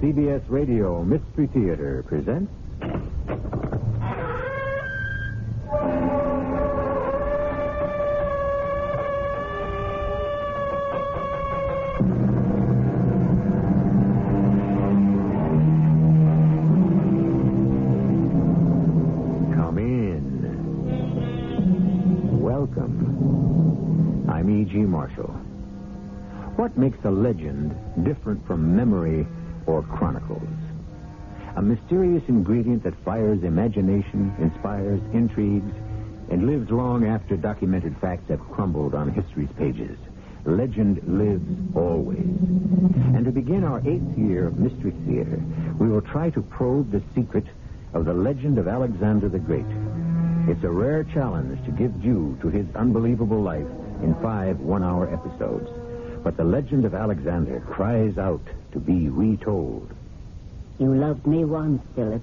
CBS Radio Mystery Theater presents... Come in. Welcome. I'm E.G. Marshall. What makes a legend different from memory or chronicles? A mysterious ingredient that fires imagination, inspires intrigues, and lives long after documented facts have crumbled on history's pages. Legend lives always. And to begin our 8th year of Mystery Theater, we will try to probe the secret of the legend of Alexander the Great. It's a rare challenge to give due to his unbelievable life in 5 one-hour episodes. But the legend of Alexander cries out to be retold. You loved me once, Phillip.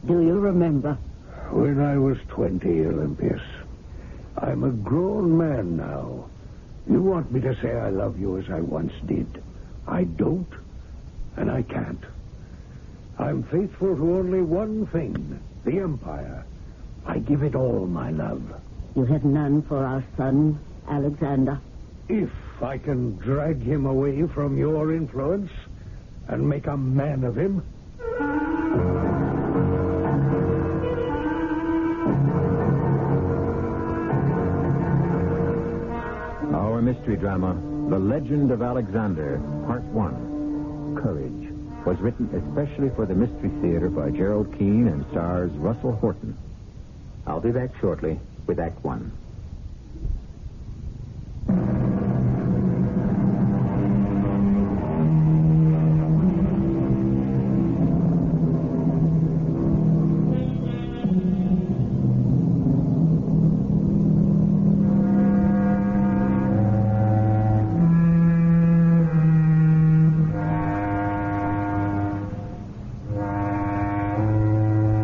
Do you remember? When I was 20, Olympius. I'm a grown man now. You want me to say I love you as I once did. I don't, and I can't. I'm faithful to only one thing, the Empire. I give it all my love. You have none for our son, Alexander. If I can drag him away from your influence and make a man of him. Our mystery drama, The Legend of Alexander, Part 1, Courage, was written especially for the Mystery Theater by Gerald Keane and stars Russell Horton. I'll be back shortly with Act 1.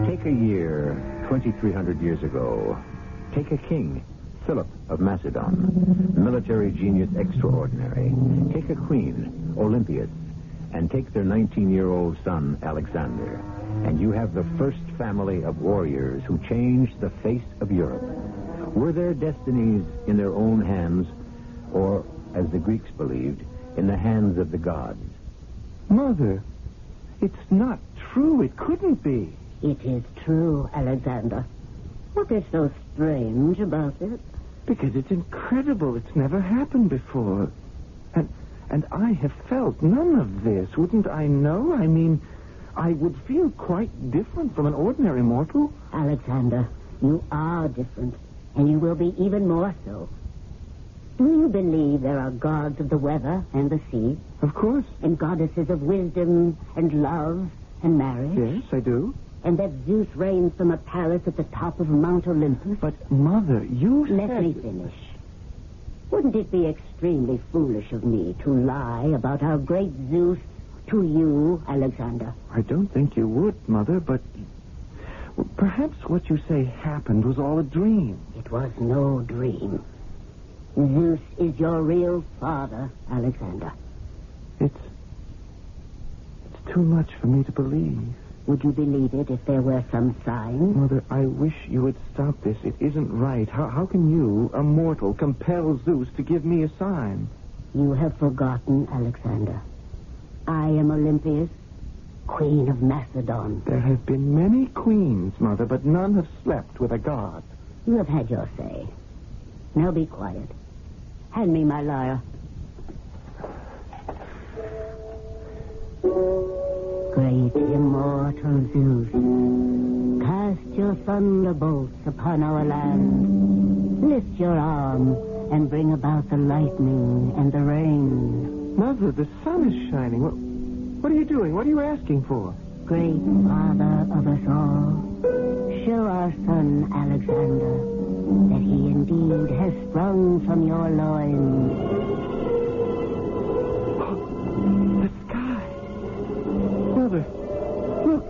Take a year, 2,300 years ago. Take a king, Phillip of Macedon, military genius extraordinary. Take a queen, Olympias, and take their 19-year-old son, Alexander. And you have the first family of warriors who changed the face of Europe. Were their destinies in their own hands, or, as the Greeks believed, in the hands of the gods? Mother, it's not true. It couldn't be. It is true, Alexander. What is so strange about it? Because it's incredible. It's never happened before. And I have felt none of this. Wouldn't I know? I mean, I would feel quite different from an ordinary mortal. Alexander, you are different, and you will be even more so. Do you believe there are gods of the weather and the sea? Of course. And goddesses of wisdom and love and marriage? Yes, I do. And that Zeus reigns from a palace at the top of Mount Olympus? But, Mother, you Let said... me finish. Wouldn't it be extremely foolish of me to lie about our great Zeus to you, Alexander? I don't think you would, Mother, but... well, perhaps what you say happened was all a dream. It was no dream. Zeus is your real father, Alexander. It's too much for me to believe. Would you believe it if there were some sign? Mother, I wish you would stop this. It isn't right. How can you, a mortal, compel Zeus to give me a sign? You have forgotten, Alexander. I am Olympias, Queen of Macedon. There have been many queens, Mother, but none have slept with a god. You have had your say. Now be quiet. Hand me my lyre. Great immortal Zeus, cast your thunderbolts upon our land. Lift your arm and bring about the lightning and the rain. Mother, the sun is shining. What are you doing? What are you asking for? Great Father of us all, show our son Alexander that he indeed has sprung from your loins. Look,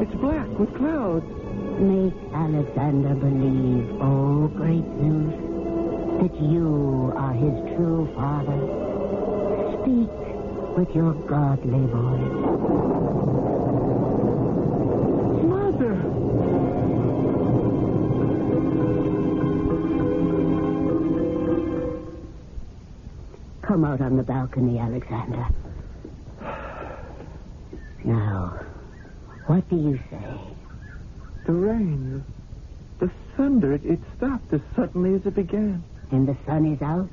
it's black with clouds. Make Alexander believe, oh great Zeus, that you are his true father. Speak, with your godly voice. Mother! Come out on the balcony, Alexander. Now, what do you say? The rain, the thunder, it stopped as suddenly as it began. And the sun is out?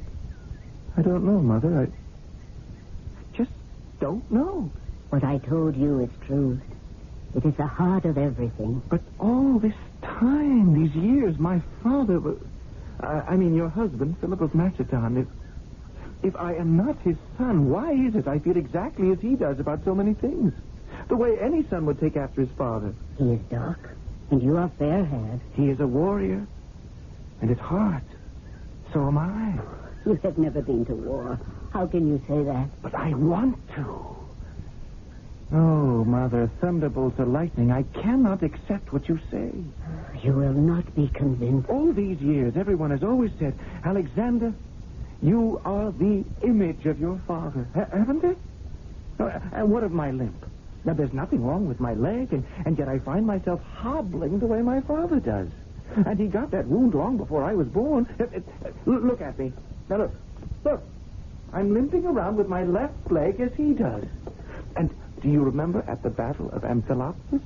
I don't know, Mother. I just don't know. What I told you is truth. It is the heart of everything. But all this time, these years, my father was... I mean, your husband, Phillip of Macedon, if I am not his son, why is it I feel exactly as he does about so many things? The way any son would take after his father. He is dark, and you are fair-haired. He is a warrior, and at heart, so am I. You have never been to war. How can you say that? But I want to. Oh, Mother, thunderbolts or lightning, I cannot accept what you say. You will not be convinced. All these years, everyone has always said, Alexander, you are the image of your father. Haven't they? And what of my limp? Now, there's nothing wrong with my leg, and yet I find myself hobbling the way my father does. And he got that wound long before I was born. Look at me. Now, look. I'm limping around with my left leg as he does. And do you remember at the Battle of Amphilopolis?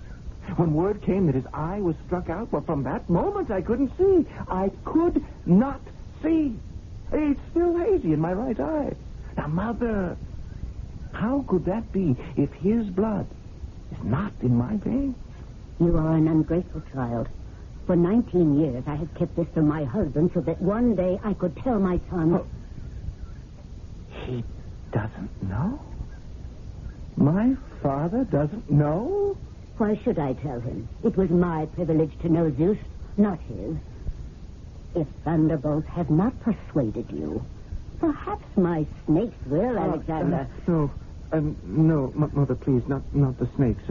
When word came that his eye was struck out, well, from that moment I couldn't see. I could not see. It's still hazy in my right eye. Now, Mother, how could that be if his blood is not in my veins? You are an ungrateful child. For 19 years, I have kept this from my husband so that one day I could tell my son. Oh. He doesn't know? My father doesn't know? Why should I tell him? It was my privilege to know Zeus, not his. If thunderbolts have not persuaded you, perhaps my snakes will, Alexander. No, Mother, please, not the snakes.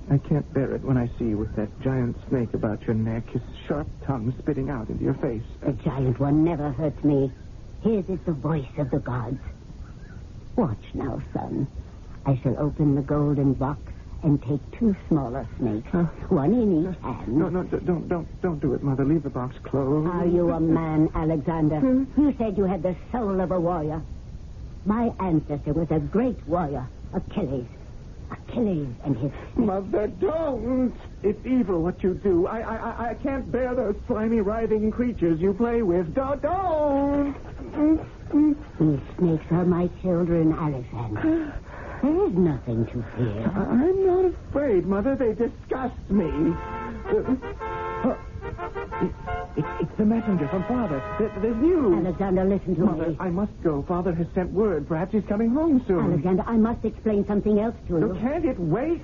I can't bear it when I see you with that giant snake about your neck, his sharp tongue spitting out into your face. The giant one never hurts me. His is the voice of the gods. Watch now, son. I shall open the golden box and take 2 smaller snakes, one in each hand. No, don't do it, Mother. Leave the box closed. Are you a man, Alexander? You said you had the soul of a warrior. My ancestor was a great warrior, Achilles and his... Mother, don't! It's evil what you do. I can't bear those slimy, writhing creatures you play with. Don't! These snakes are my children, Alexander. There is nothing to fear. I'm not afraid, Mother. They disgust me. It's the messenger from Father. There's news. Alexander, listen to Mother, me. I must go. Father has sent word. Perhaps he's coming home soon. Alexander, I must explain something else to you. Can't it wait?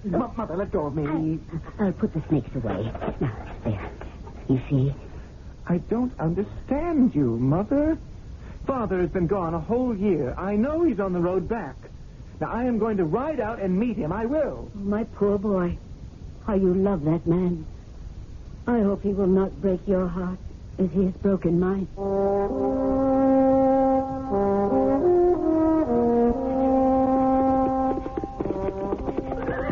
Mother, let go of me. I'll put the snakes away. Now, there. You see? I don't understand you, Mother. Father has been gone a whole year. I know he's on the road back. Now, I am going to ride out and meet him. I will. My poor boy. How you love that man. I hope he will not break your heart as he has broken mine.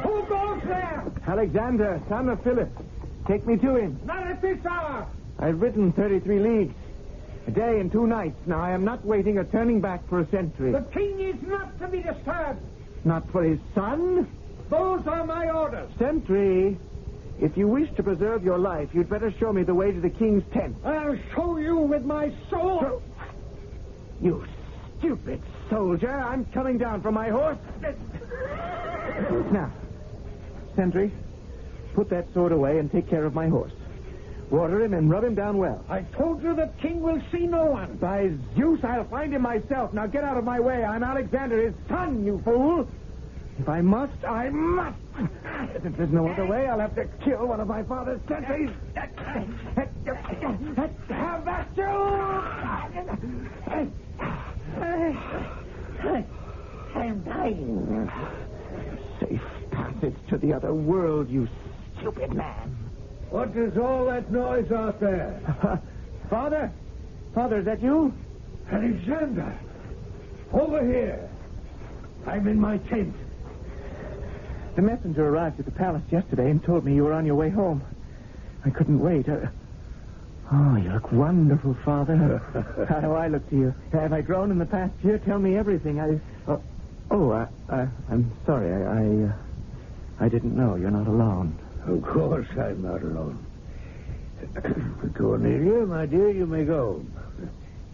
Who goes there? Alexander, son of Phillip. Take me to him. Not at this hour. I've ridden 33 leagues. A day and 2 nights. Now, I am not waiting or turning back for a century. The king is not to be disturbed. Not for his son? Those are my orders. Sentry, if you wish to preserve your life, you'd better show me the way to the king's tent. I'll show you with my sword. You stupid soldier. I'm coming down from my horse. Now, Sentry, put that sword away and take care of my horse. Water him and rub him down well. I told you the king will see no one. By Zeus, I'll find him myself. Now get out of my way. I'm Alexander, his son, you fool. If I must, I must. If there's no other way, I'll have to kill one of my father's sentries. Have that, you! I'm dying. Safe passage to the other world, you stupid man. What is all that noise out there? Father? Father, is that you? Alexander! Over here. I'm in my tent. The messenger arrived at the palace yesterday and told me you were on your way home. I couldn't wait. Oh, you look wonderful, Father. How do I look to you? Have I grown in the past year? Tell me everything. I'm sorry. I didn't know. You're not alone. Of course I'm not alone. Cornelia, my dear, you may go.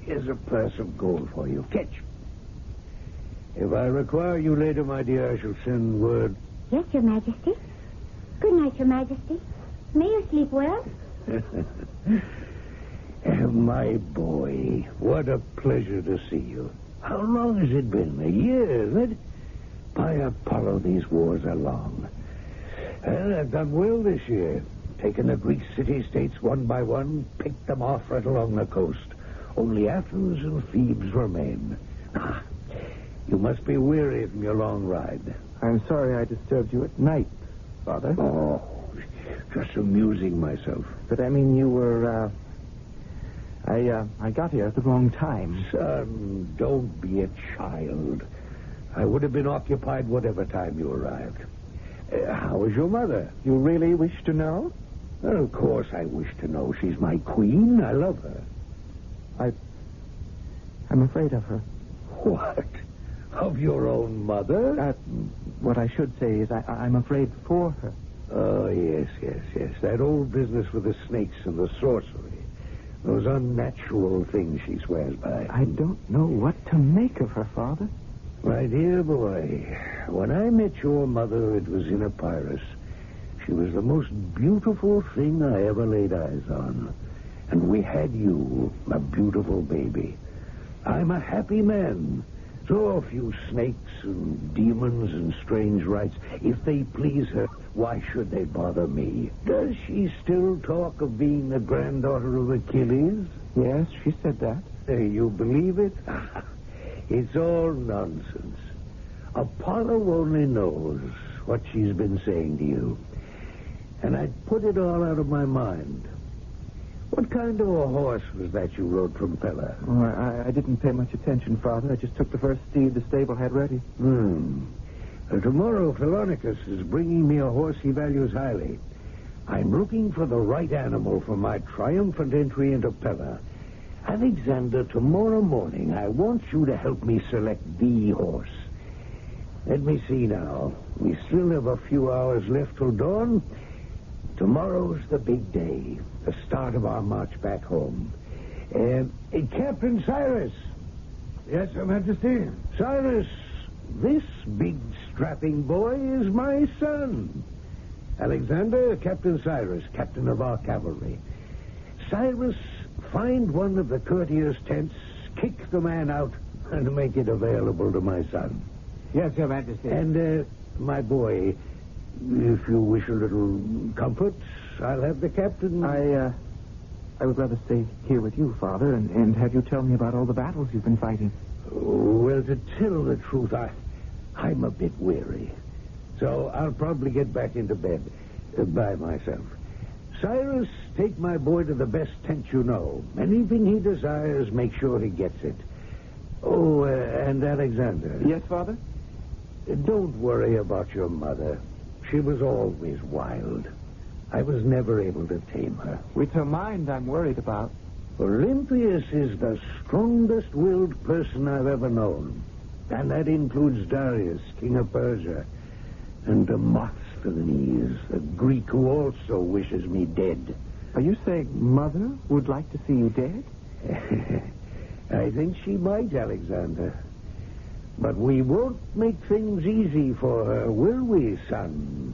Here's a purse of gold for you. Catch. If I require you later, my dear, I shall send word. Yes, Your Majesty. Good night, Your Majesty. May you sleep well. My boy, what a pleasure to see you. How long has it been? A year, isn't it? By Apollo, these wars are long. Well, I've done well this year. Taken the Greek city-states one by one, picked them off right along the coast. Only Athens and Thebes remain. You must be weary from your long ride. I'm sorry I disturbed you at night, Father. Oh, just amusing myself. But I mean, you were, I got here at the wrong time. Son, don't be a child. I would have been occupied whatever time you arrived. How is your mother? You really wish to know? Well, of course I wish to know. She's my queen. I love her. I'm afraid of her. What? Of your own mother? What I should say is I'm afraid for her. Oh, yes. That old business with the snakes and the sorcery. Those unnatural things she swears by. I don't know what to make of her, Father. My dear boy, when I met your mother, it was in Epirus. She was the most beautiful thing I ever laid eyes on. And we had you, a beautiful baby. I'm a happy man. So a few snakes and demons and strange rites, if they please her, why should they bother me? Does she still talk of being the granddaughter of Achilles? Yes, she said that. You believe it? It's all nonsense. Apollo only knows what she's been saying to you. And I'd put it all out of my mind. What kind of a horse was that you rode from Pella? Oh, I didn't pay much attention, Father. I just took the first steed the stable had ready. Tomorrow, Philonicus is bringing me a horse he values highly. I'm looking for the right animal for my triumphant entry into Pella. Alexander, tomorrow morning, I want you to help me select the horse. Let me see now. We still have a few hours left till dawn. Tomorrow's the big day, the start of our march back home. Captain Cyrus. Yes, Your Majesty? Cyrus, this big strapping boy is my son. Alexander, Captain Cyrus, captain of our cavalry. Cyrus, find one of the courtiers' tents, kick the man out, and make it available to my son. Yes, Your Majesty. And, my boy, if you wish a little comfort, I'll have the captain... I would rather stay here with you, Father, and have you tell me about all the battles you've been fighting. Well, to tell the truth, I'm a bit weary. So I'll probably get back into bed by myself. Cyrus, take my boy to the best tent you know. Anything he desires, make sure he gets it. Oh, and Alexander. Yes, Father? Don't worry about your mother. She was always wild. I was never able to tame her. It's her mind I'm worried about. Olympias is the strongest-willed person I've ever known. And that includes Darius, king of Persia, and Demosthenes, the Greek who also wishes me dead. Are you saying Mother would like to see you dead? I think she might, Alexander. But we won't make things easy for her, will we, son?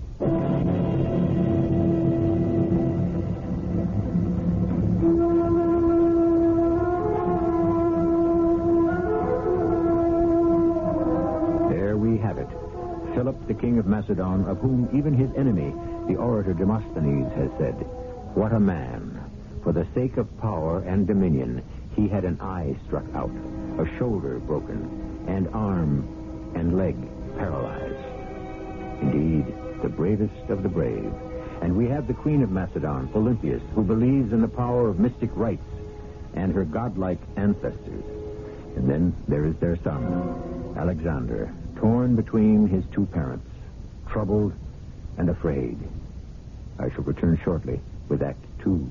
There we have it. Philip, the king of Macedon, of whom even his enemy, the orator Demosthenes, has said, "What a man! For the sake of power and dominion, he had an eye struck out, a shoulder broken, and arm and leg paralyzed." Indeed, the bravest of the brave. And we have the queen of Macedon, Olympias, who believes in the power of mystic rites and her godlike ancestors. And then there is their son, Alexander, torn between his two parents, troubled and afraid. I shall return shortly with Act 2.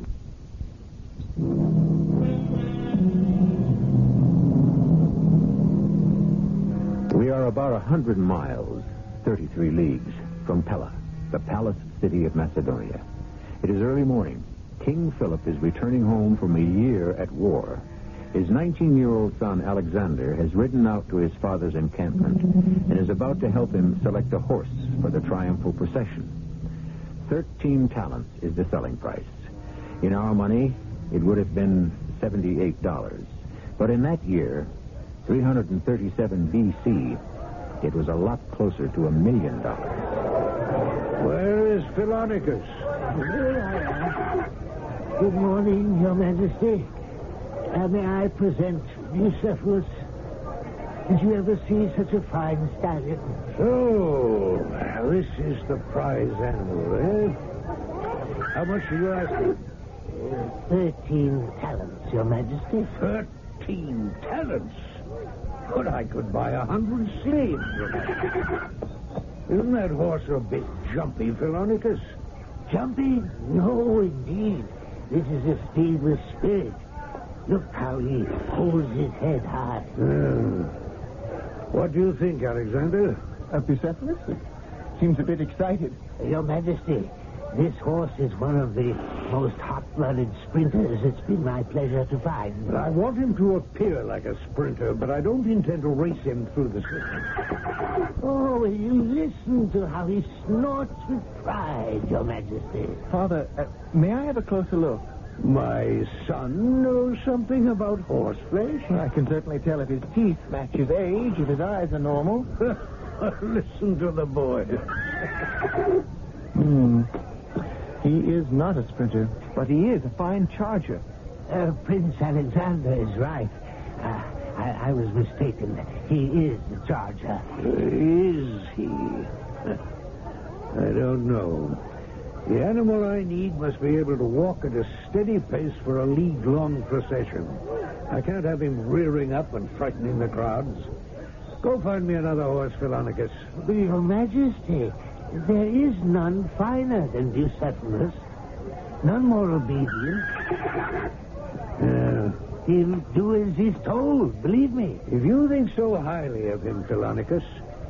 We are about 100 miles, 33 leagues, from Pella, the palace city of Macedonia. It is early morning. King Philip is returning home from a year at war. His 19-year-old son, Alexander, has ridden out to his father's encampment and is about to help him select a horse for the triumphal procession. 13 talents is the selling price. In our money, it would have been $78. But in that year, 337 B.C., it was a lot closer to $1 million. Where is Philonicus? Here I am. Good morning, Your Majesty. May I present Bucephalus? Did you ever see such a fine stallion? So, this is the prize animal, eh? How much are you asking? 13 talents, Your Majesty. 13 talents? But I could buy 100 slaves. Isn't that horse a bit jumpy, Philonicus? Jumpy? No, indeed. This is a steed with spirit. Look how he holds his head high. What do you think, Alexander? Bucephalus? Seems a bit excited. Your Majesty, this horse is one of the most hot-blooded sprinters it's been my pleasure to find. I want him to appear like a sprinter, but I don't intend to race him through the city. Oh, will you listen to how he snorts with pride, Your Majesty? Father, may I have a closer look? My son knows something about horseflesh. I can certainly tell if his teeth match his age, if his eyes are normal. Listen to the boy. He is not a sprinter, but he is a fine charger. Prince Alexander is right. I was mistaken. He is the charger. Is he? I don't know. The animal I need must be able to walk at a steady pace for a league-long procession. I can't have him rearing up and frightening the crowds. Go find me another horse, Philonicus. Your Majesty, there is none finer than Bucephalus. None more obedient. He'll do as he's told, believe me. If you think so highly of him, Philonicus,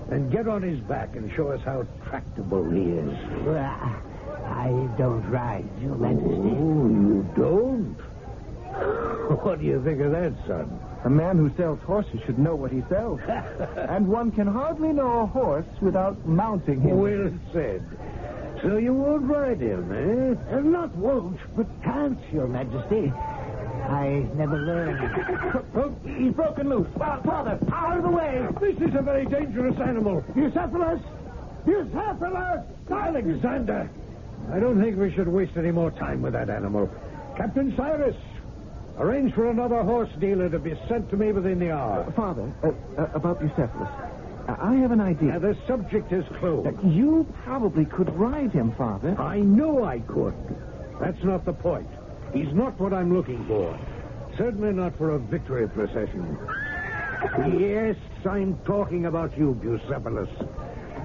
then get on his back and show us how tractable he is. Well, I don't ride, Your Majesty. Oh, you don't? What do you think of that, son? A man who sells horses should know what he sells. And one can hardly know a horse without mounting him. Well said. So you won't ride him, eh? Not won't, but can't, Your Majesty. I never learned. He's broken loose. Father, out of the way! This is a very dangerous animal. Bucephalus! Bucephalus! Alexander! I don't think we should waste any more time with that animal. Captain Cyrus, arrange for another horse dealer to be sent to me within the hour. Father, about Bucephalus. I have an idea. The subject is closed. You probably could ride him, Father. I know I could. That's not the point. He's not what I'm looking for. Certainly not for a victory procession. Yes, I'm talking about you, Bucephalus.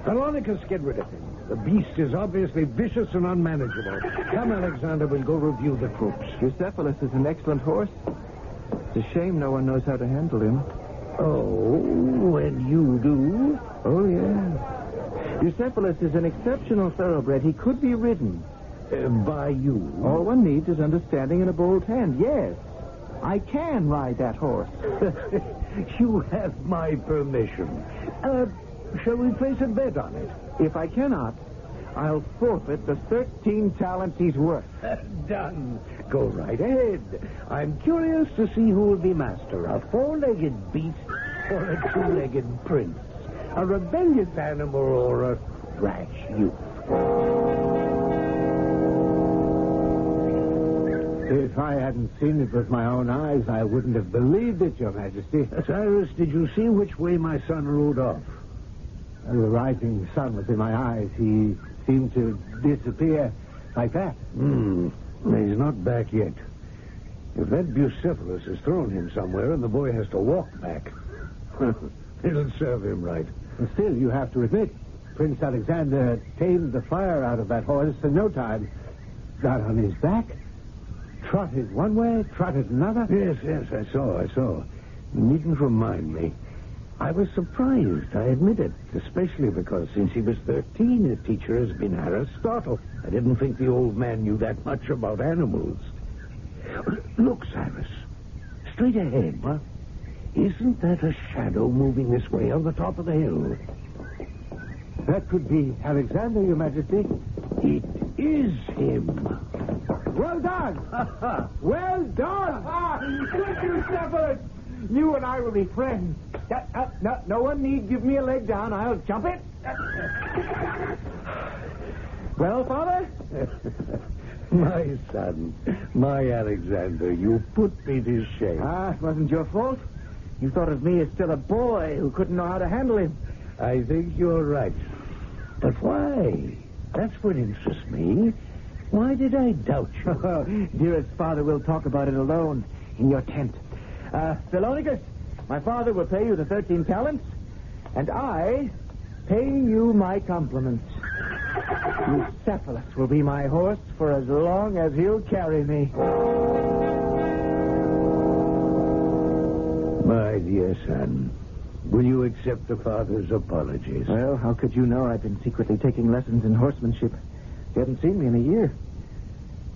Philonicus, get rid of him. The beast is obviously vicious and unmanageable. Come, Alexander, we'll go review the troops. Bucephalus is an excellent horse. It's a shame no one knows how to handle him. Oh, and you do? Oh, yeah. Bucephalus is an exceptional thoroughbred. He could be ridden. By you? All one needs is understanding and a bold hand. Yes, I can ride that horse. You have my permission. Shall we place a bet on it? If I cannot, I'll forfeit the 13 talents he's worth. Done. Go right ahead. I'm curious to see who will be master, a four-legged beast or a two-legged prince, a rebellious animal or a rash youth. If I hadn't seen it with my own eyes, I wouldn't have believed it, Your Majesty. Cyrus, did you see which way my son rode off? The rising sun was in my eyes. He seemed to disappear like that. He's not back yet. If that Bucephalus has thrown him somewhere and the boy has to walk back, it'll serve him right. And still, you have to admit, Prince Alexander tamed the fire out of that horse in no time. Got on his back, trotted one way, trotted another. Yes, I saw. You needn't remind me. I was surprised, I admit it, especially because since he was 13, his teacher has been Aristotle. I didn't think the old man knew that much about animals. Look, Cyrus, straight ahead. What? Isn't that a shadow moving this way on the top of the hill? That could be Alexander, Your Majesty. It is him. Well done! Well done! Good Bucephalus! You and I will be friends. No one need give me a leg down. I'll jump it. Well, Father? My son, my Alexander, you put me to shame. It wasn't your fault. You thought of me as still a boy who couldn't know how to handle him. I think you're right. But why? That's what interests me. Why did I doubt you? Dearest Father, we'll talk about it alone in your tent. Philonicus, my father will pay you the 13 talents, and I pay you my compliments. Bucephalus will be my horse for as long as he'll carry me. My dear son, will you accept the father's apologies? Well, how could you know I've been secretly taking lessons in horsemanship? You haven't seen me in a year.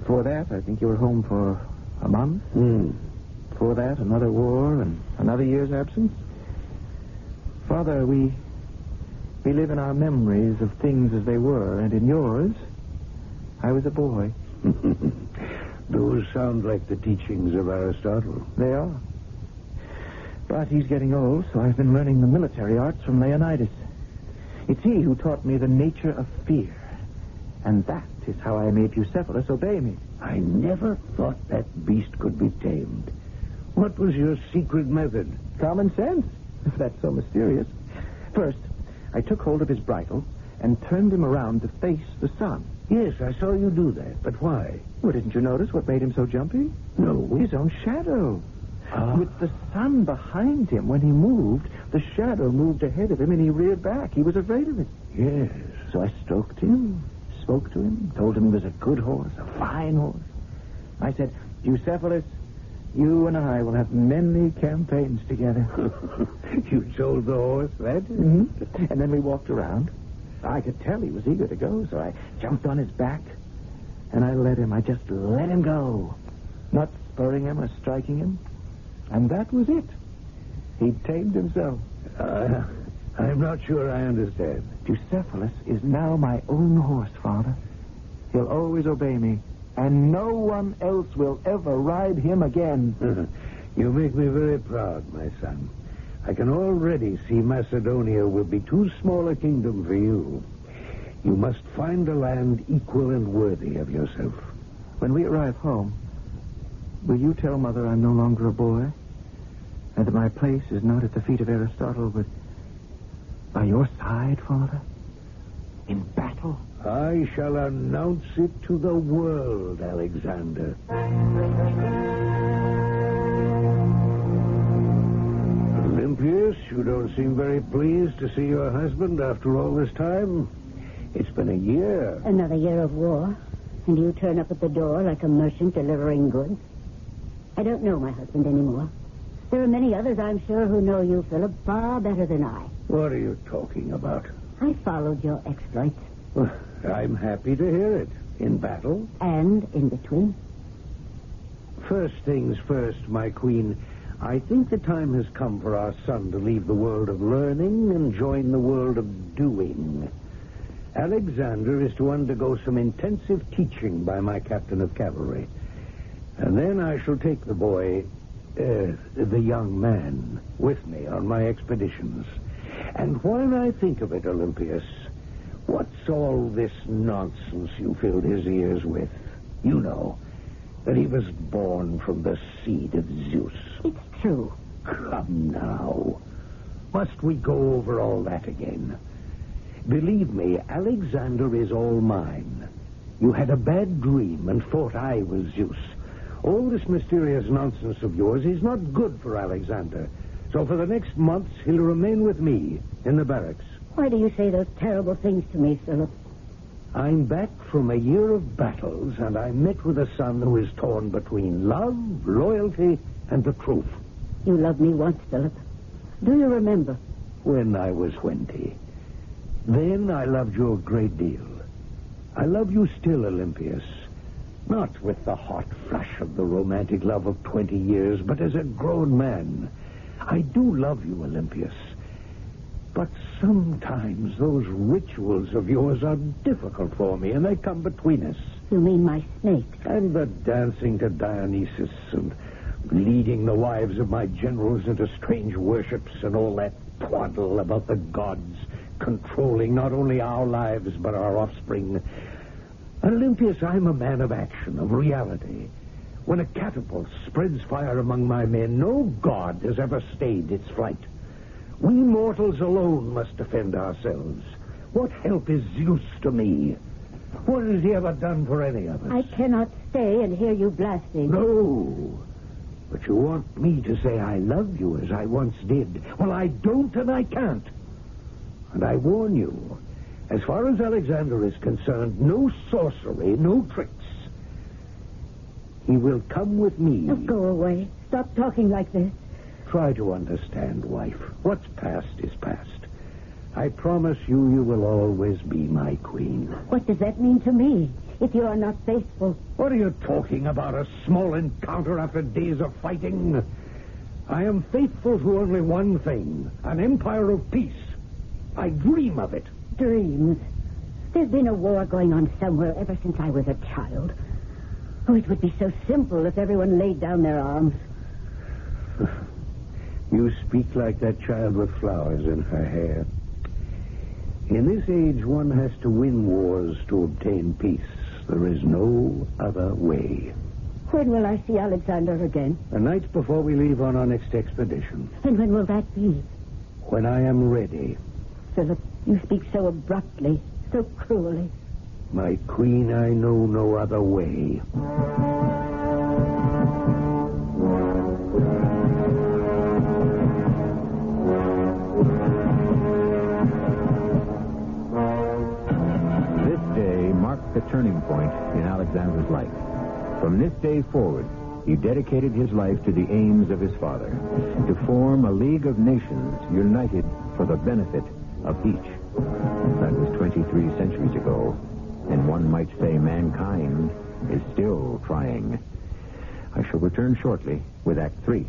Before that, I think you were home for a month. Before that, another war and another year's absence. Father, we live in our memories of things as they were, and in yours, I was a boy. Those sound like the teachings of Aristotle. They are. But he's getting old, so I've been learning the military arts from Leonidas. It's he who taught me the nature of fear. And that is how I made Bucephalus obey me. I never thought that beast could be tamed. What was your secret method? Common sense, if that's so mysterious. First, I took hold of his bridle and turned him around to face the sun. Yes, I saw you do that, but why? Well, didn't you notice what made him so jumpy? No. His own shadow. With the sun behind him, when he moved, the shadow moved ahead of him and he reared back. He was afraid of it. Yes. So I stroked him, spoke to him, told him he was a good horse, a fine horse. I said, Bucephalus, you and I will have many campaigns together. You told the horse that? Mm-hmm. And then we walked around. I could tell he was eager to go, so I jumped on his back, and I let him. I just let him go, not spurring him or striking him. And that was it. He tamed himself. I'm not sure I understand. Bucephalus is now my own horse, Father. He'll always obey me, and no one else will ever ride him again. You make me very proud, my son. I can already see Macedonia will be too small a kingdom for you. You must find a land equal and worthy of yourself. When we arrive home, will you tell Mother I'm no longer a boy? And that my place is not at the feet of Aristotle, but by your side, Father? In battle? I shall announce it to the world, Alexander. Olympius, you don't seem very pleased to see your husband after all this time. It's been a year. Another year of war, and you turn up at the door like a merchant delivering goods. I don't know my husband anymore. There are many others, I'm sure, who know you, Philip, far better than I. What are you talking about? I followed your exploits. Well, I'm happy to hear it. In battle? And in between. First things first, my queen. I think the time has come for our son to leave the world of learning and join the world of doing. Alexander is to undergo some intensive teaching by my captain of cavalry. And then I shall take the boy, the young man, with me on my expeditions. And when I think of it, Olympius, what's all this nonsense you filled his ears with? You know, that he was born from the seed of Zeus. It's true. Come now. Must we go over all that again? Believe me, Alexander is all mine. You had a bad dream and thought I was Zeus. All this mysterious nonsense of yours is not good for Alexander. So for the next months, he'll remain with me in the barracks. Why do you say those terrible things to me, Philip? I'm back from a year of battles, and I met with a son who is torn between love, loyalty, and the truth. You loved me once, Philip. Do you remember? When I was 20. Then I loved you a great deal. I love you still, Olympias. Not with the hot flush of the romantic love of 20 years, but as a grown man. I do love you, Olympias. But sometimes those rituals of yours are difficult for me, and they come between us. You mean my snakes? And the dancing to Dionysus, and leading the wives of my generals into strange worships, and all that twaddle about the gods controlling not only our lives, but our offspring. Olympias, I'm a man of action, of reality. When a catapult spreads fire among my men, no god has ever stayed its flight. We mortals alone must defend ourselves. What help is Zeus to me? What has he ever done for any of us? I cannot stay and hear you blasting. No. But you want me to say I love you as I once did. Well, I don't and I can't. And I warn you, as far as Alexander is concerned, no sorcery, no tricks. He will come with me. Oh, go away. Stop talking like this. Try to understand, wife. What's past is past. I promise you, you will always be my queen. What does that mean to me, if you are not faithful? What are you talking about? A small encounter after days of fighting? I am faithful to only one thing, an empire of peace. I dream of it. Dreams. There's been a war going on somewhere ever since I was a child. Oh, it would be so simple if everyone laid down their arms. You speak like that child with flowers in her hair. In this age, one has to win wars to obtain peace. There is no other way. When will I see Alexander again? The night before we leave on our next expedition. And when will that be? When I am ready. Philip, you speak so abruptly, so cruelly. My queen, I know no other way. This day marked the turning point in Alexander's life. From this day forward, he dedicated his life to the aims of his father, to form a League of Nations united for the benefit of each. That was 23 centuries ago, and one might say mankind is still trying. I shall return shortly with Act 3.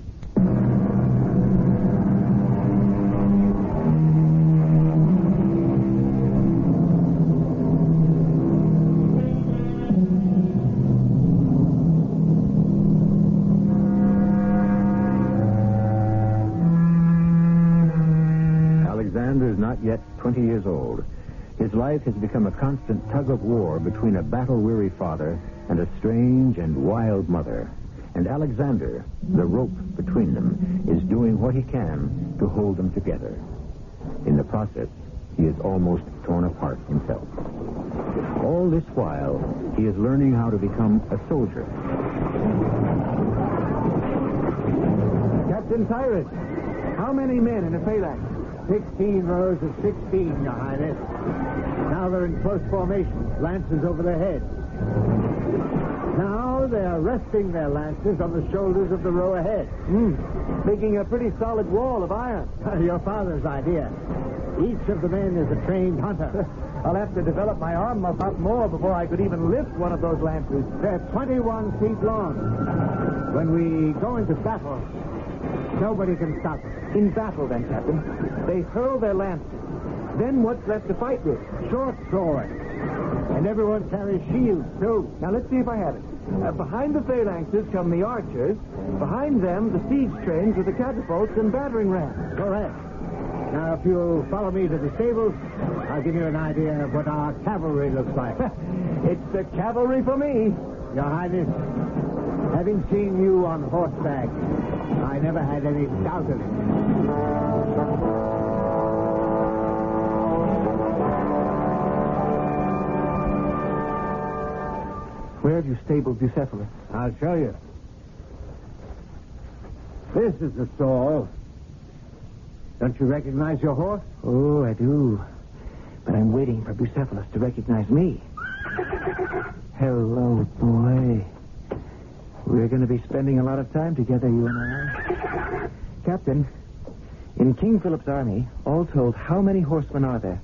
Alexander is not yet 20 years old. His life has become a constant tug-of-war between a battle-weary father and a strange and wild mother. And Alexander, the rope between them, is doing what he can to hold them together. In the process, he is almost torn apart himself. All this while, he is learning how to become a soldier. Captain Cyrus, how many men in a phalanx? 16 rows of 16, Your Highness. Now they're in close formation, lances over their heads. Now they are resting their lances on the shoulders of the row ahead. Making a pretty solid wall of iron. Your father's idea. Each of the men is a trained hunter. I'll have to develop my arm up more before I could even lift one of those lances. They're 21 feet long. When we go into battle, nobody can stop us. In battle, then, Captain, they hurl their lances. Then what's left to fight with? Short swords. And everyone carries shields, too. Now, let's see if I have it. Behind the phalanxes come the archers. Behind them, the siege trains with the catapults and battering rams. Correct. Now, if you'll follow me to the stables, I'll give you an idea of what our cavalry looks like. It's the cavalry for me. Your Highness, having seen you on horseback, I never had any doubt of it. Where have you stabled Bucephalus? I'll show you. This is the stall. Don't you recognize your horse? Oh, I do. But I'm waiting for Bucephalus to recognize me. Hello, boy. We're going to be spending a lot of time together, you and I. Captain, in King Philip's army, all told, how many horsemen are there?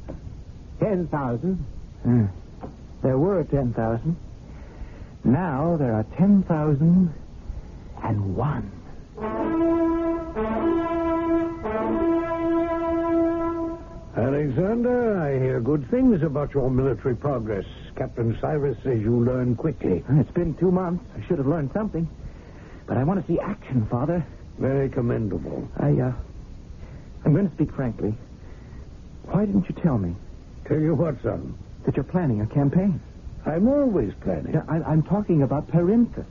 10,000. There were 10,000. Now there are 10,001. Alexander, I hear good things about your military progress. Captain Cyrus says you learn quickly. It's been 2 months. I should have learned something. But I want to see action, Father. Very commendable. I'm going to speak frankly. Why didn't you tell me Tell you what, son. that you're planning a campaign? I'm always planning. Yeah, I'm talking about Perinthus.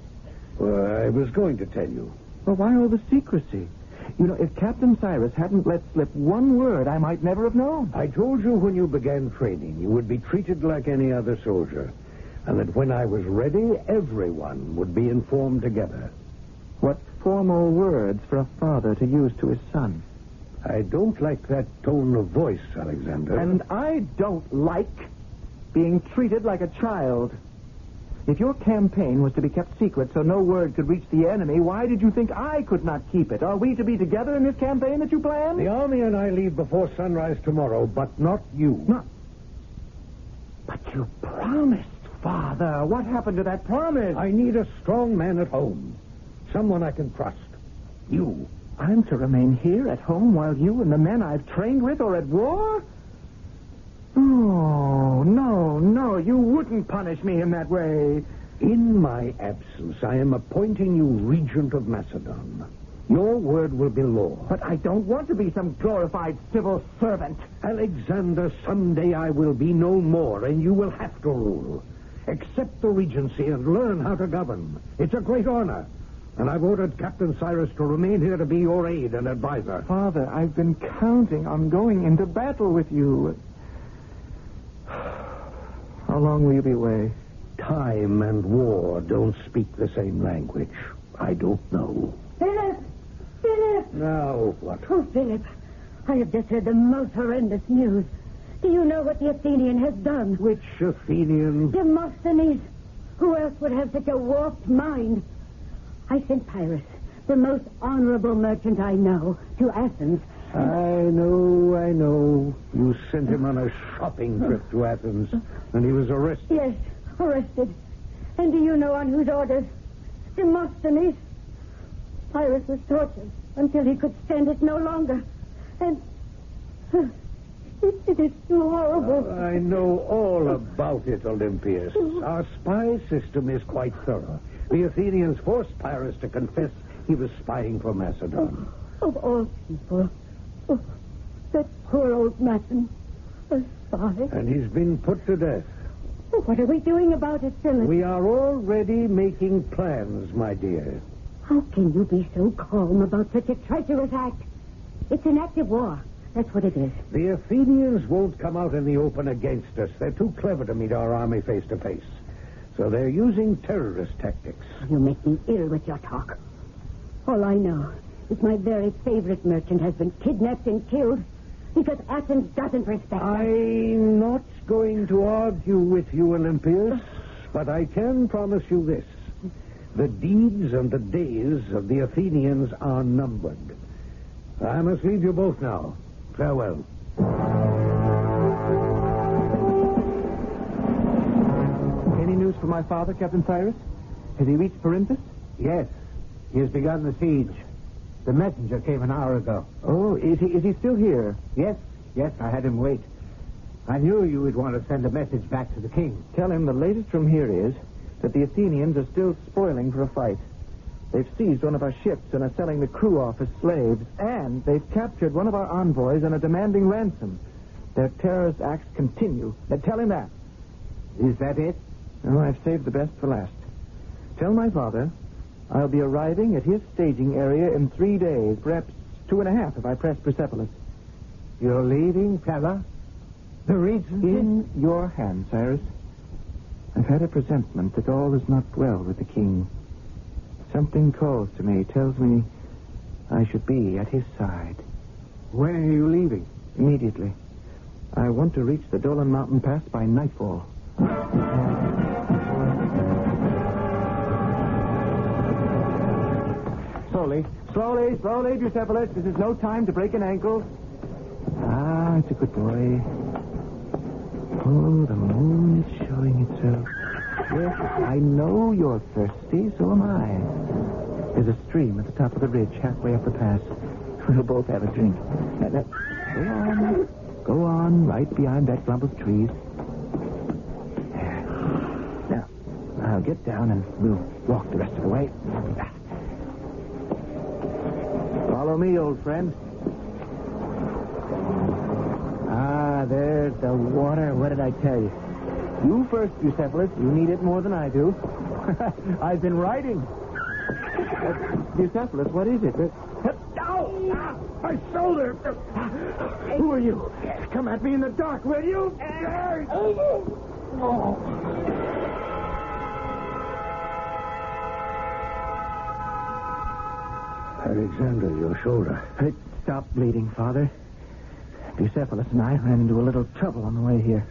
Well, I was going to tell you. Well, why all the secrecy? You know, if Captain Cyrus hadn't let slip one word, I might never have known. I told you when you began training you would be treated like any other soldier, and that when I was ready, everyone would be informed together. What formal words for a father to use to his son. I don't like that tone of voice, Alexander. And I don't like being treated like a child. If your campaign was to be kept secret so no word could reach the enemy, why did you think I could not keep it? Are we to be together in this campaign that you planned? The army and I leave before sunrise tomorrow, but not you. No. But you promised, Father. What happened to that promise? I need a strong man at home. Someone I can trust. You. I'm to remain here at home while you and the men I've trained with are at war? Oh, no, you wouldn't punish me in that way. In my absence, I am appointing you regent of Macedon. Your word will be law. But I don't want to be some glorified civil servant. Alexander, someday I will be no more, and you will have to rule. Accept the regency and learn how to govern. It's a great honor. And I've ordered Captain Cyrus to remain here to be your aide and advisor. Father, I've been counting on going into battle with you. How long will you be away? Time and war don't speak the same language. I don't know. Philip! Philip! Now what? Oh, Philip, I have just heard the most horrendous news. Do you know what the Athenian has done? Which Athenian? Demosthenes. Who else would have such a warped mind? I sent Pyrrhus, the most honorable merchant I know, to Athens. I know. You sent him on a shopping trip to Athens, and he was arrested. Yes, arrested. And do you know on whose orders? Demosthenes. Pyrrhus was tortured until he could stand it no longer. And it is so horrible. I know all about it, Olympias. Our spy system is quite thorough. The Athenians forced Pyrrhus to confess he was spying for Macedon. Of all people. Oh, that poor old Macedon. A spy. And he's been put to death. Oh, what are we doing about it, Philip? We are already making plans, my dear. How can you be so calm about such a treacherous act? It's an act of war. That's what it is. The Athenians won't come out in the open against us. They're too clever to meet our army face to face. So they're using terrorist tactics. You make me ill with your talk. All I know is my very favorite merchant has been kidnapped and killed because Athens doesn't respect us. I'm not going to argue with you, Olympias, but I can promise you this. The deeds and the days of the Athenians are numbered. I must leave you both now. Farewell. Any news from my father, Captain Cyrus? Has he reached Perinthus? Yes. He has begun the siege. The messenger came an hour ago. Oh, is he still here? Yes, I had him wait. I knew you would want to send a message back to the king. Tell him the latest from here is that the Athenians are still spoiling for a fight. They've seized one of our ships and are selling the crew off as slaves, and they've captured one of our envoys and are demanding ransom. Their terrorist acts continue. Now, tell him that. Is that it? No, I've saved the best for last. Tell my father I'll be arriving at his staging area in 3 days, perhaps 2.5 if I press Persepolis. You're leaving, fella? The reason? In your hands, Cyrus. I've had a presentiment that all is not well with the king. Something calls to me, tells me I should be at his side. When are you leaving? Immediately. I want to reach the Dolan Mountain Pass by nightfall. Slowly, Bucephalus. This is no time to break an ankle. Ah, it's a good boy. Oh, the moon is showing itself. Yes, I know you're thirsty, so am I. There's a stream at the top of the ridge, halfway up the pass. We'll both have a drink. Now, go on, right behind that clump of trees. Now, I'll get down and we'll walk the rest of the way. Follow me, old friend. Ah, there's the water. What did I tell you? You first, Bucephalus. You need it more than I do. I've been riding. Bucephalus, what is it? Ow! My shoulder! Who are you? Come at me in the dark, will you? Alexander, your shoulder. It stopped bleeding, Father. Bucephalus and I ran into a little trouble on the way here.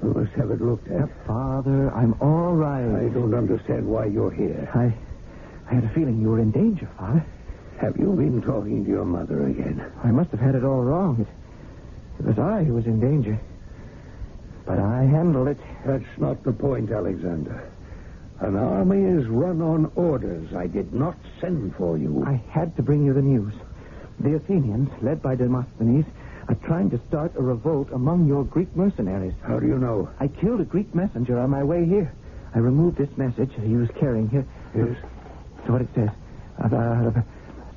We must have it looked at. Father, I'm all right. I don't understand why you're here. I had a feeling you were in danger, Father. Have you been talking to your mother again? I must have had it all wrong. It was I who was in danger. But I handled it. That's not the point, Alexander. An army is run on orders. I did not send for you. I had to bring you the news. The Athenians, led by Demosthenes, are trying to start a revolt among your Greek mercenaries. How do you know? I killed a Greek messenger on my way here. I removed this message he was carrying here. Yes? So what it says.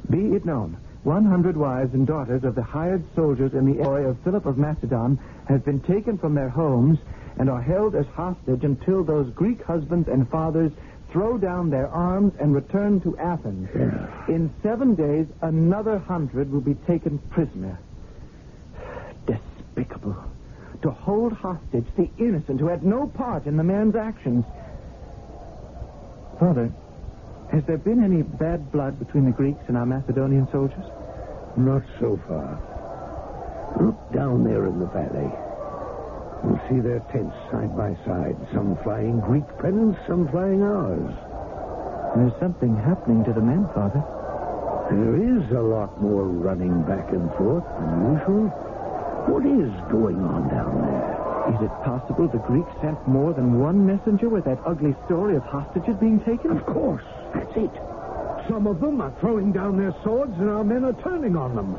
Be it known, 100 wives and daughters of the hired soldiers in the area of Phillip of Macedon have been taken from their homes and are held as hostage until those Greek husbands and fathers throw down their arms and return to Athens. Yeah. In 7 days, another 100 will be taken prisoner. Despicable. To hold hostage the innocent who had no part in the man's actions. Father, has there been any bad blood between the Greeks and our Macedonian soldiers? Not so far. Look down there in the valley. You'll see their tents side by side. Some flying Greek pennants, some flying ours. There's something happening to the men, Father. There is a lot more running back and forth than usual. What is going on down there? Is it possible the Greeks sent more than one messenger with that ugly story of hostages being taken? Of course. That's it. Some of them are throwing down their swords and our men are turning on them.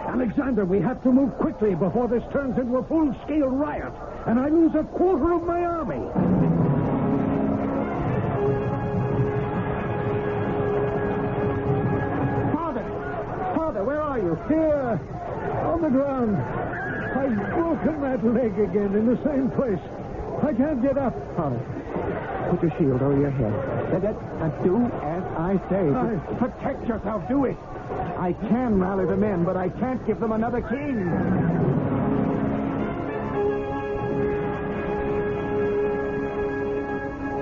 Alexander, we have to move quickly before this turns into a full-scale riot, and I lose a quarter of my army. Father, where are you? Here, on the ground. I've broken that leg again in the same place. I can't get up. Father, put your shield over your head. Do as I say. Protect yourself. Do it. I can rally the men, but I can't give them another king.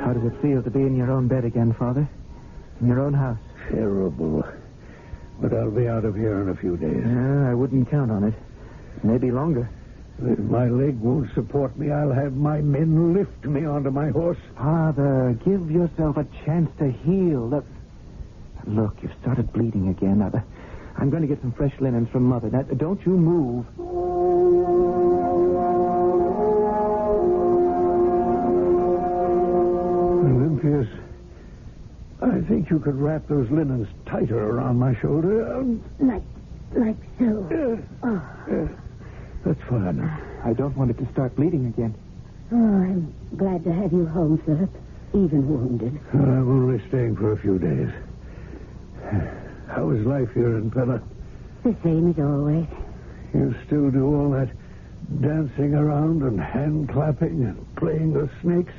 How does it feel to be in your own bed again, Father? In your own house? Terrible. But I'll be out of here in a few days. Yeah, I wouldn't count on it. Maybe longer. If my leg won't support me, I'll have my men lift me onto my horse. Father, give yourself a chance to heal. Look, you've started bleeding again. I'm going to get some fresh linens from Mother. Now, don't you move. Olympius, I think you could wrap those linens tighter around my shoulder. Like so. That's fine. I don't want it to start bleeding again. Oh, I'm glad to have you home, Philip. Even wounded. I'm only staying for a few days. How is life here in Pella? The same as always. You still do all that dancing around and hand clapping and playing the snakes?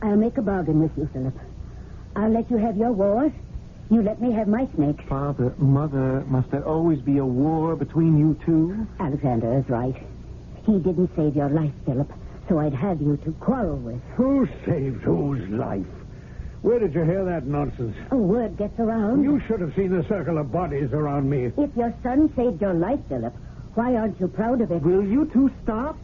I'll make a bargain with you, Philip. I'll let you have your wars. You let me have my snakes. Father, Mother, must there always be a war between you two? Alexander is right. He didn't save your life, Philip, so I'd have you to quarrel with. Who saved whose life? Where did you hear that nonsense? A word gets around. You should have seen the circle of bodies around me. If your son saved your life, Philip, why aren't you proud of it? Will you two stop?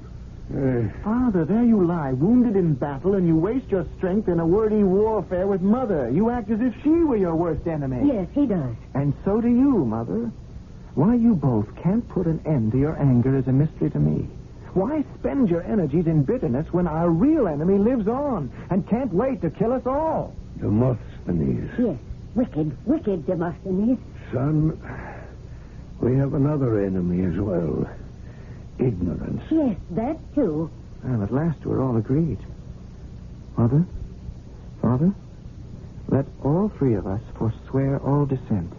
Father, there you lie, wounded in battle, and you waste your strength in a wordy warfare with Mother. You act as if she were your worst enemy. Yes, he does. And so do you, Mother. Why you both can't put an end to your anger is a mystery to me. Why spend your energies in bitterness when our real enemy lives on and can't wait to kill us all? Demosthenes. Yes, wicked Demosthenes. Son, we have another enemy as well. Ignorance. Yes, that too. Well, at last we're all agreed. Mother? Father? Let all three of us forswear all dissent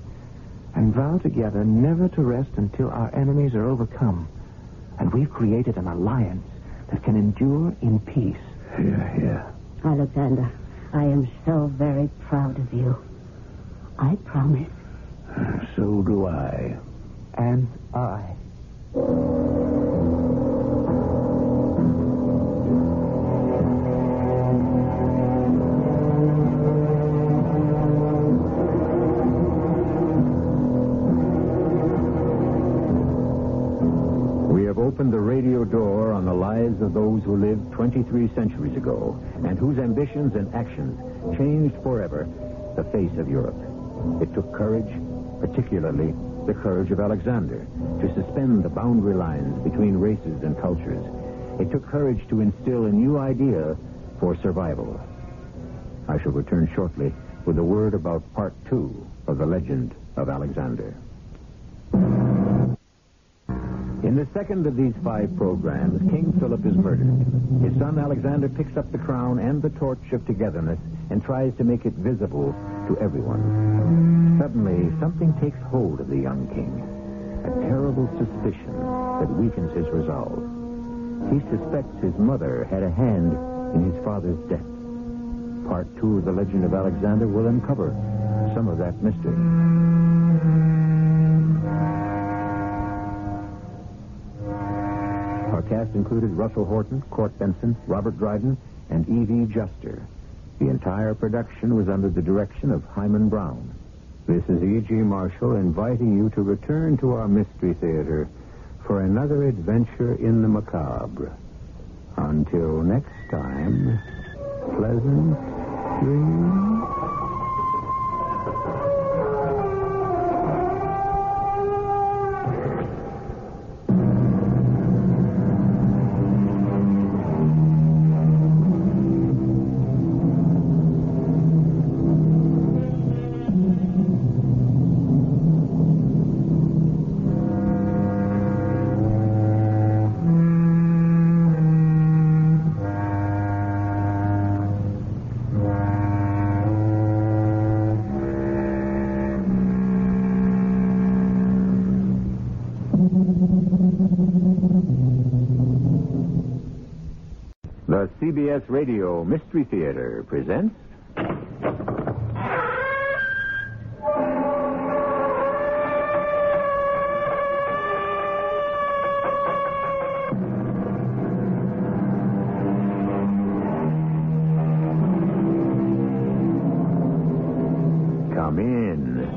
and vow together never to rest until our enemies are overcome. And we've created an alliance that can endure in peace. Here. Alexander, I am so very proud of you. I promise. So do I. And I. Opened the radio door on the lives of those who lived 23 centuries ago and whose ambitions and actions changed forever the face of Europe. It took courage, particularly the courage of Alexander, to suspend the boundary lines between races and cultures. It took courage to instill a new idea for survival. I shall return shortly with a word about part 2 of the legend of Alexander. In the second of these 5 programs, King Philip is murdered. His son Alexander picks up the crown and the torch of togetherness and tries to make it visible to everyone. Suddenly, something takes hold of the young king. A terrible suspicion that weakens his resolve. He suspects his mother had a hand in his father's death. Part 2 of the legend of Alexander will uncover some of that mystery. Our cast included Russell Horton, Court Benson, Robert Dryden, and E.V. Juster. The entire production was under the direction of Hyman Brown. This is E.G. Marshall inviting you to return to our Mystery Theater for another adventure in the macabre. Until next time, pleasant dreams. The CBS Radio Mystery Theater presents... Come in.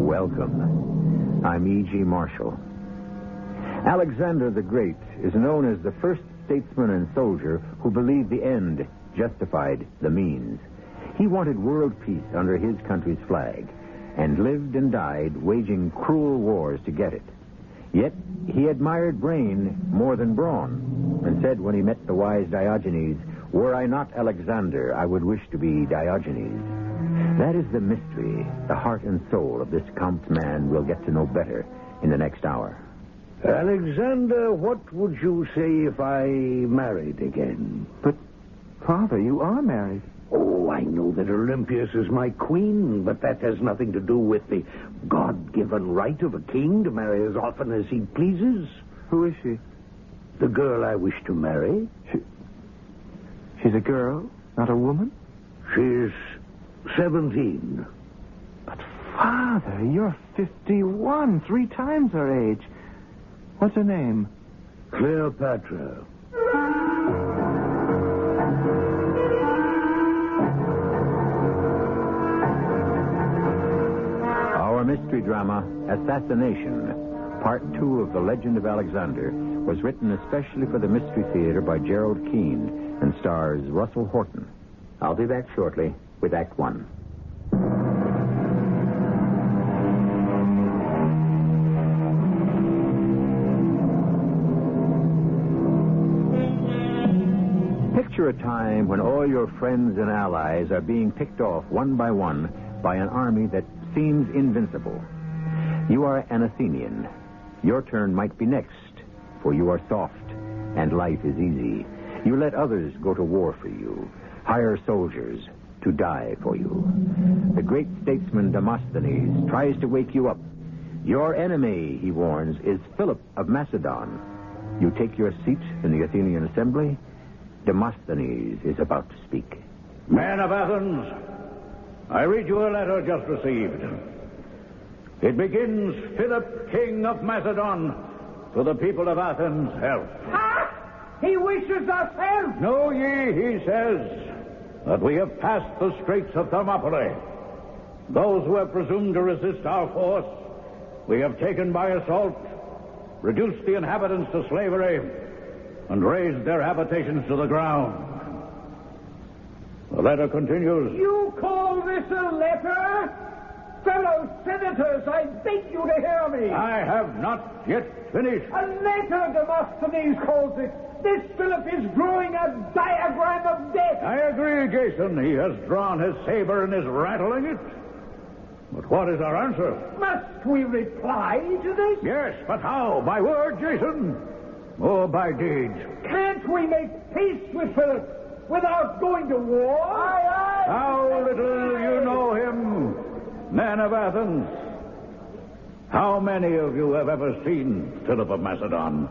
Welcome. I'm E.G. Marshall. Alexander the Great is known as the first statesman and soldier who believed the end justified the means. He wanted world peace under his country's flag and lived and died waging cruel wars to get it. Yet he admired brain more than brawn and said when he met the wise Diogenes, "Were I not Alexander, I would wish to be Diogenes." That is the mystery, the heart and soul of this Count man we'll get to know better in the next hour. Alexander, what would you say if I married again? But, Father, you are married. Oh, I know that Olympias is my queen, but that has nothing to do with the God-given right of a king to marry as often as he pleases. Who is she? The girl I wish to marry. She's a girl, not a woman? She's 17. But, Father, you're 51, 3 times her age. What's her name? Cleopatra. mystery drama Assassination, Part 2 of The Legend of Alexander, was written especially for the Mystery Theater by Gerald Keane and stars Russell Horton. I'll be back shortly with Act 1. Picture a time when all your friends and allies are being picked off one by an army that seems invincible. You are an Athenian. Your turn might be next, for you are soft, and life is easy. You let others go to war for you, hire soldiers to die for you. The great statesman Demosthenes tries to wake you up. Your enemy, he warns, is Phillip of Macedon. You take your seat in the Athenian assembly. Demosthenes is about to speak. Men of Athens, I read you a letter just received. It begins, Phillip, king of Macedon, to the people of Athens, health. He wishes us health. Know ye, he says, that we have passed the straits of Thermopylae. Those who have presumed to resist our force, we have taken by assault, reduced the inhabitants to slavery, and razed their habitations to the ground. The letter continues. You call this a letter? Fellow senators, I beg you to hear me. I have not yet finished. A letter, Demosthenes calls it. This Phillip is drawing a diagram of death. I agree, Jason. He has drawn his saber and is rattling it. But what is our answer? Must we reply to this? Yes, but how? By word, Jason? Or by deeds? Can't we make peace with Phillip without going to war? Aye, aye. How little you know him, men of Athens. How many of you have ever seen Phillip of Macedon?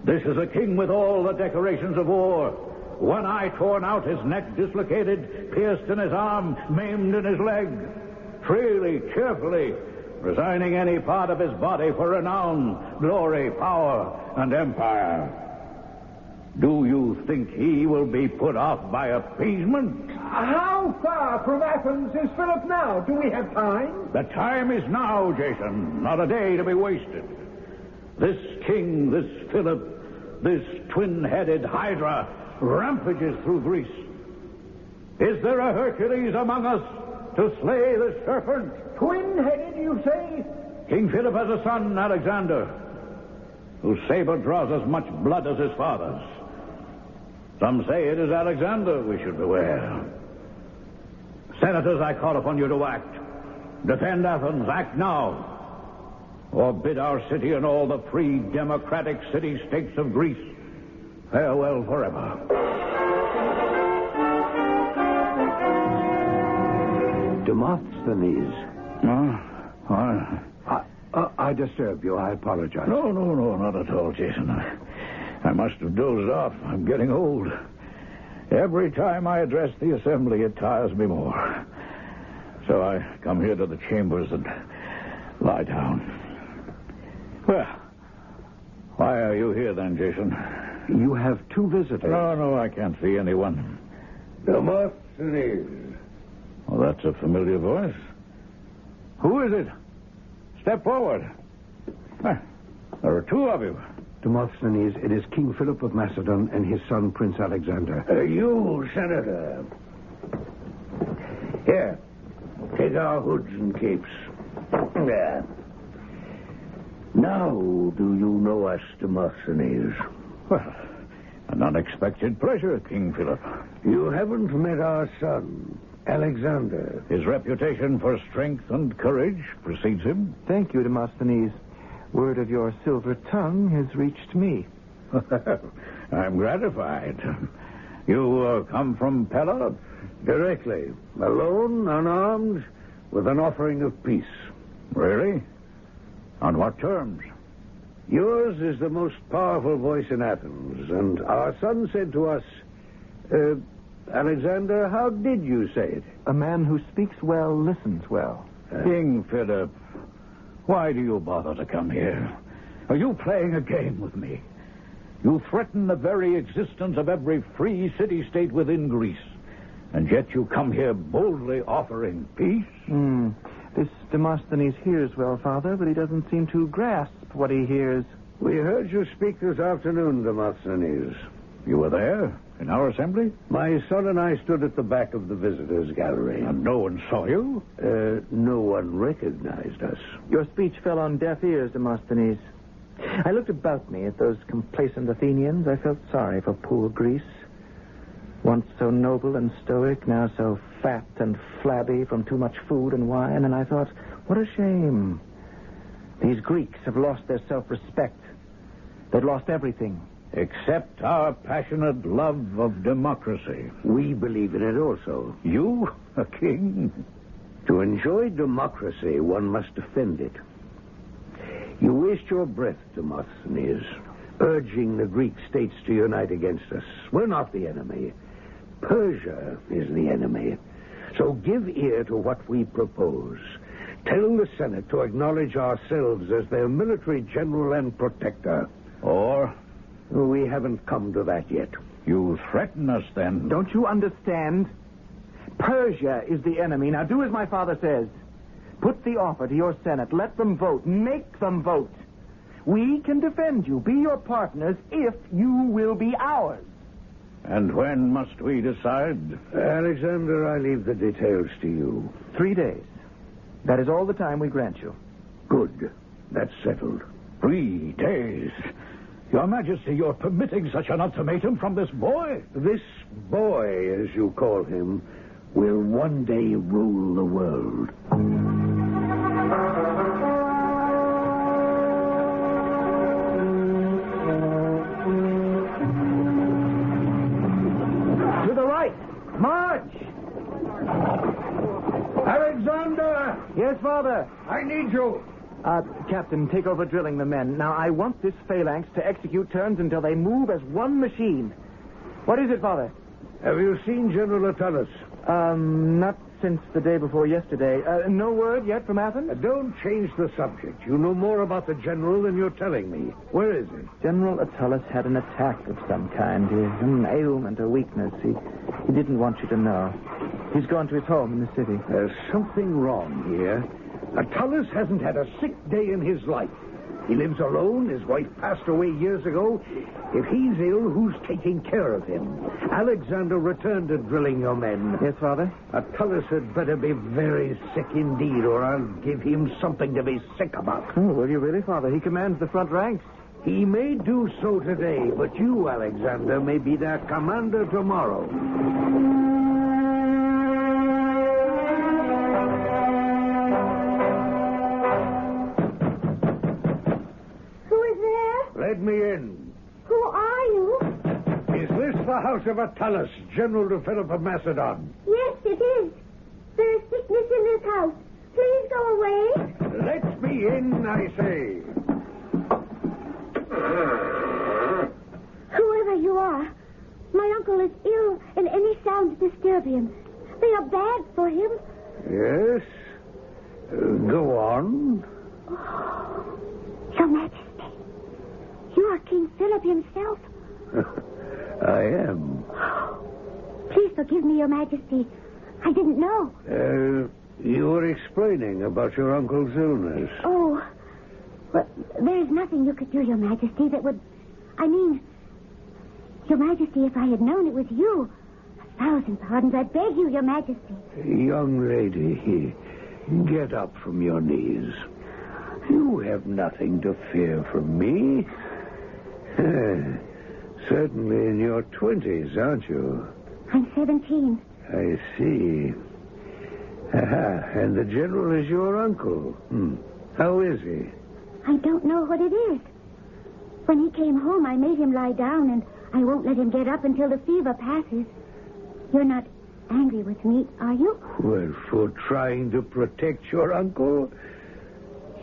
This is a king with all the decorations of war. One eye torn out, his neck dislocated, pierced in his arm, maimed in his leg. Freely, cheerfully, resigning any part of his body for renown, glory, power, and empire. Do you think he will be put off by appeasement? How far from Athens is Phillip now? Do we have time? The time is now, Jason. Not a day to be wasted. This king, this Phillip, this twin-headed Hydra rampages through Greece. Is there a Hercules among us to slay the serpent? Twin-headed, you say? King Phillip has a son, Alexander, whose saber draws as much blood as his father's. Some say it is Alexander we should beware. Senators, I call upon you to act. Defend Athens. Act now. Or bid our city and all the free democratic city-states of Greece farewell forever. Demosthenes. I disturb you. I apologize. No, not at all, Jason. I must have dozed off. I'm getting old. Every time I address the assembly, it tires me more. So I come here to the chambers and lie down. Well, why are you here then, Jason? You have two visitors. No, I can't see anyone. Demosthenes. Well, that's a familiar voice. Who is it? Step forward. There are two of you. Demosthenes, it is King Philip of Macedon and his son, Prince Alexander. You, Senator. Here, take our hoods and capes. There. Now, do you know us, Demosthenes? Well, an unexpected pleasure, King Philip. You haven't met our son, Alexander. His reputation for strength and courage precedes him. Thank you, Demosthenes. Word of your silver tongue has reached me. I'm gratified. You come from Pella? Directly. Alone, unarmed, with an offering of peace. Really? On what terms? Yours is the most powerful voice in Athens, and our son said to us, Alexander, how did you say it? A man who speaks well listens well. King Philip, why do you bother to come here? Are you playing a game with me? You threaten the very existence of every free city-state within Greece, and yet you come here boldly offering peace? This Demosthenes hears well, Father, but he doesn't seem to grasp what he hears. We heard you speak this afternoon, Demosthenes. You were there, in our assembly? My son and I stood at the back of the visitors' gallery. And no one saw you? No one recognized us. Your speech fell on deaf ears, Demosthenes. I looked about me at those complacent Athenians. I felt sorry for poor Greece. Once so noble and stoic, now so fat and flabby from too much food and wine, and I thought, what a shame. These Greeks have lost their self-respect. They've lost everything. Except our passionate love of democracy. We believe in it also. You, a king? To enjoy democracy, one must defend it. You waste your breath, Demosthenes, urging the Greek states to unite against us. We're not the enemy. Persia is the enemy. So give ear to what we propose. Tell the Senate to acknowledge ourselves as their military general and protector. Or? We haven't come to that yet. You threaten us, then? Don't you understand? Persia is the enemy. Now do as my father says. Put the offer to your Senate. Let them vote. Make them vote. We can defend you, be your partners, if you will be ours. And when must we decide? Alexander, I leave the details to you. 3 days. That is all the time we grant you. Good. That's settled. 3 days. Your Majesty, you're permitting such an ultimatum from this boy? This boy, as you call him, will one day rule the world. To the right. March! Alexander! Yes, Father. I need you. Captain, take over drilling the men. Now, I want this phalanx to execute turns until they move as one machine. What is it, Father? Have you seen General Attalus? Not since the day before yesterday. No word yet from Athens? Don't change the subject. You know more about the general than you're telling me. Where is he? General Attalus had an attack of some kind. An ailment or weakness. He didn't want you to know. He's gone to his home in the city. There's something wrong here. Attalus hasn't had a sick day in his life. He lives alone. His wife passed away years ago. If he's ill, who's taking care of him? Alexander, return to drilling your men. Yes, Father? Attalus had better be very sick indeed, or I'll give him something to be sick about. Oh, will you really, Father? He commands the front ranks. He may do so today, but you, Alexander, may be their commander tomorrow. Let me in. Who are you? Is this the house of Attalus, General to Phillip of Macedon? Yes, it is. There is sickness in this house. Please go away. Let me in, I say. Whoever you are, my uncle is ill, and any sounds disturb him. They are bad for him. Yes? Go on. Your Majesty, you are King Philip himself. I am. Please forgive me, Your Majesty. I didn't know. You were explaining about your uncle's illness. Oh, well, there is nothing you could do, Your Majesty, that would... I mean, Your Majesty, if I had known it was you... 1,000 pardons, I beg you, Your Majesty. Young lady, get up from your knees. You have nothing to fear from me. Certainly in your 20s, aren't you? I'm 17. I see. And the general is your uncle. How is he? I don't know what it is. When he came home, I made him lie down, and I won't let him get up until the fever passes. You're not angry with me, are you? Well, for trying to protect your uncle?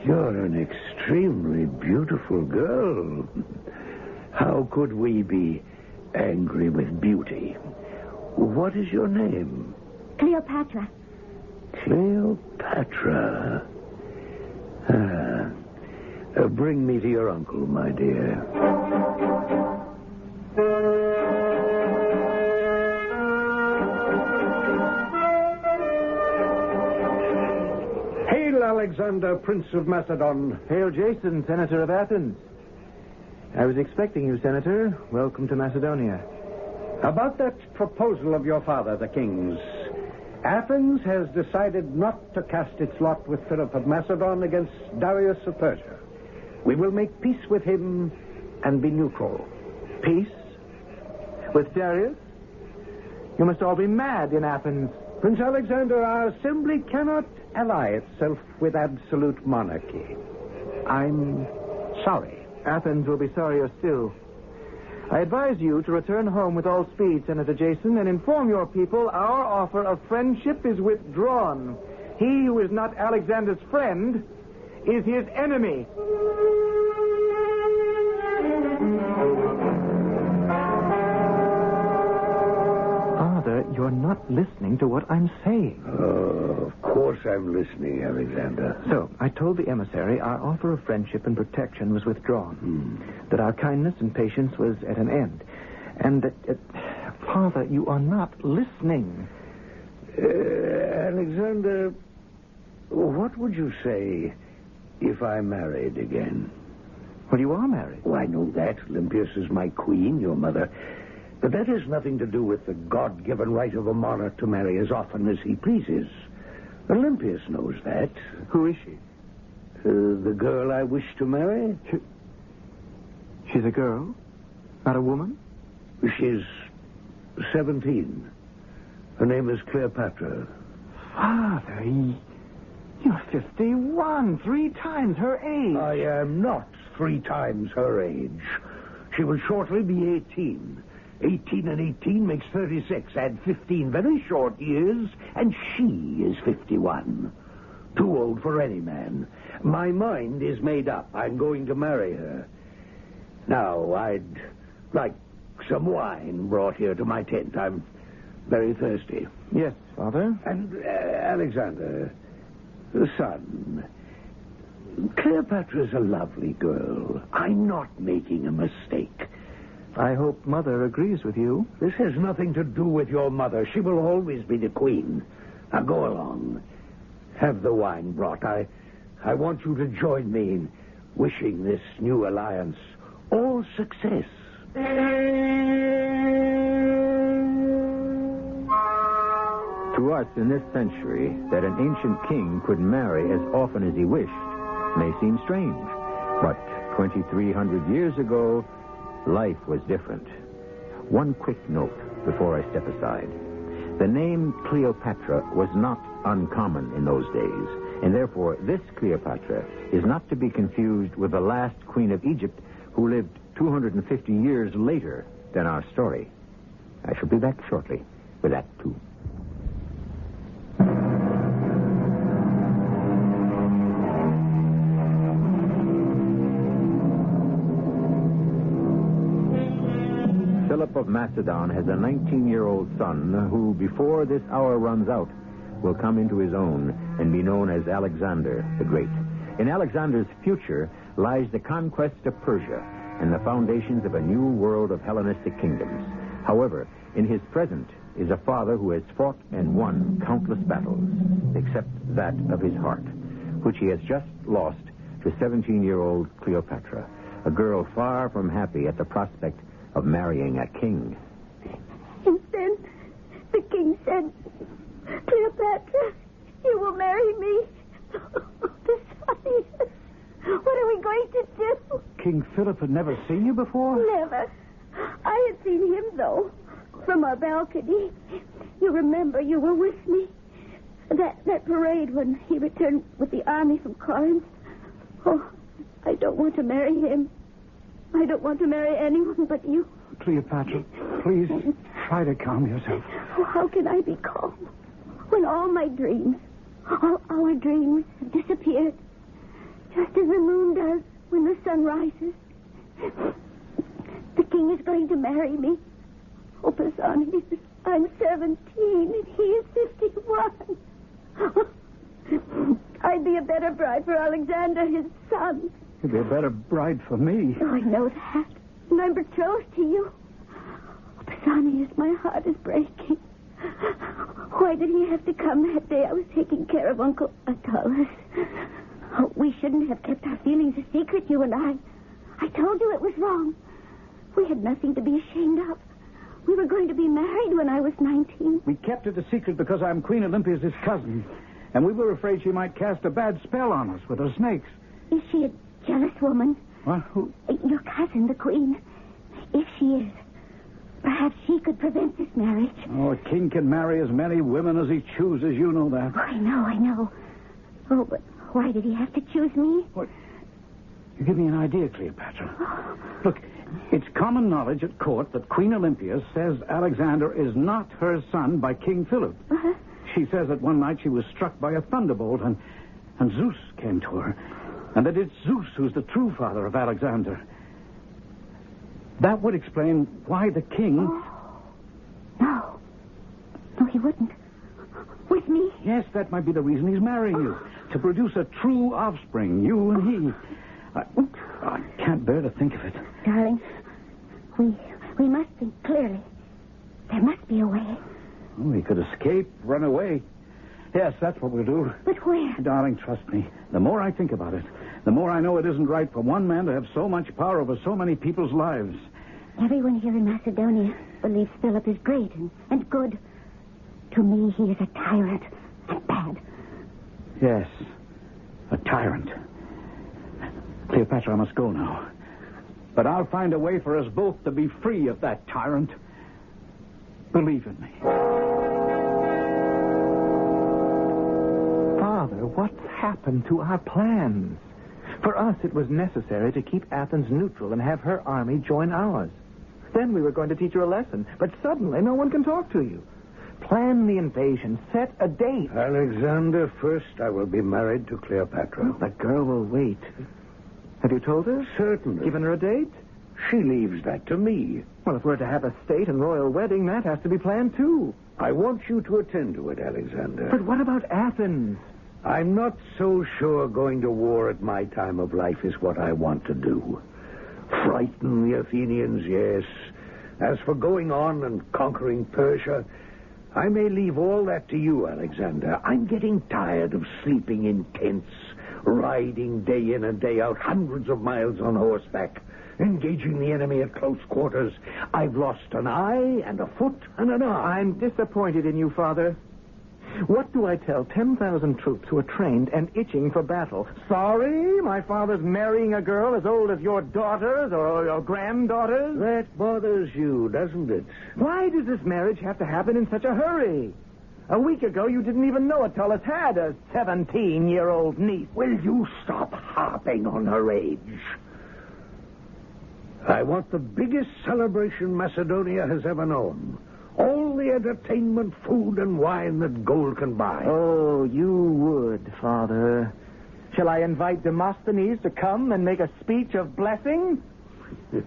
You're an extremely beautiful girl. How could we be angry with beauty? What is your name? Cleopatra. Cleopatra. Bring me to your uncle, my dear. Hey, Alexander, Prince of Macedon. Hail Jason, Senator of Athens. I was expecting you, Senator. Welcome to Macedonia. About that proposal of your father, the king's. Athens has decided not to cast its lot with Philip of Macedon against Darius of Persia. We will make peace with him and be neutral. Peace? With Darius? You must all be mad in Athens. Prince Alexander, our assembly cannot ally itself with absolute monarchy. I'm sorry. Athens will be sorrier still. I advise you to return home with all speed, Senator Jason, and inform your people our offer of friendship is withdrawn. He who is not Alexander's friend is his enemy. Father, you're not listening to what I'm saying. Oh, of course I'm listening, Alexander. So, I told the emissary our offer of friendship and protection was withdrawn. That our kindness and patience was at an end. And that... Father, you are not listening. Alexander, what would you say if I married again? Well, you are married. Oh, I know that. Olympias is my queen, your mother. But that has nothing to do with the God-given right of a monarch to marry as often as he pleases. Olympias knows that. Who is she? The girl I wish to marry? She's a girl? Not a woman? She's 17. Her name is Cleopatra. Father, you're 51, 3 times her age. I am not 3 times her age. She will shortly be 18. 18 and 18 makes 36. Add 15 very short years, and she is 51. Too old for any man. My mind is made up. I'm going to marry her. Now, I'd like some wine brought here to my tent. I'm very thirsty. Yes, Father. And, Alexander, son, Cleopatra's a lovely girl. I'm not making a mistake. I hope Mother agrees with you. This has nothing to do with your mother. She will always be the queen. Now, go along. Have the wine brought. I want you to join me in wishing this new alliance all success. To us in this century, that an ancient king could marry as often as he wished may seem strange. But 2,300 years ago, life was different. One quick note before I step aside. The name Cleopatra was not uncommon in those days, and therefore this Cleopatra is not to be confused with the last queen of Egypt who lived 250 years later than our story. I shall be back shortly with Act 2. Philip of Macedon has a 19-year-old son who, before this hour runs out, will come into his own and be known as Alexander the Great. In Alexander's future lies the conquest of Persia and the foundations of a new world of Hellenistic kingdoms. However, in his present is a father who has fought and won countless battles, except that of his heart, which he has just lost to 17-year-old Cleopatra, a girl far from happy at the prospect of marrying a king. And then the king said, Cleopatra, you will marry me. Besides, what are we going to do? King Philip had never seen you before? Never. I had seen him, though, from our balcony. You remember you were with me. That parade when he returned with the army from Corinth. Oh, I don't want to marry him. I don't want to marry anyone but you. Cleopatra, please try to calm yourself. Oh, how can I be calm when all my dreams, all our dreams have disappeared, just as the moon does when the sun rises? The king is going to marry me. Oh, Bassanio, I'm 17 and he is 51. I'd be a better bride for Alexander, his son. You'd be a better bride for me. Oh, I know that. And I'm betrothed to you. Oh, Bassanio, my heart is breaking. Why did he have to come that day I was taking care of Uncle Attalus? Oh, we shouldn't have kept our feelings a secret, you and I. I told you it was wrong. We had nothing to be ashamed of. We were going to be married when I was 19. We kept it a secret because I'm Queen Olympia's cousin, and we were afraid she might cast a bad spell on us with her snakes. Is she a jealous woman? What? Who? Your cousin, the Queen. If she is, perhaps she could prevent this marriage. Oh, a king can marry as many women as he chooses. You know that. Oh, I know. Oh, but why did he have to choose me? What? You give me an idea, Cleopatra. Look, it's common knowledge at court that Queen Olympia says Alexander is not her son by King Philip. Uh-huh. She says that one night she was struck by a thunderbolt and Zeus came to her. And that it's Zeus who's the true father of Alexander. That would explain why the king... Oh. No, he wouldn't. With me? Yes, that might be the reason he's marrying you. To produce a true offspring, you and he. I can't bear to think of it. Darling, we must think clearly. There must be a way. We could escape, run away. Yes, that's what we'll do. But where? Darling, trust me. The more I think about it, the more I know it isn't right for one man to have so much power over so many people's lives. Everyone here in Macedonia believes Philip is great and good. To me, he is a tyrant and bad. Yes, a tyrant. Cleopatra, I must go now. But I'll find a way for us both to be free of that tyrant. Believe in me. Father, what's happened to our plans? For us, it was necessary to keep Athens neutral and have her army join ours. Then we were going to teach her a lesson, but suddenly no one can talk to you. Plan the invasion. Set a date. Alexander, first I will be married to Cleopatra. The girl will wait. Have you told her? Certainly. Given her a date? She leaves that to me. Well, if we're to have a state and royal wedding, that has to be planned, too. I want you to attend to it, Alexander. But what about Athens? I'm not so sure going to war at my time of life is what I want to do. Frighten the Athenians, yes. As for going on and conquering Persia, I may leave all that to you, Alexander. I'm getting tired of sleeping in tents, riding day in and day out hundreds of miles on horseback, engaging the enemy at close quarters. I've lost an eye and a foot and an arm. I'm disappointed in you, Father. What do I tell 10,000 troops who are trained and itching for battle? Sorry, my father's marrying a girl as old as your daughters or your granddaughters? That bothers you, doesn't it? Why does this marriage have to happen in such a hurry? A week ago, you didn't even know Attalus had a 17-year-old niece. Will you stop harping on her age? I want the biggest celebration Macedonia has ever known. All the entertainment, food, and wine that gold can buy. Oh, you would, Father. Shall I invite Demosthenes to come and make a speech of blessing? If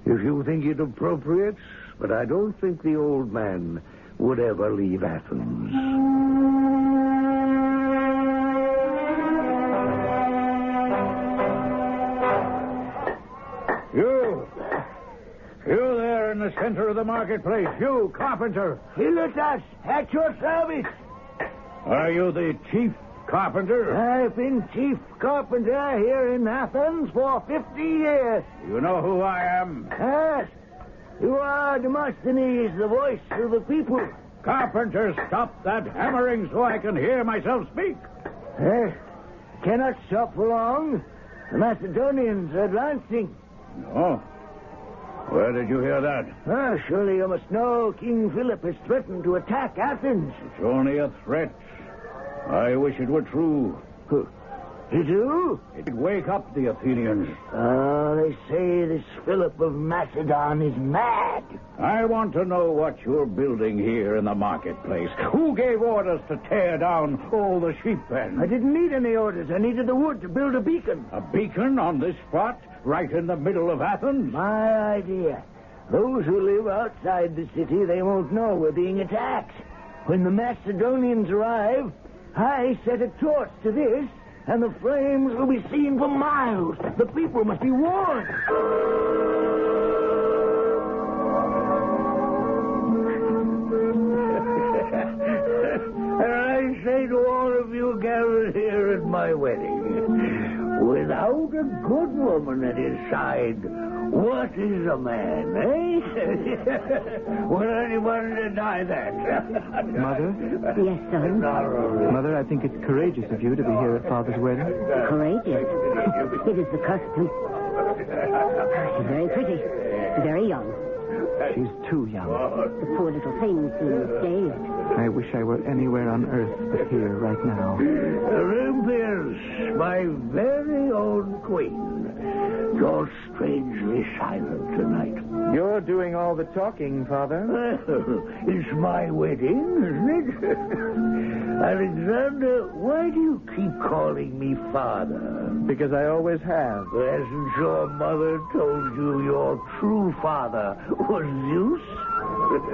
you think it appropriate, but I don't think the old man would ever leave Athens. You there in the center of the marketplace. You, carpenter. Phillip, at your service. Are you the chief carpenter? I've been chief carpenter here in Athens for 50 years. You know who I am? Yes. You are Demosthenes, the voice of the people. Carpenter, stop that hammering so I can hear myself speak. Cannot stop for long. The Macedonians are advancing. No. Where did you hear that? Surely you must know King Philip has threatened to attack Athens. It's only a threat. I wish it were true. You do? It'd wake up the Athenians. They say this Philip of Macedon is mad. I want to know what you're building here in the marketplace. Who gave orders to tear down all the sheep pens? I didn't need any orders. I needed the wood to build a beacon. A beacon on this spot, right in the middle of Athens? My idea. Those who live outside the city, they won't know we're being attacked. When the Macedonians arrive, I set a torch to this, and the flames will be seen for miles. The people must be warned. my wedding. Without a good woman at his side, what is a man, eh? Will anyone deny that? Mother? Yes, son. Mother, I think it's courageous of you to be here at Father's wedding. Courageous. It is the custom. She's very pretty. Very young. She's too young. The poor little thing seems dazed. I wish I were anywhere on earth but here right now. Olympias, my very own queen. You're strangely silent tonight. You're doing all the talking, Father. It's my wedding, isn't it? Alexander, why do you keep calling me father? Because I always have. Hasn't your mother told you your true father was Zeus?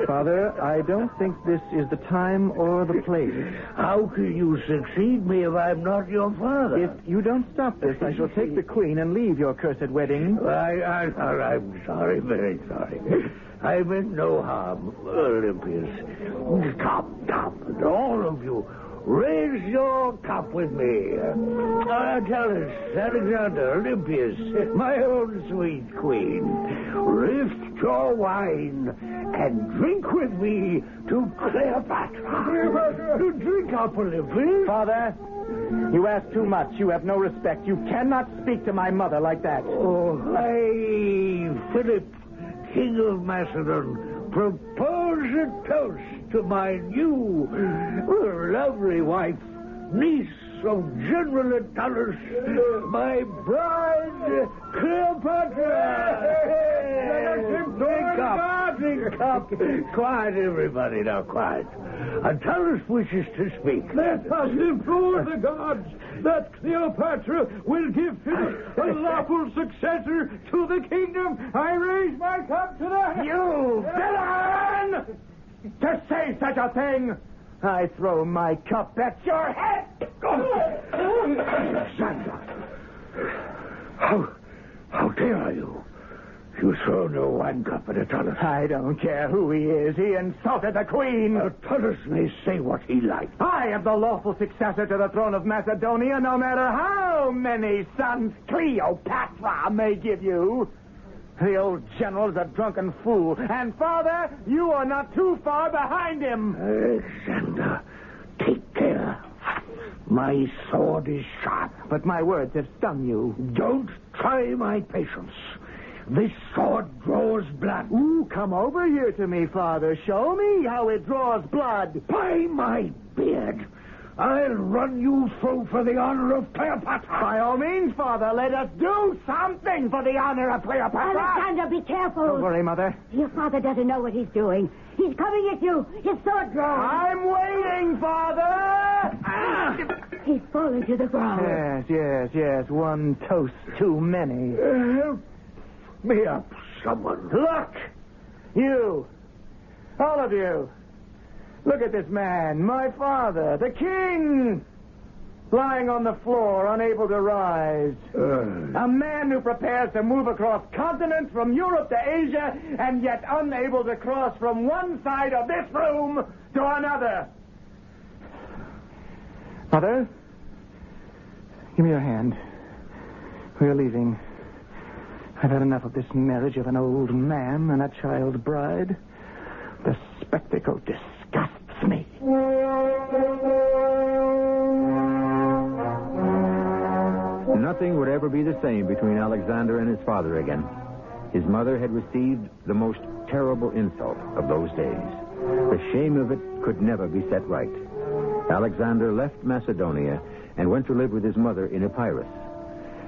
Father, I don't think this is the time or the place. How can you succeed me if I'm not your father? If you don't stop this, I shall take the Queen and leave your cursed wedding. I'm sorry, very sorry. I meant no harm, Olympias. Stop, all of you. Raise your cup with me. Tell us, Alexander, Olympias, my own sweet queen, lift your wine and drink with me to Cleopatra. To drink up, Olympias. Father, you ask too much. You have no respect. You cannot speak to my mother like that. Oh, I, Phillip, King of Macedon, propose a toast to my new, lovely wife, niece of General Attalus, my bride, Cleopatra. Drink up. Quiet, everybody, now, quiet. Attalus wishes to speak. Let us implore the gods that Cleopatra will give Philip a lawful successor to the kingdom. I raise my cup to that. You villain! To say such a thing, I throw my cup at your head. Alexander, how dare you? You throw no wine cup at Attalus. I don't care who he is. He insulted the Queen. Attalus may say what he likes. I am the lawful successor to the throne of Macedonia, no matter how many sons Cleopatra may give you. The old general's a drunken fool. And, Father, you are not too far behind him. Alexander, take care. My sword is sharp. But my words have stung you. Don't try my patience. This sword draws blood. Ooh, come over here to me, Father. Show me how it draws blood. By my beard, I'll run you through for the honor of Cleopatra. By all means, Father, let us do something for the honor of Cleopatra. Alexander, be careful. Don't worry, Mother. Your father doesn't know what he's doing. He's coming at you. His sword drawn. I'm waiting, Father. He's fallen to the ground. Yes. One toast too many. Help me up, someone. Look! You! All of you! Look at this man, my father, the king! Lying on the floor, unable to rise. A man who prepares to move across continents from Europe to Asia, and yet unable to cross from one side of this room to another. Mother, give me your hand. We're leaving. I've had enough of this marriage of an old man and a child bride. The spectacle disgusts me. Nothing would ever be the same between Alexander and his father again. His mother had received the most terrible insult of those days. The shame of it could never be set right. Alexander left Macedonia and went to live with his mother in Epirus.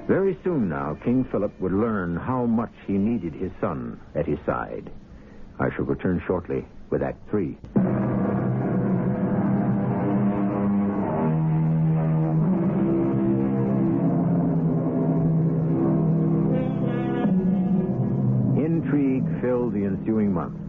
Very soon now, King Philip would learn how much he needed his son at his side. I shall return shortly with Act 3. Intrigue filled the ensuing months.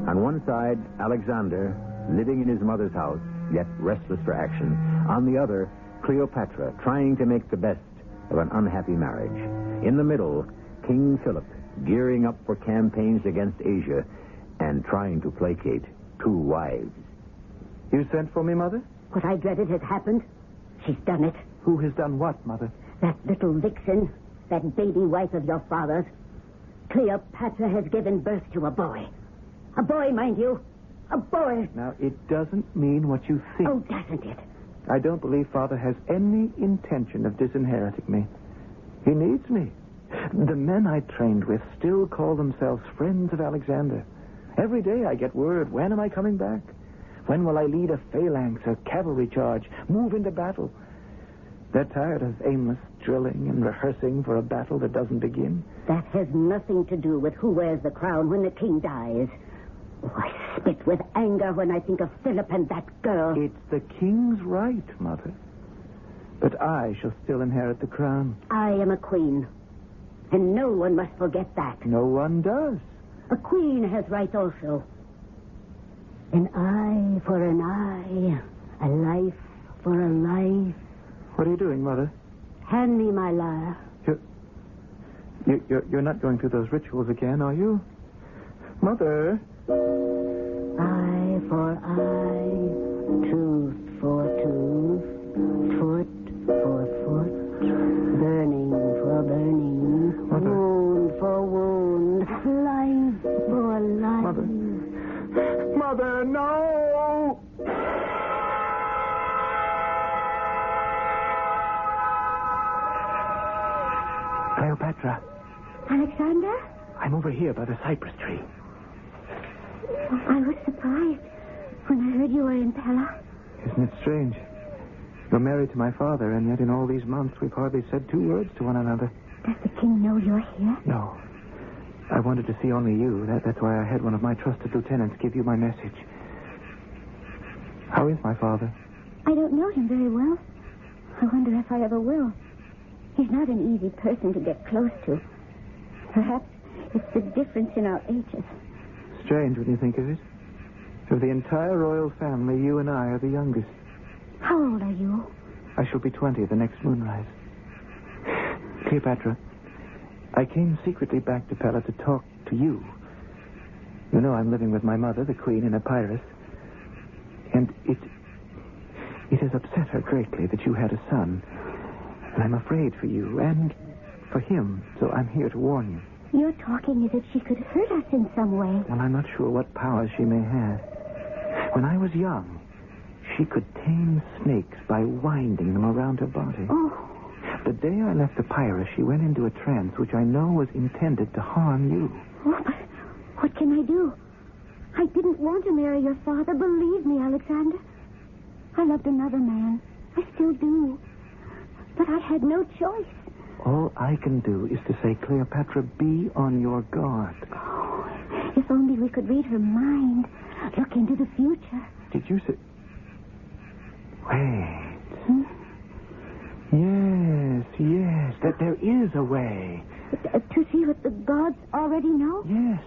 On one side, Alexander, living in his mother's house, yet restless for action. On the other, Cleopatra, trying to make the best of an unhappy marriage. In the middle, King Philip, gearing up for campaigns against Asia and trying to placate 2 wives. You sent for me, Mother? What I dreaded has happened. She's done it. Who has done what, Mother? That little vixen, that baby wife of your father's. Cleopatra has given birth to a boy. A boy, mind you. A boy. Now, it doesn't mean what you think. Oh, doesn't it? I don't believe Father has any intention of disinheriting me. He needs me. The men I trained with still call themselves friends of Alexander. Every day I get word, when am I coming back? When will I lead a phalanx, a cavalry charge, move into battle? They're tired of aimless drilling and rehearsing for a battle that doesn't begin. That has nothing to do with who wears the crown when the king dies. Oh, I spit with anger when I think of Phillip and that girl. It's the king's right, Mother. But I shall still inherit the crown. I am a queen, and no one must forget that. No one does. A queen has rights also. An eye for an eye, a life for a life. What are you doing, Mother? Hand me my lyre. You're not going through those rituals again, are you? Mother? Eye for eye, tooth for tooth, foot for foot, burning for burning, Mother. wound for wound, life for life. Mother. Mother, no! Cleopatra, Alexander? I'm over here by the cypress tree. I was surprised when I heard you were in Pella. Isn't it strange? You're married to my father, and yet in all these months we've hardly said two words to one another. Does the king know you're here? No. I wanted to see only you. That's why I had one of my trusted lieutenants give you my message. How is my father? I don't know him very well. I wonder if I ever will. He's not an easy person to get close to. Perhaps it's the difference in our ages. Strange when you think of it. Of the entire royal family, you and I are the youngest. How old are you? I shall be 20 the next moonrise. Cleopatra, I came secretly back to Pella to talk to you. You know I'm living with my mother, the queen, in Epirus. And it has upset her greatly that you had a son. And I'm afraid for you and for him, so I'm here to warn you. You're talking as if she could hurt us in some way. Well, I'm not sure what powers she may have. When I was young, she could tame snakes by winding them around her body. Oh. The day I left Epirus, she went into a trance which I know was intended to harm you. Oh, but what can I do? I didn't want to marry your father. Believe me, Alexander. I loved another man. I still do. But I had no choice. All I can do is to say, Cleopatra, be on your guard. Oh, if only we could read her mind. Look into the future. Did you say... Wait. Hmm? Yes, that there is a way. To see what the gods already know? Yes.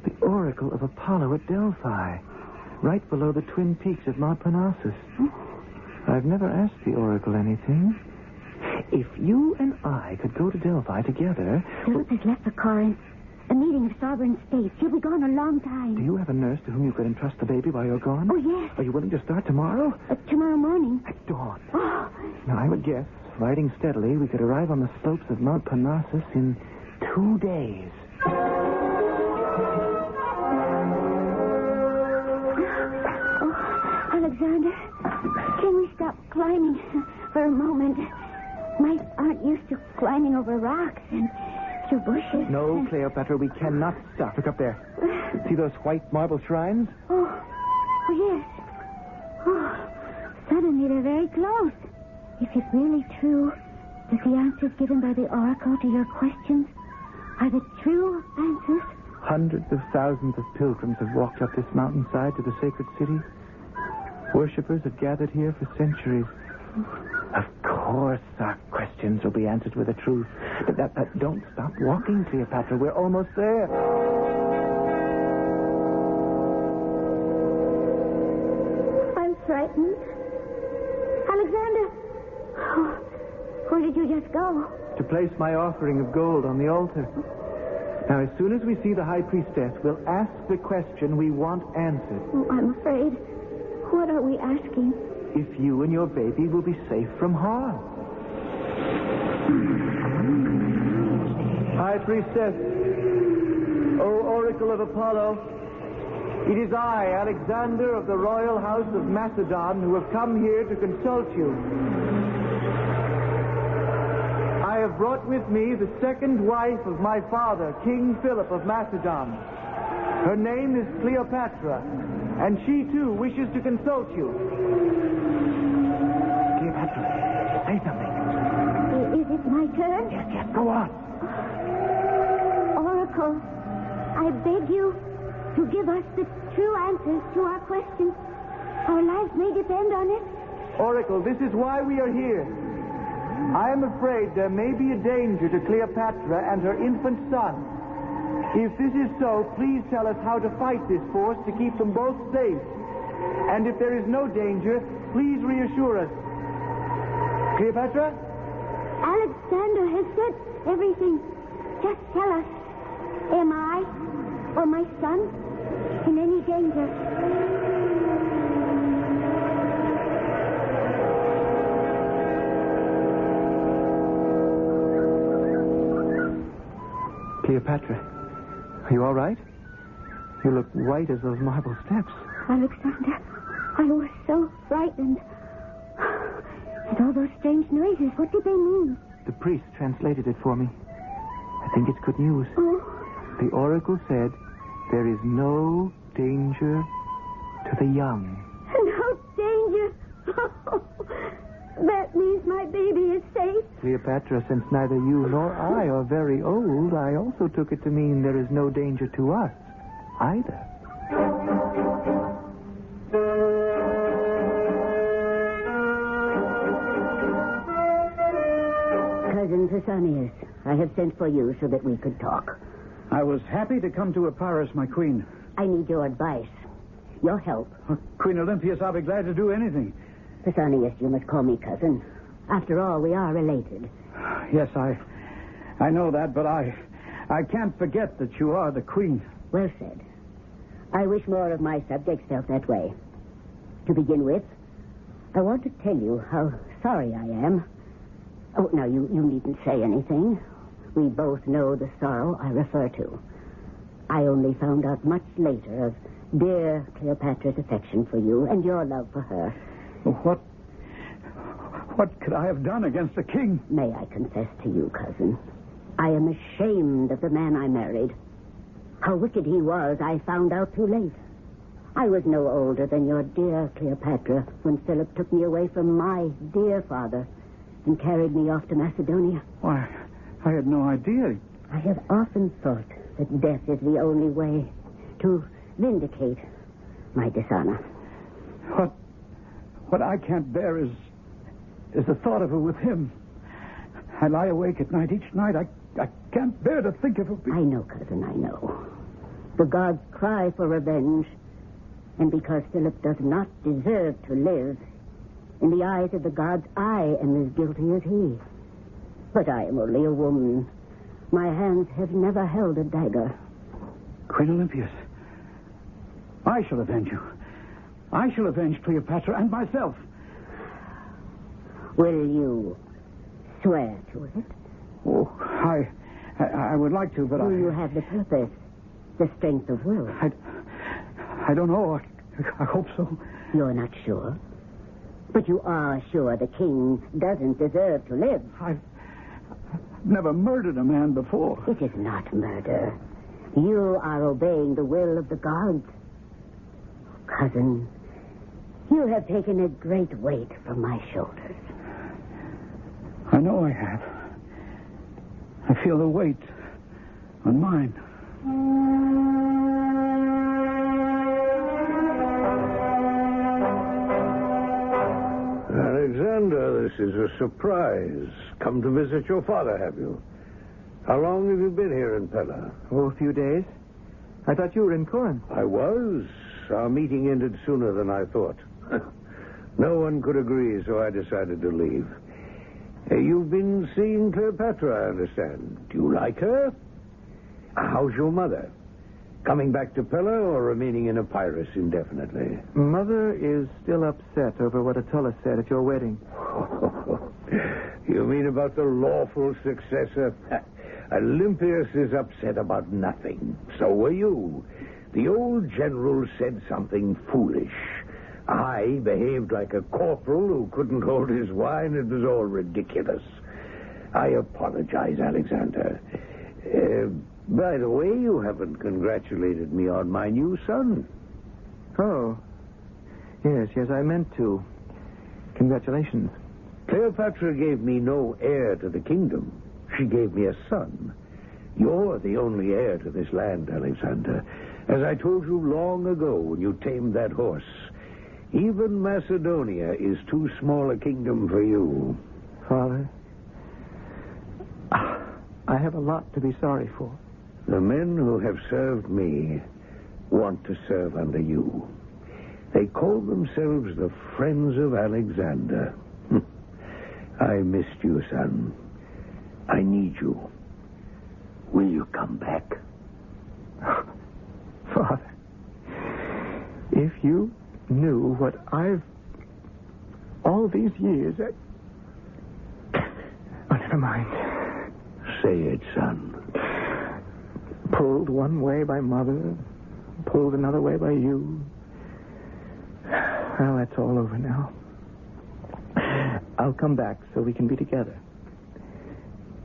The oracle of Apollo at Delphi. Right below the twin peaks of Mount Parnassus. I've never asked the oracle anything. If you and I could go to Delphi together... Philip has left for Corinth. A meeting of sovereign states. He'll be gone a long time. Do you have a nurse to whom you could entrust the baby while you're gone? Oh, yes. Are you willing to start tomorrow? Tomorrow morning. At dawn. Oh. Now, I would guess, riding steadily, we could arrive on the slopes of Mount Parnassus in 2 days. Oh, Alexander, can we stop climbing for a moment? Mice aren't used to climbing over rocks and through bushes. No, Cleopatra, we cannot stop. Look up there. See those white marble shrines? Oh, yes. Oh, suddenly they're very close. If it's really true that the answers given by the oracle to your questions are the true answers... Hundreds of thousands of pilgrims have walked up this mountainside to the sacred city. Worshippers have gathered here for centuries. Of course, our questions will be answered with the truth. But don't stop walking, Cleopatra. We're almost there. I'm frightened. Alexander! Oh, where did you just go? To place my offering of gold on the altar. Now, as soon as we see the high priestess, we'll ask the question we want answered. Oh, I'm afraid. What are we asking? if you and your baby will be safe from harm. High Priestess, O Oracle of Apollo, it is I, Alexander of the royal house of Macedon, who have come here to consult you. I have brought with me the second wife of my father, King Phillip of Macedon. Her name is Cleopatra, and she too wishes to consult you. Cleopatra, say something. Is it my turn? Yes, go on. Oracle, I beg you to give us the true answers to our questions. Our lives may depend on it. Oracle, this is why we are here. I am afraid there may be a danger to Cleopatra and her infant son. If this is so, please tell us how to fight this force to keep them both safe. And if there is no danger, please reassure us. Cleopatra? Alexander has said everything. Just tell us. Am I or my son in any danger? Cleopatra, are you all right? You look white as those marble steps. Alexander, I was so frightened. And all those strange noises, what did they mean? The priest translated it for me. I think it's good news. Oh, The oracle said there is no danger to the young. no danger. That means my baby is safe. Cleopatra, since neither you nor I are very old, I also took it to mean there is no danger to us either. Cousin Assassination, I have sent for you so that we could talk. I was happy to come to Epirus, my queen. I need your advice, your help. Queen Olympias, I'll be glad to do anything. Assassination, you must call me cousin. After all, we are related. Yes, I know that, but I can't forget that you are the queen. Well said. I wish more of my subjects felt that way. To begin with, I want to tell you how sorry I am. Oh, now, you needn't say anything. We both know the sorrow I refer to. I only found out much later of dear Cleopatra's affection for you and your love for her. What could I have done against the king? May I confess to you, cousin? I am ashamed of the man I married. How wicked he was, I found out too late. I was no older than your dear Cleopatra when Phillip took me away from my dear father and carried me off to Macedonia. Why, I had no idea. I have often thought that death is the only way to vindicate my dishonor. What I can't bear is the thought of her with him. I lie awake at night. Each night I can't bear to think of her. I know, cousin, I know. The gods cry for revenge. And because Phillip does not deserve to live, in the eyes of the gods, I am as guilty as he. But I am only a woman. My hands have never held a dagger. Queen Olympias, I shall avenge you. I shall avenge Cleopatra and myself. Will you swear to it? Oh, I would like to, but Do you have the purpose, the strength of will? I don't know. I hope so. You're not sure? But you are sure the king doesn't deserve to live. I've never murdered a man before. It is not murder. You are obeying the will of the gods. Cousin, you have taken a great weight from my shoulders. I know I have. I feel the weight on mine. Alexander, this is a surprise. Come to visit your father, have you? How long have you been here in Pella? Oh, a few days. I thought you were in Corinth. I was. Our meeting ended sooner than I thought. No one could agree, so I decided to leave. You've been seeing Cleopatra, I understand. Do you like her? How's your mother? Coming back to Pella or remaining in Epirus indefinitely? Mother is still upset over what Attila said at your wedding. You mean about the lawful successor? Olympias is upset about nothing. So were you. The old general said something foolish. I behaved like a corporal who couldn't hold his wine. It was all ridiculous. I apologize, Alexander. By the way, you haven't congratulated me on my new son. Oh. Yes, I meant to. Congratulations. Cleopatra gave me no heir to the kingdom. She gave me a son. You're the only heir to this land, Alexander. As I told you long ago when you tamed that horse, even Macedonia is too small a kingdom for you. Father, I have a lot to be sorry for. The men who have served me want to serve under you. They call themselves the Friends of Alexander. I missed you, son. I need you. Will you come back? Father, if you knew what I've... all these years... Oh, never mind. Say it, son. Pulled one way by Mother, pulled another way by you. Well, that's all over now. I'll come back so we can be together.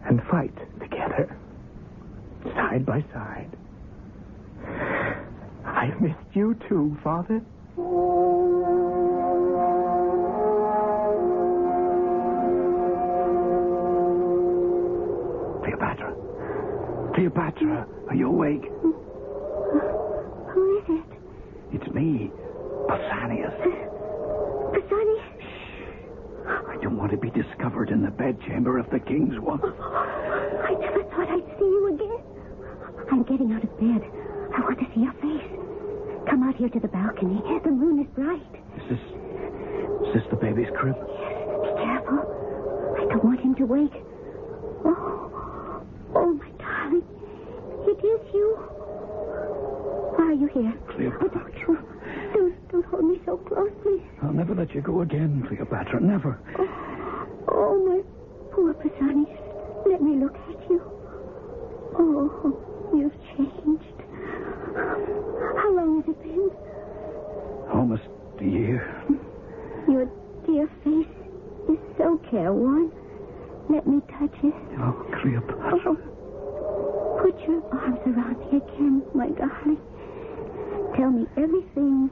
And fight together. Side by side. I missed you too, Father. Cleopatra. Cleopatra, are you awake? Who is it? It's me, Pausanias. Pausanias? I don't want to be discovered in the bedchamber of the king's wife. I never thought I'd see you again. I'm getting out of bed. I want to see your face. Come out here to the balcony. The moon is bright. Is this the baby's crib? Yes, be careful. I don't want him to wake. Oh, my darling. It is you. Why are you here? Cleopatra. Don't hold me so close, please. I'll never let you go again, Cleopatra. Never. Oh, my poor Pausanias. Let me look at you. Oh, you've changed. How long has it been? Almost a year. Your dear face is so careworn. Let me touch it. Oh, Cleopatra. Put your arms around me again, my darling. Tell me everything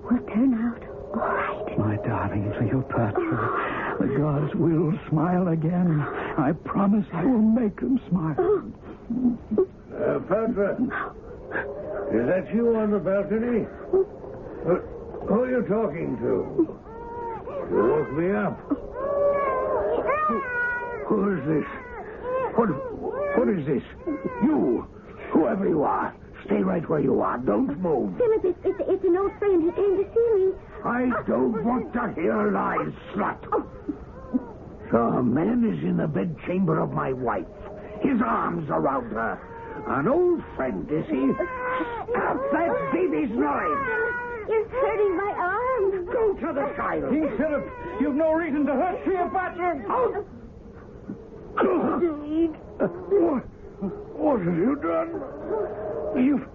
will turn out all right. My darling Cleopatra, the gods will smile again. I promise I will make them smile. Petra, is that you on the balcony? Who are you talking to? You woke me up. Who is this? What is this? You, whoever you are, stay right where you are. Don't move. Phillip, it's an old friend. He came to see me. I don't want to hear lies, slut. So a man is in the bedchamber of my wife. His arms around her. An old friend, is he? Stop that baby's noise! You're hurting my arm. Go to the child. King Phillip, you've no reason to hurt Cleopatra. Out! What have you done? You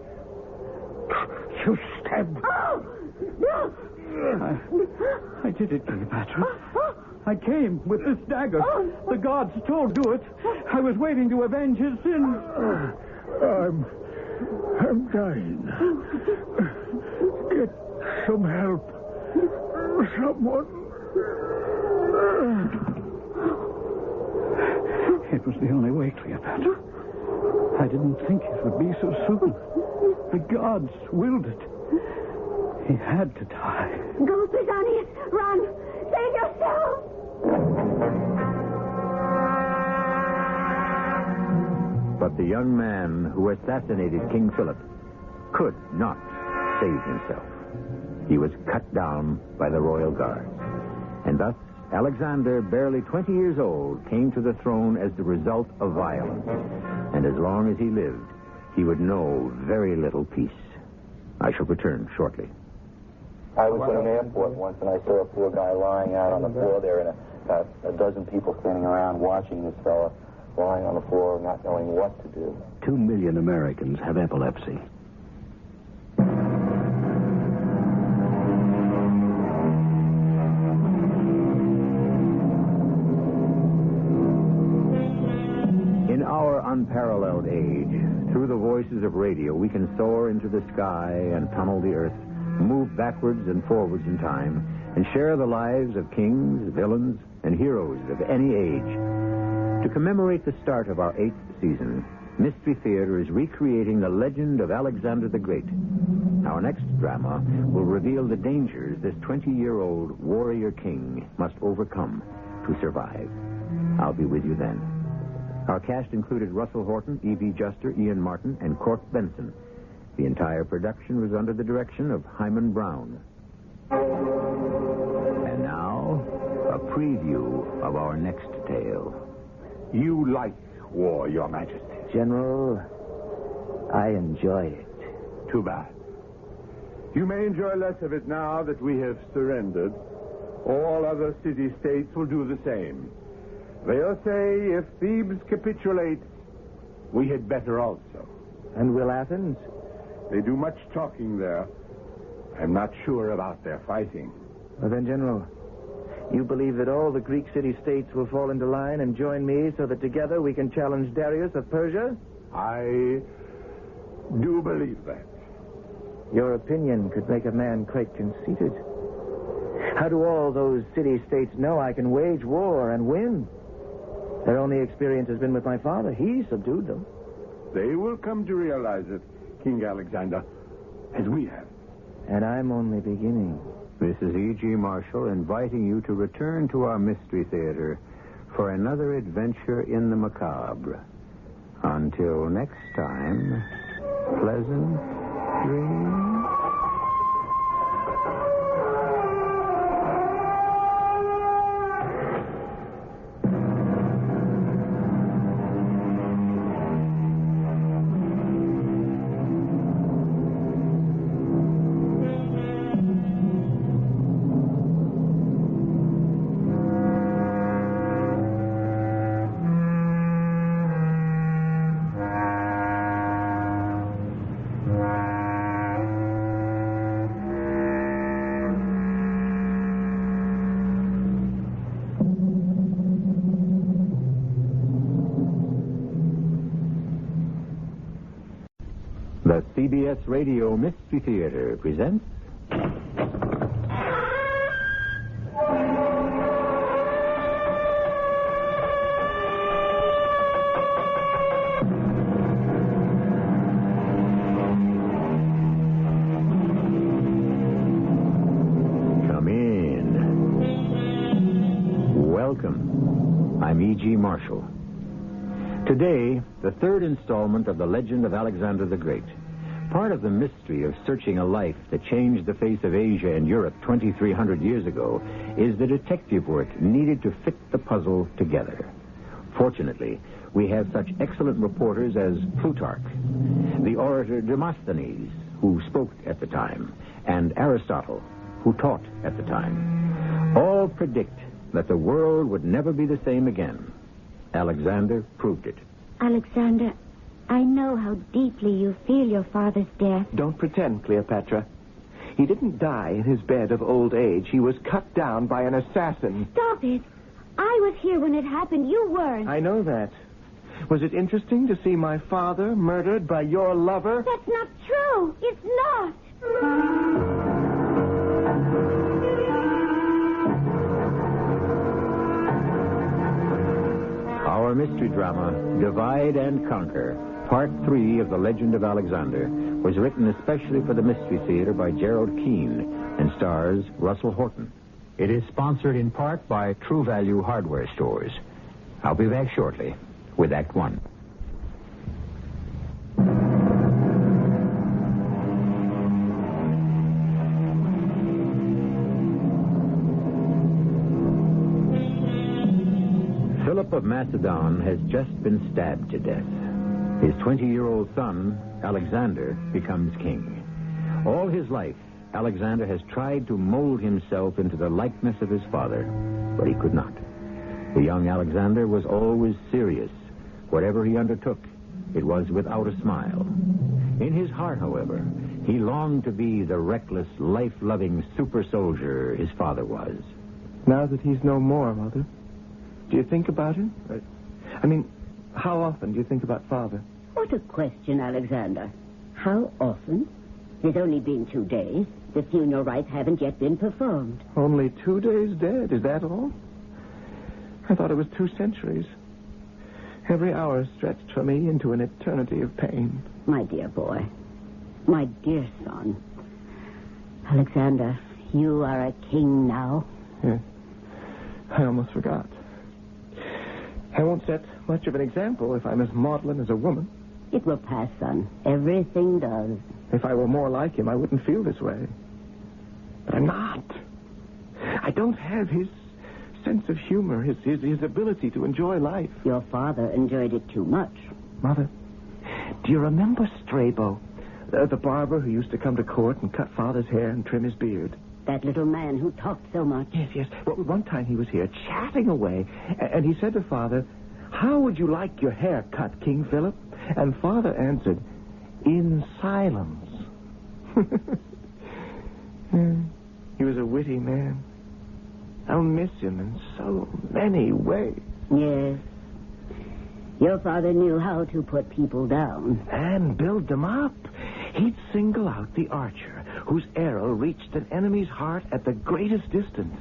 stabbed. Oh, no. I did it, Cleopatra. I came with this dagger. The gods told do it. I was waiting to avenge his sins. I'm dying. Get some help. Someone. It was the only way, Cleopatra. I didn't think it would be so soon. The gods willed it. He had to die. Go, Pausanias. Run. Save yourself. But the young man who assassinated King Philip could not save himself. He was cut down by the royal guards. And thus, Alexander, barely 20 years old, came to the throne as the result of violence. And as long as he lived, he would know very little peace. I shall return shortly. I was at an airport once, and I saw a poor guy lying out on the floor there, and a dozen people standing around watching this fella lying on the floor, not knowing what to do. 2 million Americans have epilepsy. In our unparalleled age, through the voices of radio, we can soar into the sky and tunnel the earth, move backwards and forwards in time, and share the lives of kings, villains, and heroes of any age. To commemorate the start of our 8th season, Mystery Theater is recreating the legend of Alexander the Great. Our next drama will reveal the dangers this 20-year-old warrior king must overcome to survive. I'll be with you then. Our cast included Russell Horton, E.B. Juster, Ian Martin, and Cork Benson. The entire production was under the direction of Hyman Brown. And now, a preview of our next tale. You like war, Your Majesty. General, I enjoy it. Too bad. You may enjoy less of it now that we have surrendered. All other city-states will do the same. They'll say if Thebes capitulates, we had better also. And will Athens? They do much talking there. I'm not sure about their fighting. Well, then, General, you believe that all the Greek city-states will fall into line and join me so that together we can challenge Darius of Persia? I do believe that. Your opinion could make a man quite conceited. How do all those city-states know I can wage war and win? Their only experience has been with my father. He subdued them. They will come to realize it, King Alexander, as we have. And I'm only beginning. This is E.G. Marshall inviting you to return to our Mystery Theater for another adventure in the macabre. Until next time, pleasant dreams. The CBS Radio Mystery Theater presents... Come in. Welcome. I'm E.G. Marshall. Today, the third installment of the legend of Alexander the Great. Part of the mystery of searching a life that changed the face of Asia and Europe 2,300 years ago is the detective work needed to fit the puzzle together. Fortunately, we have such excellent reporters as Plutarch, the orator Demosthenes, who spoke at the time, and Aristotle, who taught at the time. All predict that the world would never be the same again. Alexander proved it. Alexander, I know how deeply you feel your father's death. Don't pretend, Cleopatra. He didn't die in his bed of old age. He was cut down by an assassin. Stop it. I was here when it happened. You weren't. I know that. Was it interesting to see my father murdered by your lover? That's not true. It's not. Our mystery drama, Divide and Conquer, Part 3 of The Legend of Alexander, was written especially for the Mystery Theater by Gerald Keane and stars Russell Horton. It is sponsored in part by True Value Hardware Stores. I'll be back shortly with Act 1. Phillip of Macedon has just been stabbed to death. His 20-year-old son, Alexander, becomes king. All his life, Alexander has tried to mold himself into the likeness of his father, but he could not. The young Alexander was always serious. Whatever he undertook, it was without a smile. In his heart, however, he longed to be the reckless, life-loving super soldier his father was. Now that he's no more, Mother, do you think about him? I mean, how often do you think about Father? What a question, Alexander. How often? It's only been 2 days. The funeral rites haven't yet been performed. Only 2 days dead, is that all? I thought it was 2 centuries. Every hour stretched for me into an eternity of pain. My dear boy. My dear son. Alexander, you are a king now. Yes. I almost forgot. I won't set much of an example if I'm as maudlin as a woman. It will pass, son. Everything does. If I were more like him, I wouldn't feel this way. But I'm not. I don't have his sense of humor, his ability to enjoy life. Your father enjoyed it too much. Mother, do you remember Strabo, the barber who used to come to court and cut Father's hair and trim his beard? That little man who talked so much. Yes. Well, one time he was here chatting away, and he said to Father, "How would you like your hair cut, King Philip?" And Father answered, "In silence." He was a witty man. I'll miss him in so many ways. Yes. Your father knew how to put people down. And build them up. He'd single out the archer whose arrow reached an enemy's heart at the greatest distance.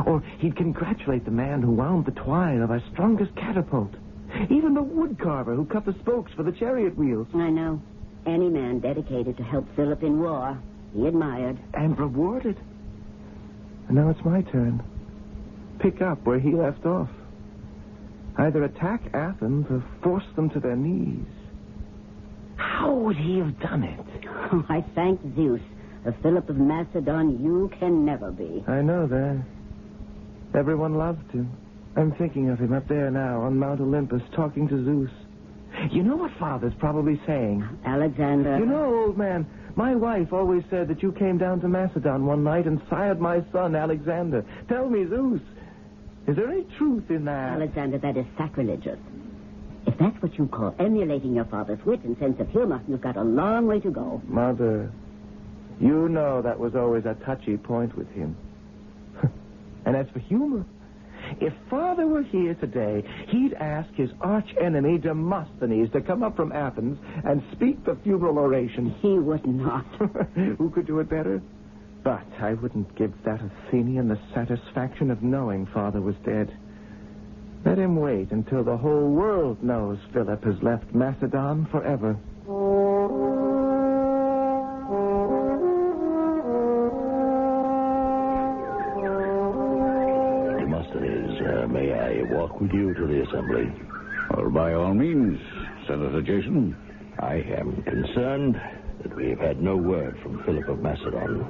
Or he'd congratulate the man who wound the twine of our strongest catapult. Even the woodcarver who cut the spokes for the chariot wheels. I know. Any man dedicated to help Philip in war, he admired. And rewarded. And now it's my turn. Pick up where he left off. Either attack Athens or force them to their knees. How would he have done it? Oh, I thank Zeus. A Philip of Macedon you can never be. I know that. Everyone loved him. I'm thinking of him up there now on Mount Olympus talking to Zeus. You know what Father's probably saying? Alexander. You know, old man, my wife always said that you came down to Macedon one night and sired my son, Alexander. Tell me, Zeus, is there any truth in that? Alexander, that is sacrilegious. If that's what you call emulating your father's wit and sense of humor, you've got a long way to go. Mother, you know that was always a touchy point with him. And as for humor, if Father were here today, he'd ask his arch-enemy Demosthenes to come up from Athens and speak the funeral oration. He would not. Who could do it better? But I wouldn't give that Athenian the satisfaction of knowing Father was dead. Let him wait until the whole world knows Philip has left Macedon forever. Demosthenes, may I walk with you to the assembly? Well, by all means, Senator Jason. I am concerned that we have had no word from Philip of Macedon.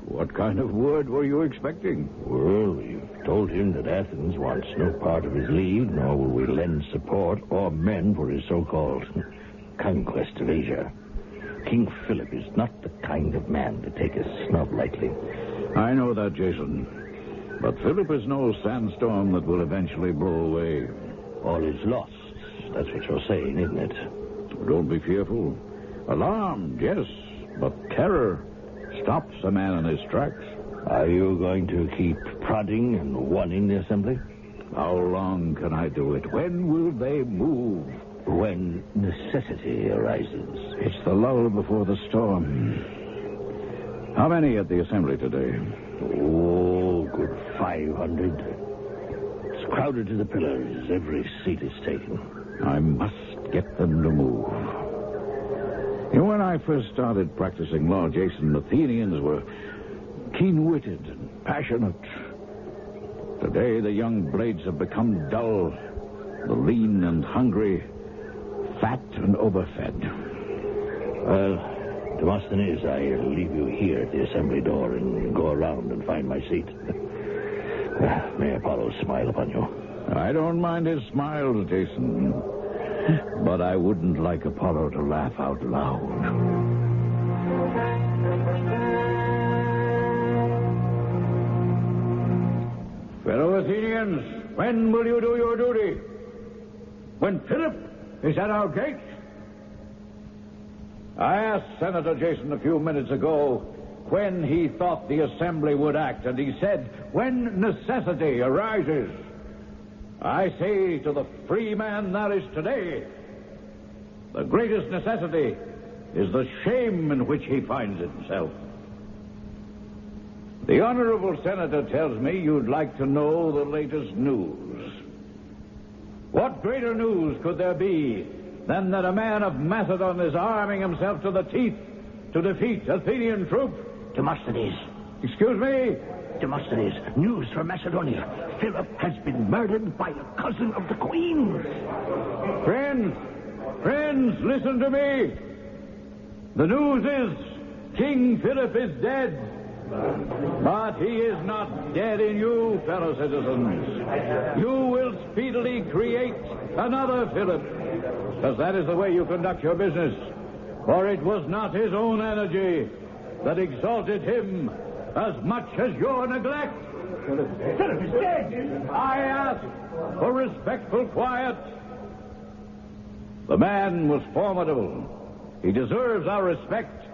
What kind of word were you expecting? Well, we've told him that Athens wants no part of his league, nor will we lend support or men for his so-called conquest of Asia. King Philip is not the kind of man to take a snub lightly. I know that, Jason. But Philip is no sandstorm that will eventually blow away. All is lost. That's what you're saying, isn't it? Don't be fearful. Alarmed, yes, but terror stops a man in his tracks. Are you going to keep prodding and wanting the assembly? How long can I do it? When will they move? When necessity arises. It's the lull before the storm. How many at the assembly today? Oh, good 500. It's crowded to the pillars. Every seat is taken. I must get them to move. You know, when I first started practicing law, Jason, Athenians were keen-witted and passionate. Today, the young blades have become dull, the lean and hungry, fat and overfed. Well, Demosthenes, I leave you here at the assembly door and go around and find my seat. May Apollo smile upon you. I don't mind his smiles, Jason. But I wouldn't like Apollo to laugh out loud. Fellow Athenians, when will you do your duty? When Phillip is at our gate? I asked Senator Jason a few minutes ago when he thought the assembly would act, and he said, when necessity arises. I say to the free man that is today, the greatest necessity is the shame in which he finds himself. The honorable senator tells me you'd like to know the latest news. What greater news could there be than that a man of Macedon is arming himself to the teeth to defeat Athenian troops? Demosthenes. Excuse me? Demosthenes, news from Macedonia. Philip has been murdered by a cousin of the Queen's. Friends, listen to me. The news is King Philip is dead. But he is not dead in you, fellow citizens. You will speedily create another Philip, because that is the way you conduct your business. For it was not his own energy that exalted him as much as your neglect. Philip is dead. I ask for respectful quiet. The man was formidable. He deserves our respect.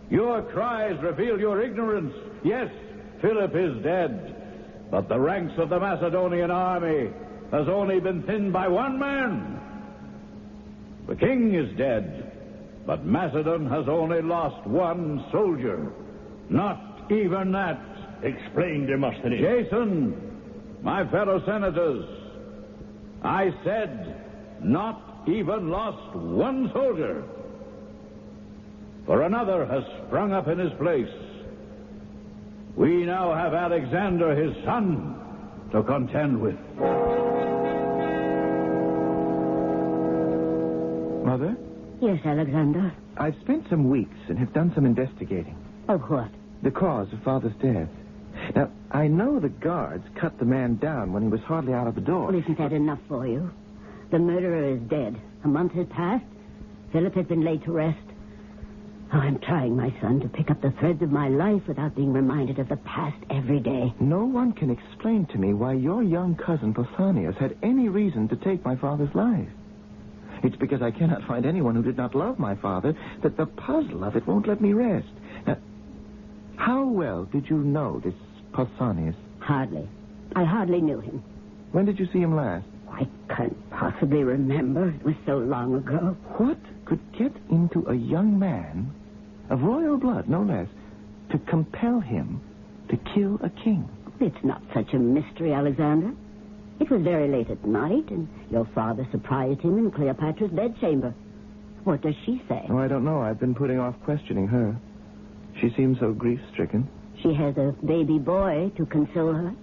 Your cries reveal your ignorance. Yes, Philip is dead. But the ranks of the Macedonian army has only been thinned by one man. The king is dead. But Macedon has only lost one soldier. Not even that. Explain, Demosthenes. Jason, my fellow senators, I said not even lost one soldier. For another has sprung up in his place. We now have Alexander, his son, to contend with. Mother? Yes, Alexander. I've spent some weeks and have done some investigating. Of what? The cause of Father's death. Now, I know the guards cut the man down when he was hardly out of the door. Well, isn't that enough for you? The murderer is dead. A month has passed. Philip has been laid to rest. Oh, I'm trying, my son, to pick up the threads of my life without being reminded of the past every day. No one can explain to me why your young cousin Pausanias had any reason to take my father's life. It's because I cannot find anyone who did not love my father that the puzzle of it won't let me rest. Now, how well did you know this Pausanias? Hardly. I hardly knew him. When did you see him last? I can't possibly remember. It was so long ago. What could get into a young man, of royal blood, no less, to compel him to kill a king? It's not such a mystery, Alexander. It was very late at night, and your father surprised him in Cleopatra's bedchamber. What does she say? Oh, I don't know. I've been putting off questioning her. She seems so grief-stricken. She has a baby boy to console her.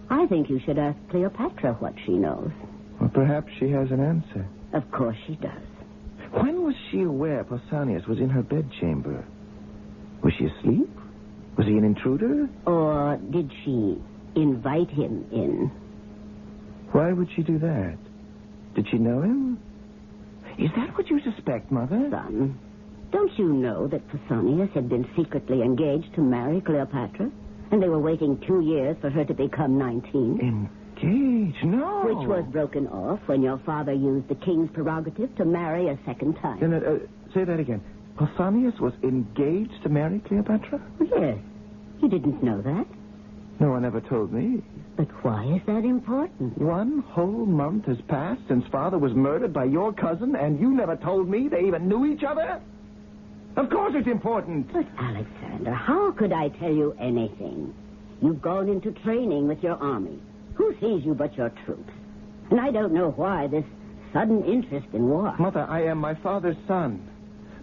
I think you should ask Cleopatra what she knows. Well, perhaps she has an answer. Of course she does. When was she aware Pausanias was in her bedchamber? Was she asleep? Was he an intruder? Or did she invite him in? Why would she do that? Did she know him? Is that what you suspect, Mother? Son, don't you know that Pausanias had been secretly engaged to marry Cleopatra? And they were waiting 2 years for her to become 19. Engaged? No. Which was broken off when your father used the king's prerogative to marry a second time. Say that again. Pausanias was engaged to marry Cleopatra? Yes. You didn't know that? No one ever told me. But why is that important? 1 whole month has passed since father was murdered by your cousin, and you never told me they even knew each other? Of course it's important. But, Alexander, how could I tell you anything? You've gone into training with your army. Who sees you but your troops? And I don't know why this sudden interest in war. Mother, I am my father's son.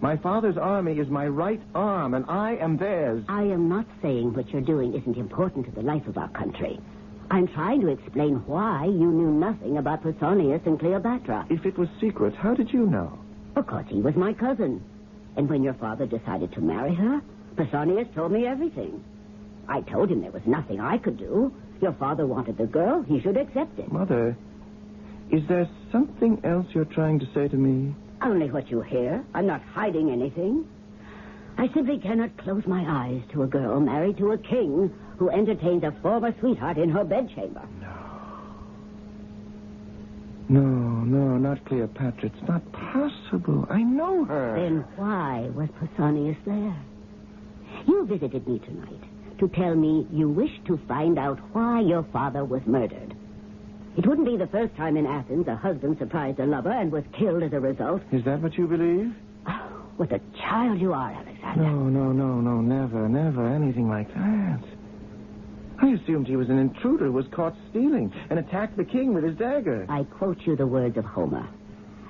My father's army is my right arm, and I am theirs. I am not saying what you're doing isn't important to the life of our country. I'm trying to explain why you knew nothing about Pausanias and Cleopatra. If it was secret, how did you know? Because he was my cousin. And when your father decided to marry her, Pausanias told me everything. I told him there was nothing I could do. Your father wanted the girl. He should accept it. Mother, Is there something else you're trying to say to me? Only what you hear. I'm not hiding anything. I simply cannot close my eyes to a girl married to a king who entertains a former sweetheart in her bedchamber. No, not Cleopatra. It's not possible. I know her. Then why was Pausanias there? You visited me tonight to tell me you wished to find out why your father was murdered. It wouldn't be the first time in Athens a husband surprised a lover and was killed as a result. Is that what you believe? Oh, what a child you are, Alexander. No, never anything like that. I assumed he was an intruder who was caught stealing and attacked the king with his dagger. I quote you the words of Homer.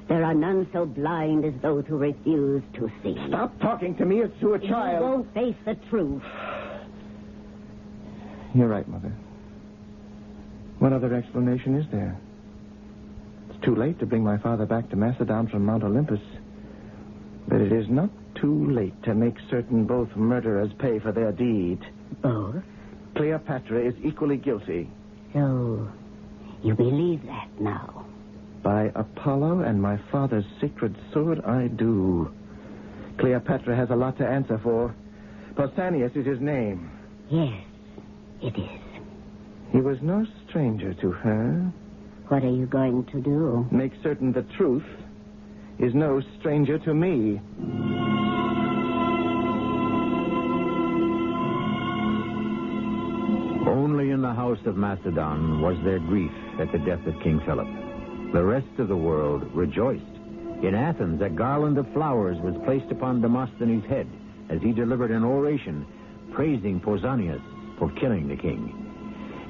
There are none so blind as those who refuse to see. Stop talking to me as to a child. You won't face the truth. You're right, Mother. What other explanation is there? It's too late to bring my father back to Macedon from Mount Olympus. But it is not too late to make certain both murderers pay for their deed. Both? Cleopatra is equally guilty. So, you believe that now? By Apollo and my father's sacred sword, I do. Cleopatra has a lot to answer for. Pausanias is his name. Yes, it is. He was no stranger to her. What are you going to do? Make certain the truth is no stranger to me. Only in the house of Macedon was there grief at the death of King Philip. The rest of the world rejoiced. In Athens, a garland of flowers was placed upon Demosthenes' head as he delivered an oration praising Pausanias for killing the king.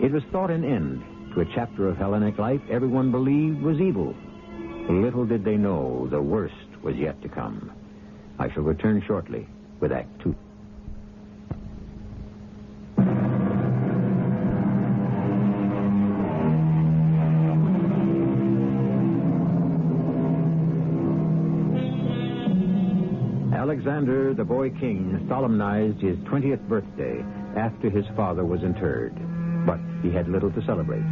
It was thought an end to a chapter of Hellenic life everyone believed was evil. Little did they know the worst was yet to come. I shall return shortly with Act 2. Alexander, the boy king, solemnized his 20th birthday after his father was interred. But he had little to celebrate.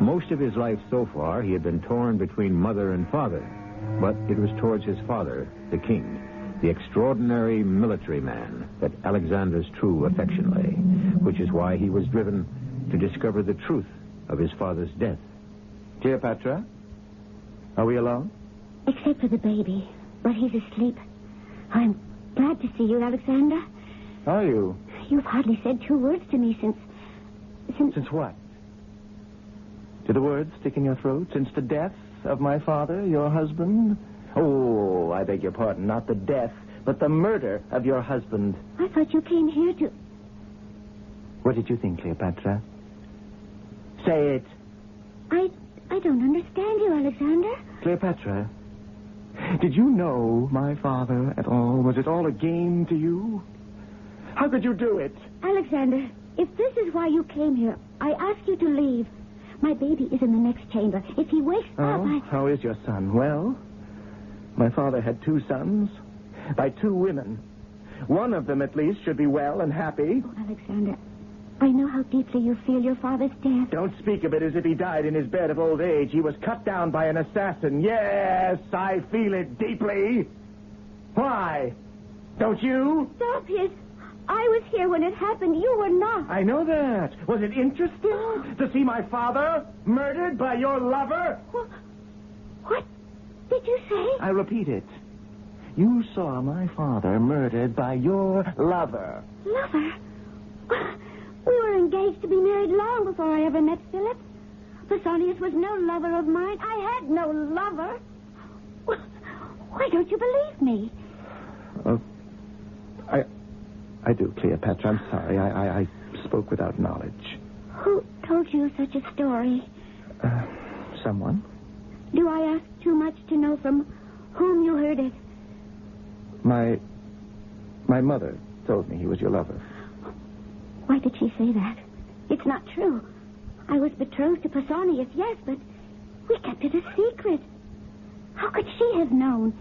Most of his life so far, he had been torn between mother and father. But it was towards his father, the king, the extraordinary military man, that Alexander's true affection lay, which is why he was driven to discover the truth of his father's death. Cleopatra? Are we alone? Except for the baby, but he's asleep. I'm glad to see you, Alexander. Are you? You've hardly said 2 words to me since... Since what? Do the words stick in your throat? Since the death of my father, your husband? Oh, I beg your pardon. Not the death, but the murder of your husband. I thought you came here to... What did you think, Cleopatra? Say it. I don't understand you, Alexander. Cleopatra, did you know my father at all? Was it all a game to you? How could you do it? Alexander, if this is why you came here, I ask you to leave. My baby is in the next chamber. If he wakes up, How is your son? Well, my father had 2 sons by 2 women. One of them, at least, should be well and happy. Oh, Alexander, I know how deeply you feel your father's death. Don't speak of it as if he died in his bed of old age. He was cut down by an assassin. Yes, I feel it deeply. Why? Don't you? Stop it. I was here when it happened. You were not. I know that. Was it interesting to see my father murdered by your lover? What did you say? I repeat it. You saw my father murdered by your lover. Lover? We were engaged to be married long before I ever met Philip. Pausanias was no lover of mine. I had no lover. Why don't you believe me? I do, Cleopatra. I'm sorry. I spoke without knowledge. Who told you such a story? Someone. Do I ask too much to know from whom you heard it? My mother told me he was your lover. Why did she say that? It's not true. I was betrothed to Pausanias, yes, but we kept it a secret. How could she have known?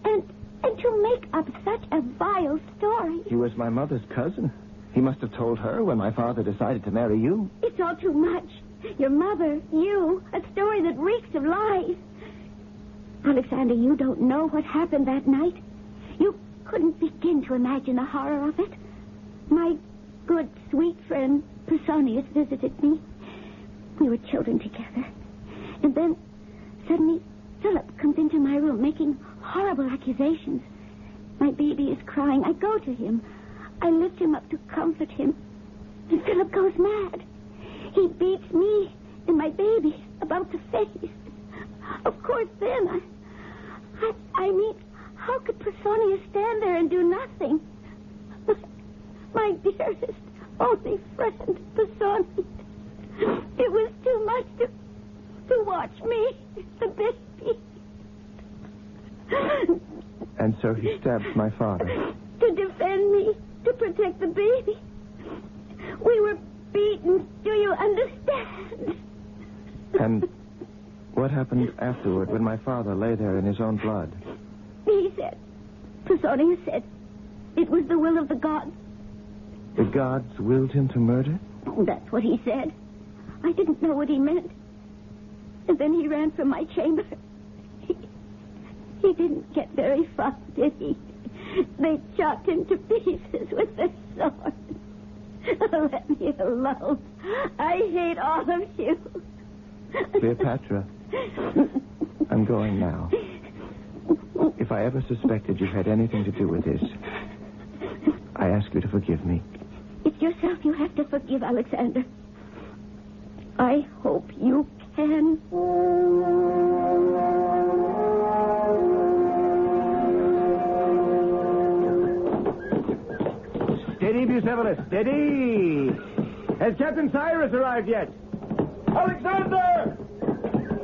And to make up such a vile story. He was my mother's cousin. He must have told her when my father decided to marry you. It's all too much. your mother, you, a story that reeks of lies. Alexander, you don't know what happened that night. You couldn't begin to imagine the horror of it. My good, sweet friend, Petronius, visited me. We were children together. And then, suddenly, Phillip comes into my room making horrible accusations. My baby is crying. I go to him. I lift him up to comfort him. And Phillip goes mad. He beats me and my baby about the face. Of course, then, I mean, how could Petronius stand there and do nothing? My dearest, only friend, Petronius. It was too much to watch me, the baby. And so he stabbed my father. To defend me, to protect the baby. We were beaten, do you understand? And what happened afterward when my father lay there in his own blood? He said, Petronius said, it was the will of the gods. The gods willed him to murder? That's what he said. I didn't know what he meant. And then he ran from my chamber. He didn't get very far, did he? They chopped him to pieces with their sword. Let me alone. I hate all of you. Cleopatra, I'm going now. If I ever suspected you had anything to do with this, I ask you to forgive me. It's yourself you have to forgive, Alexander. I hope you can. Steady, Bucephalus, steady. Has Captain Cyrus arrived yet? Alexander!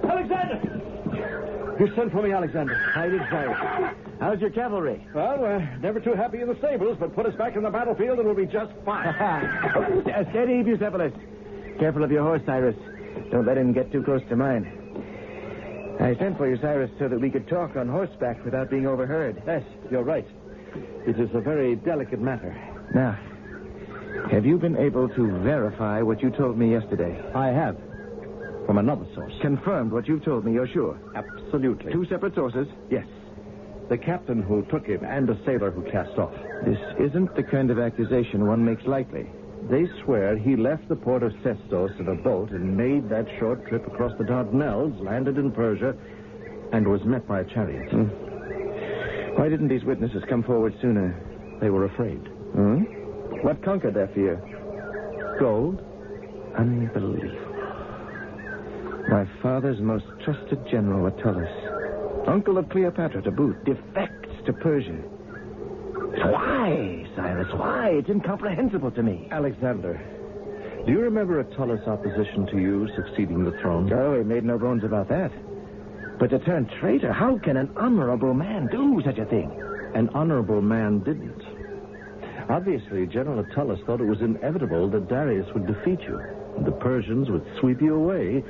Alexander! You sent for me, Alexander. I did, Cyrus. How's your cavalry? Well, we're never too happy in the stables, but put us back in the battlefield and we'll be just fine. Steady, Bucephalus. Careful of your horse, Cyrus. Don't let him get too close to mine. I sent for you, Cyrus, so that we could talk on horseback without being overheard. Yes, you're right. It is a very delicate matter. Now, have you been able to verify what you told me yesterday? I have. From another source. Confirmed what you've told me, you're sure? Absolutely. Two separate sources? Yes. The captain who took him and a sailor who cast off. This isn't the kind of accusation one makes lightly. They swear he left the port of Sestos in a boat and made that short trip across the Dardanelles, landed in Persia, and was met by a chariot. Why didn't these witnesses come forward sooner? They were afraid. What conquered their fear? Gold? Unbelievable. My father's most trusted general, Attalus. Uncle of Cleopatra to boot. Defects to Persia. Why, Cyrus? Why? It's incomprehensible to me. Alexander, do you remember Attalus' opposition to you succeeding the throne? Oh, he made no bones about that. But to turn traitor, how can an honorable man do such a thing? An honorable man didn't. Obviously, General Attalus thought it was inevitable that Darius would defeat you. The Persians would sweep you away,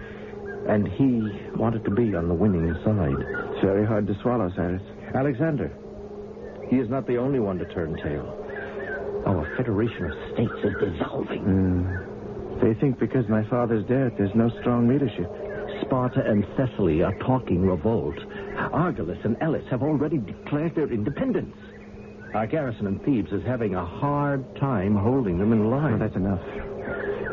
and he wanted to be on the winning side. It's very hard to swallow, Cyrus. Alexander, he is not the only one to turn tail. Our Federation of States is dissolving. They think because my father's dead, there's no strong leadership. Sparta and Thessaly are talking revolt. Argolis and Elis have already declared their independence. Our garrison in Thebes is having a hard time holding them in line. Oh, that's enough.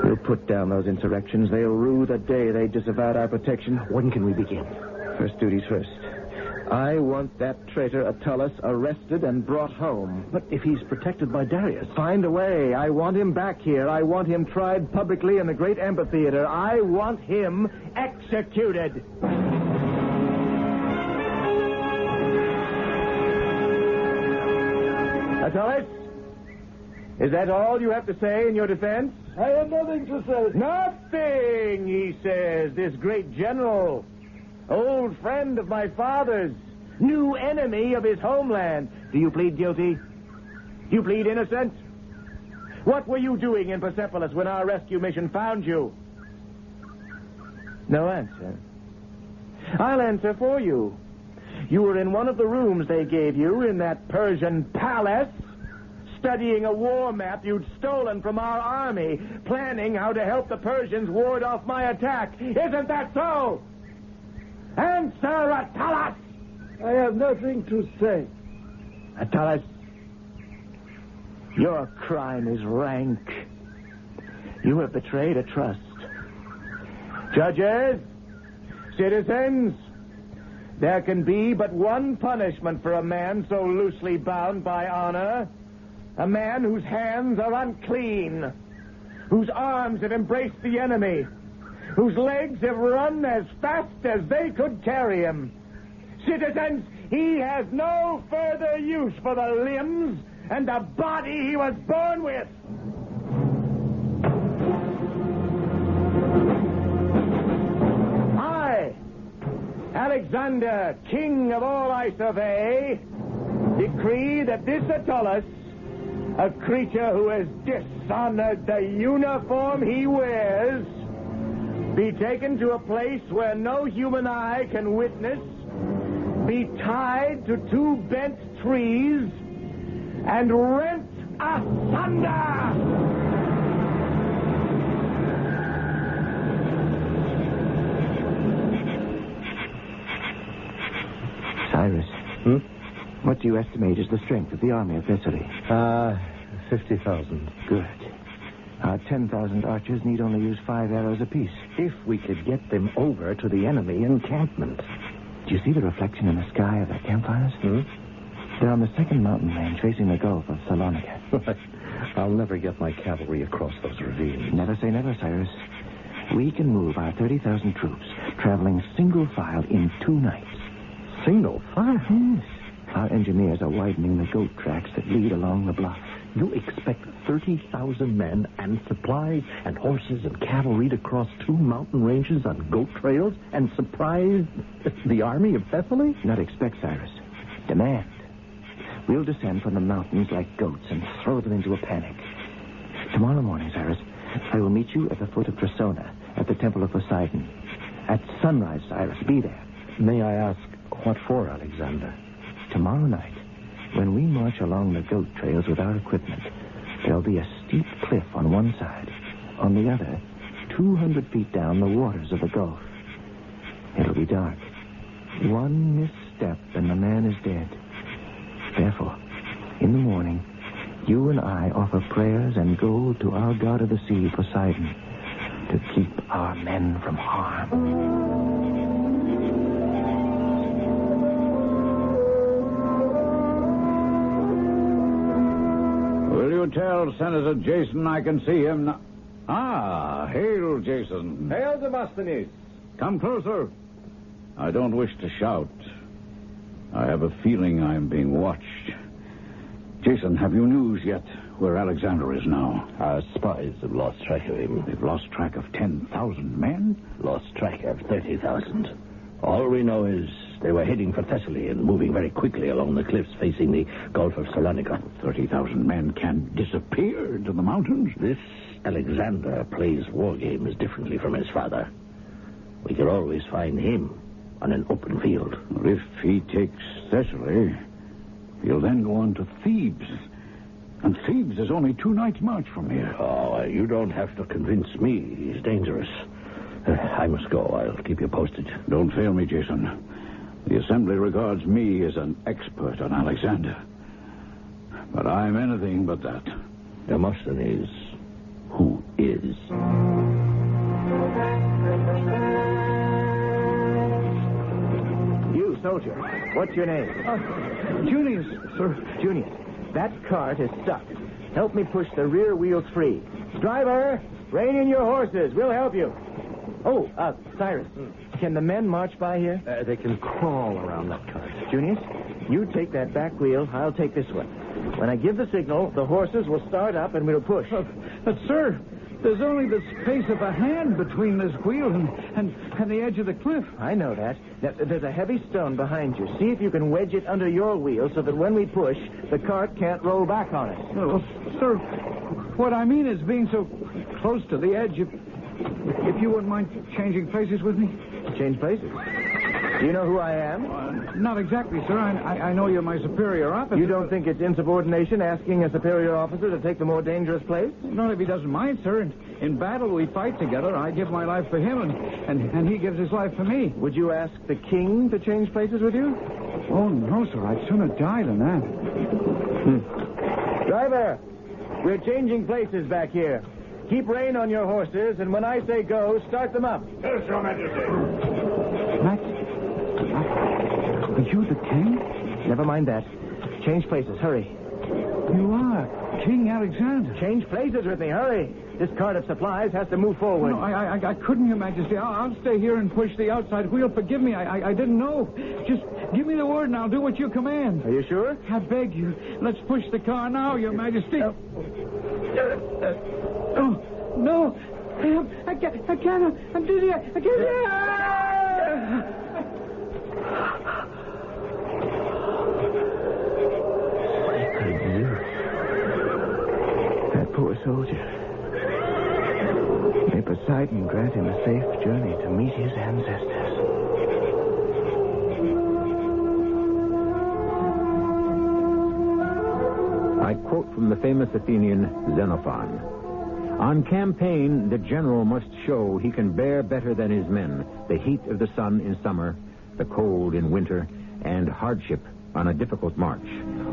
We'll put down those insurrections. They'll rue the day they disavowed our protection. When can we begin? First duties first. I want that traitor Attalus arrested and brought home. But if he's protected by Darius... Find a way. I want him back here. I want him tried publicly in the great amphitheater. I want him executed. Attalus? Is that all you have to say in your defense? I have nothing to say. Nothing, he says, this great general. Old friend of my father's. New enemy of his homeland. Do you plead guilty? Do you plead innocent? What were you doing in Persepolis when our rescue mission found you? No answer. I'll answer for you. You were in one of the rooms they gave you in that Persian palace, studying a war map you'd stolen from our army, planning how to help the Persians ward off my attack. Isn't that so? Answer, Attalus! I have nothing to say. Attalus, your crime is rank. You have betrayed a trust. Judges, citizens, there can be but one punishment for a man so loosely bound by honor. A man whose hands are unclean, whose arms have embraced the enemy, whose legs have run as fast as they could carry him. Citizens, he has no further use for the limbs and the body he was born with. I, Alexander, king of all I survey, decree that this Attalus, a creature who has dishonored the uniform he wears, be taken to a place where no human eye can witness, be tied to two bent trees, and rent asunder! Cyrus. What do you estimate is the strength of the army of Thessaly? 50,000. Good. Our 10,000 archers need only use 5 arrows apiece. If we could get them over to the enemy encampment. Do you see the reflection in the sky of their campfires? They're on the second mountain range facing the Gulf of Salonika. I'll never get my cavalry across those ravines. Never say never, Cyrus. We can move our 30,000 troops, traveling single file in 2 nights. Single file? Yes. Our engineers are widening the goat tracks that lead along the bluff. You expect 30,000 men and supplies and horses and cavalry to cross 2 mountain ranges on goat trails and surprise the army of Thessaly? Not expect, Cyrus. Demand. We'll descend from the mountains like goats and throw them into a panic. Tomorrow morning, Cyrus, I will meet you at the foot of Trisona at the Temple of Poseidon. At sunrise, Cyrus, be there. May I ask, what for, Alexander? Tomorrow night, when we march along the goat trails with our equipment, there'll be a steep cliff on one side. On the other, 200 feet down, the waters of the Gulf. It'll be dark. One misstep and the man is dead. Therefore, in the morning, you and I offer prayers and gold to our god of the sea, Poseidon, to keep our men from harm. Will you tell Senator Jason I can see him now? Ah, hail, Jason. Hail, Demosthenes. Come closer. I don't wish to shout. I have a feeling I'm being watched. Jason, have you news yet where Alexander is now? Our spies have lost track of him. They've lost track of 10,000 men? Lost track of 30,000. All we know is they were heading for Thessaly and moving very quickly along the cliffs facing the Gulf of Salonika. 30,000 men can disappear into the mountains? This Alexander plays war games differently from his father. We can always find him on an open field. If he takes Thessaly, he'll then go on to Thebes. And Thebes is only 2 nights' march from here. Oh, you don't have to convince me. He's dangerous. I must go. I'll keep you posted. Don't fail me, Jason. The Assembly regards me as an expert on Alexander. But I'm anything but that. Demosthenes, who is? You, soldier, what's your name? Junius, sir. Junius. That cart is stuck. Help me push the rear wheels free. Driver, rein in your horses. We'll help you. Oh, Cyrus, can the men march by here? They can crawl around that cart. Junius, you take that back wheel. I'll take this one. When I give the signal, the horses will start up and we'll push. But, sir, there's only the space of a hand between this wheel and the edge of the cliff. I know that. Now, there's a heavy stone behind you. See if you can wedge it under your wheel so that when we push, the cart can't roll back on us. Well, sir, what I mean is being so close to the edge, if you wouldn't mind changing places with me. Change places? Do you know who I am? Not exactly, sir. I know you're my superior officer. You don't think it's insubordination asking a superior officer to take the more dangerous place? Not if he doesn't mind, sir. In battle, we fight together. I give my life for him, and he gives his life for me. Would you ask the king to change places with you? Oh, no, sir. I'd sooner die than that. Driver, we're changing places back here. Keep rein on your horses, and when I say go, start them up. Yes, Your Majesty. Max, are you the king? Never mind that. Change places, hurry. You are King Alexander. Change places with me, hurry. This cart of supplies has to move forward. No, I couldn't, Your Majesty. I'll stay here and push the outside wheel. Forgive me, I didn't know. Just give me the word and I'll do what you command. Are you sure? I beg you. Let's push the car now, Your Majesty. Oh, no. I can't. I'm dizzy. I can't. That poor soldier. May Poseidon grant him a safe journey to meet his ancestors. I quote from the famous Athenian Xenophon. On campaign, the general must show he can bear better than his men the heat of the sun in summer, the cold in winter, and hardship on a difficult march.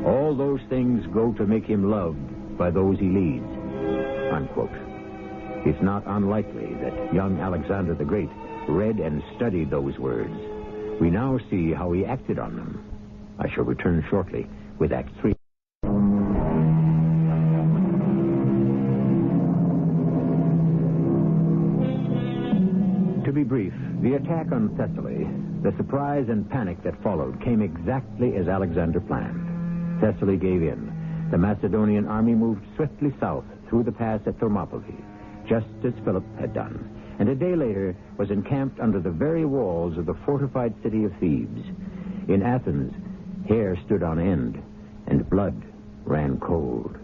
All those things go to make him loved by those he leads. Unquote. It's not unlikely that young Alexander the Great read and studied those words. We now see how he acted on them. I shall return shortly with Act 3. To be brief, the attack on Thessaly, the surprise and panic that followed, came exactly as Alexander planned. Thessaly gave in. The Macedonian army moved swiftly south through the pass at Thermopylae, just as Phillip had done, and a day later was encamped under the very walls of the fortified city of Thebes. In Athens, hair stood on end, and blood ran cold.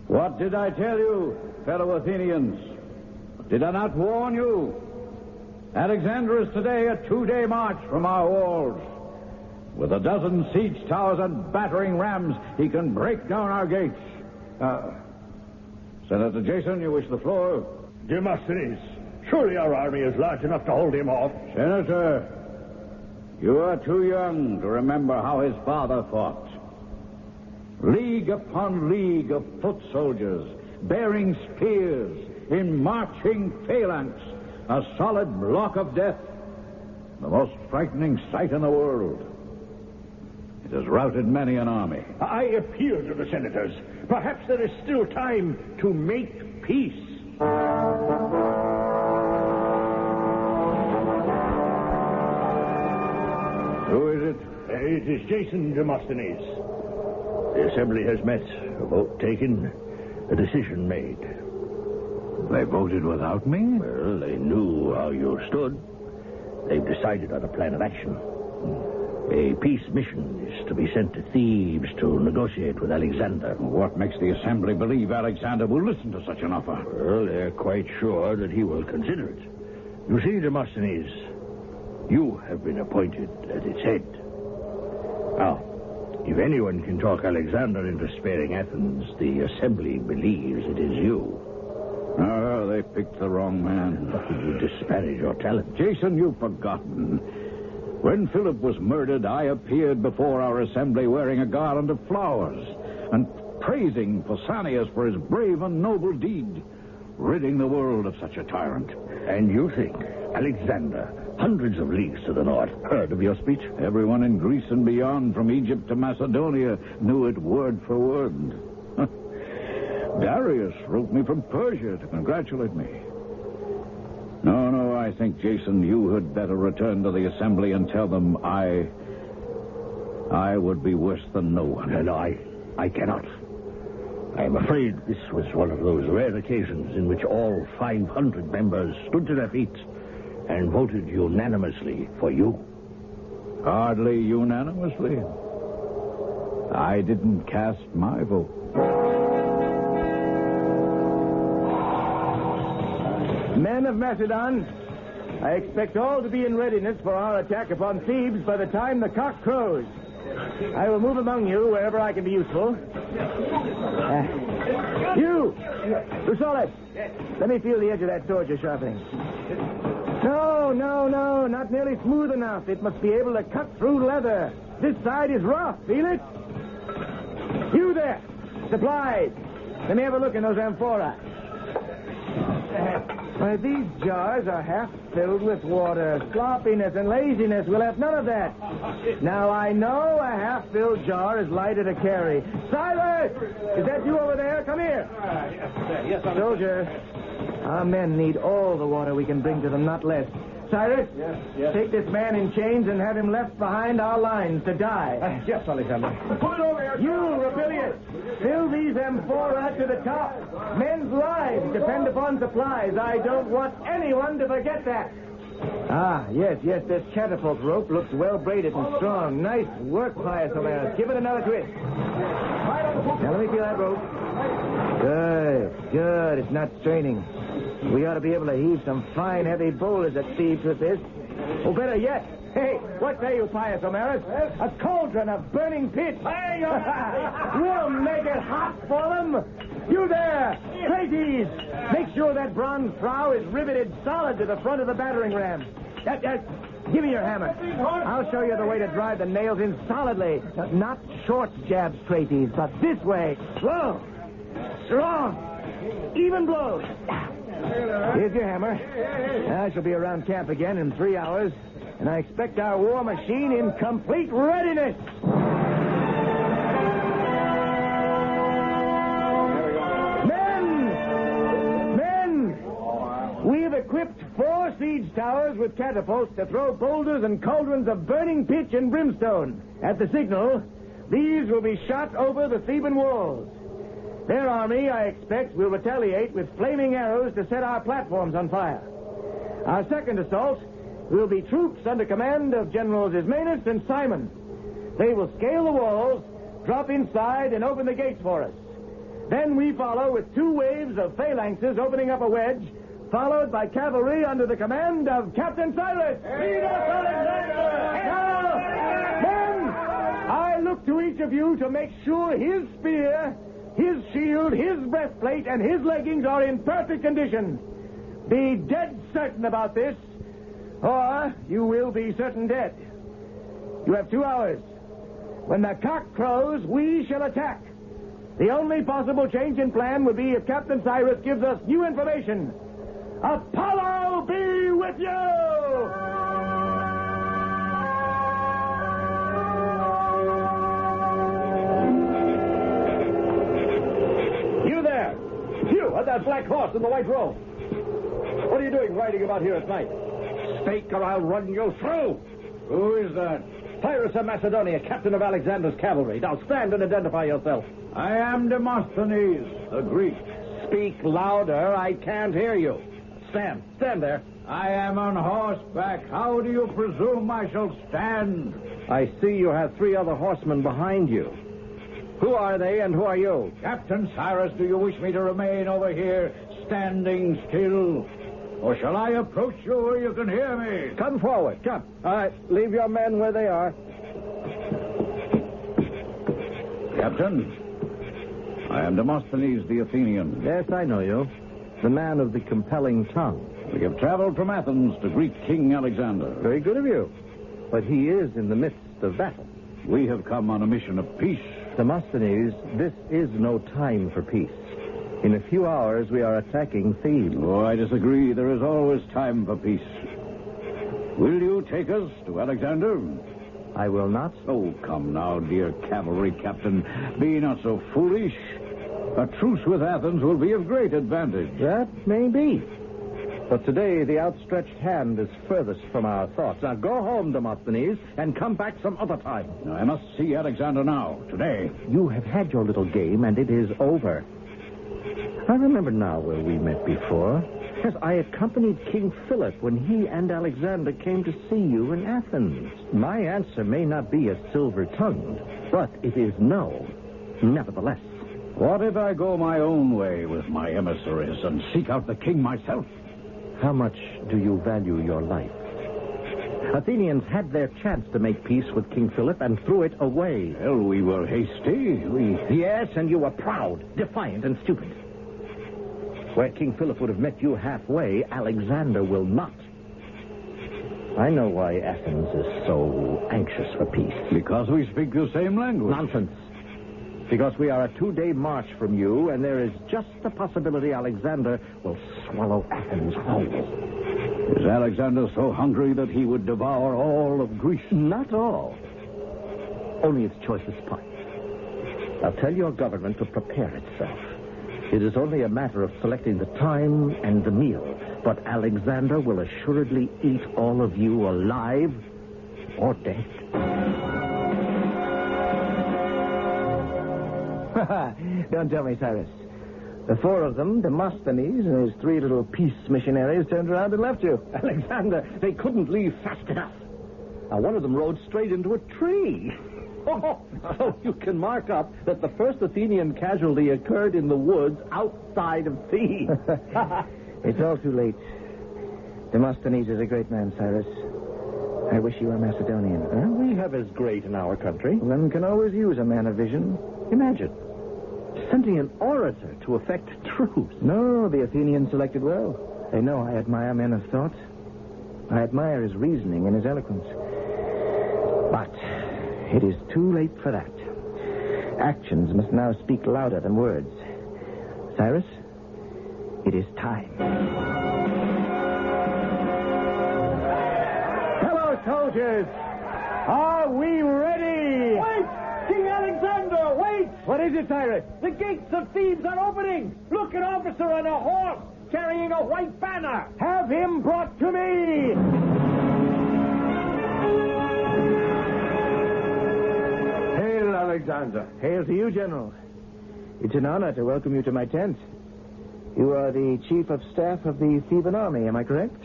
What did I tell you, fellow Athenians? Did I not warn you? Alexander is today a 2-day march from our walls. With a dozen siege towers and battering rams, he can break down our gates. Senator Jason, you wish the floor? Demosthenes, surely our army is large enough to hold him off. Senator, you are too young to remember how his father fought. League upon league of foot soldiers, bearing spears, in marching phalanx, a solid block of death. The most frightening sight in the world. It has routed many an army. I appeal to the senators. Perhaps there is still time to make peace. Who is it? It is Jason Demosthenes. The assembly has met, a vote taken, a decision made. They voted without me? Well, they knew how you stood. They've decided on a plan of action. A peace mission is to be sent to Thebes to negotiate with Alexander. What makes the assembly believe Alexander will listen to such an offer? Well, they're quite sure that he will consider it. You see, Demosthenes, you have been appointed at its head. Now, if anyone can talk Alexander into sparing Athens, the assembly believes it is you. Oh, they picked the wrong man. You disparage your talent. Jason, you've forgotten. When Philip was murdered, I appeared before our assembly wearing a garland of flowers and praising Pausanias for his brave and noble deed, ridding the world of such a tyrant. And you think Alexander, hundreds of leagues to the north, heard of your speech? Everyone in Greece and beyond, from Egypt to Macedonia, knew it word for word. Darius wrote me from Persia to congratulate me. No, I think, Jason, you had better return to the assembly and tell them I would be worse than no one. No, I cannot. I am afraid this was one of those rare occasions in which all 500 members stood to their feet and voted unanimously for you. Hardly unanimously. I didn't cast my vote. Men of Macedon, I expect all to be in readiness for our attack upon Thebes by the time the cock crows. I will move among you wherever I can be useful. You! Phillip, let me feel the edge of that sword you're sharpening. No, not nearly smooth enough. It must be able to cut through leather. This side is rough. Feel it? You there! Supplies! Let me have a look in those amphora. Why, these jars are half filled with water. Sloppiness and laziness. We'll have none of that. Now, I know a half-filled jar is lighter to carry. Silas! Is that you over there? Come here. Yes, sir. Soldier, our men need all the water we can bring to them, not less. Cyrus? Yes. Take this man in chains and have him left behind our lines to die. Yes, Alexander. Put it over here. You, Rapilius, fill these amphora to the top. Men's lives depend upon supplies. I don't want anyone to forget that. Ah, yes, this catapult rope looks well braided and strong. Nice work, Pius Homerus. Give it another twist. Now, let me feel that rope. Good. It's not straining. We ought to be able to heave some fine, heavy boulders at Thebes with this. Oh, better yet. Hey, what say you, Pius Homerus? A cauldron of burning pitch. We'll make it hot for them. You there, Crates, make sure that bronze prow is riveted solid to the front of the battering ram. Give me your hammer. I'll show you the way to drive the nails in solidly. Not short jabs, Crates, but this way. Slow, strong, even blows. Here's your hammer. I shall be around camp again in 3 hours, and I expect our war machine in complete readiness. Men! We've equipped 4 siege towers with catapults to throw boulders and cauldrons of burning pitch and brimstone. At the signal, these will be shot over the Theban walls. Their army, I expect, will retaliate with flaming arrows to set our platforms on fire. Our second assault will be troops under command of Generals Ismenus and Simon. They will scale the walls, drop inside, and open the gates for us. Then we follow with 2 waves of phalanxes opening up a wedge, followed by cavalry under the command of Captain Cyrus. Lead us, Alexander! Now, men, I look to each of you to make sure his spear, his shield, his breastplate, and his leggings are in perfect condition. Be dead certain about this, or you will be certain dead. You have 2 hours. When the cock crows, we shall attack. The only possible change in plan would be if Captain Cyrus gives us new information. Apollo be with you! That black horse in the white robe. What are you doing riding about here at night? Speak or I'll run you through. Who is that? Pyrrhus of Macedonia, captain of Alexander's cavalry. Now stand and identify yourself. I am Demosthenes, the Greek. Speak louder. I can't hear you. Stand there. I am on horseback. How do you presume I shall stand? I see you have 3 other horsemen behind you. Who are they and who are you? Captain Cyrus, do you wish me to remain over here standing still? Or shall I approach you where you can hear me? Come forward. Come. All right. Leave your men where they are. Captain, I am Demosthenes the Athenian. Yes, I know you. The man of the compelling tongue. We have traveled from Athens to greet King Alexander. Very good of you. But he is in the midst of battle. We have come on a mission of peace. Demosthenes, this is no time for peace. In a few hours, we are attacking Thebes. Oh, I disagree. There is always time for peace. Will you take us to Alexander? I will not. Oh, come now, dear cavalry captain. Be not so foolish. A truce with Athens will be of great advantage. That may be. But today, the outstretched hand is furthest from our thoughts. Now, go home, Demosthenes, and come back some other time. I must see Alexander now, today. You have had your little game, and it is over. I remember now where we met before. Yes, I accompanied King Phillip when he and Alexander came to see you in Athens. My answer may not be as silver-tongued, but it is no, nevertheless. What if I go my own way with my emissaries and seek out the king myself? How much do you value your life? Athenians had their chance to make peace with King Philip and threw it away. Well, we were hasty. Yes, and you were proud, defiant, and stupid. Where King Philip would have met you halfway, Alexander will not. I know why Athens is so anxious for peace. Because we speak the same language. Nonsense. Because we are a 2-day march from you, and there is just the possibility Alexander will swallow Athens whole. Is Alexander so hungry that he would devour all of Greece? Not all. Only its choicest parts. Now tell your government to prepare itself. It is only a matter of selecting the time and the meal. But Alexander will assuredly eat all of you alive or dead. Don't tell me, Cyrus. The 4 of them, Demosthenes and his 3 little peace missionaries, turned around and left you. Alexander, they couldn't leave fast enough. Now, one of them rode straight into a tree. So you can mark up that the first Athenian casualty occurred in the woods outside of Thebes. It's all too late. Demosthenes is a great man, Cyrus. I wish you were Macedonian. We have as great in our country. One can always use a man of vision. Imagine sending an orator to effect truce. No, the Athenians selected well. They know I admire men of thought. I admire his reasoning and his eloquence. But it is too late for that. Actions must now speak louder than words. Cyrus, it is time. Hello, soldiers. Are we ready? Wait! King Alexander, wait! What is it, Cyrus? The gates of Thebes are opening! Look, an officer on a horse carrying a white banner! Have him brought to me! Hail, Alexander. Hail to you, General. It's an honor to welcome you to my tent. You are the chief of staff of the Theban army, am I correct?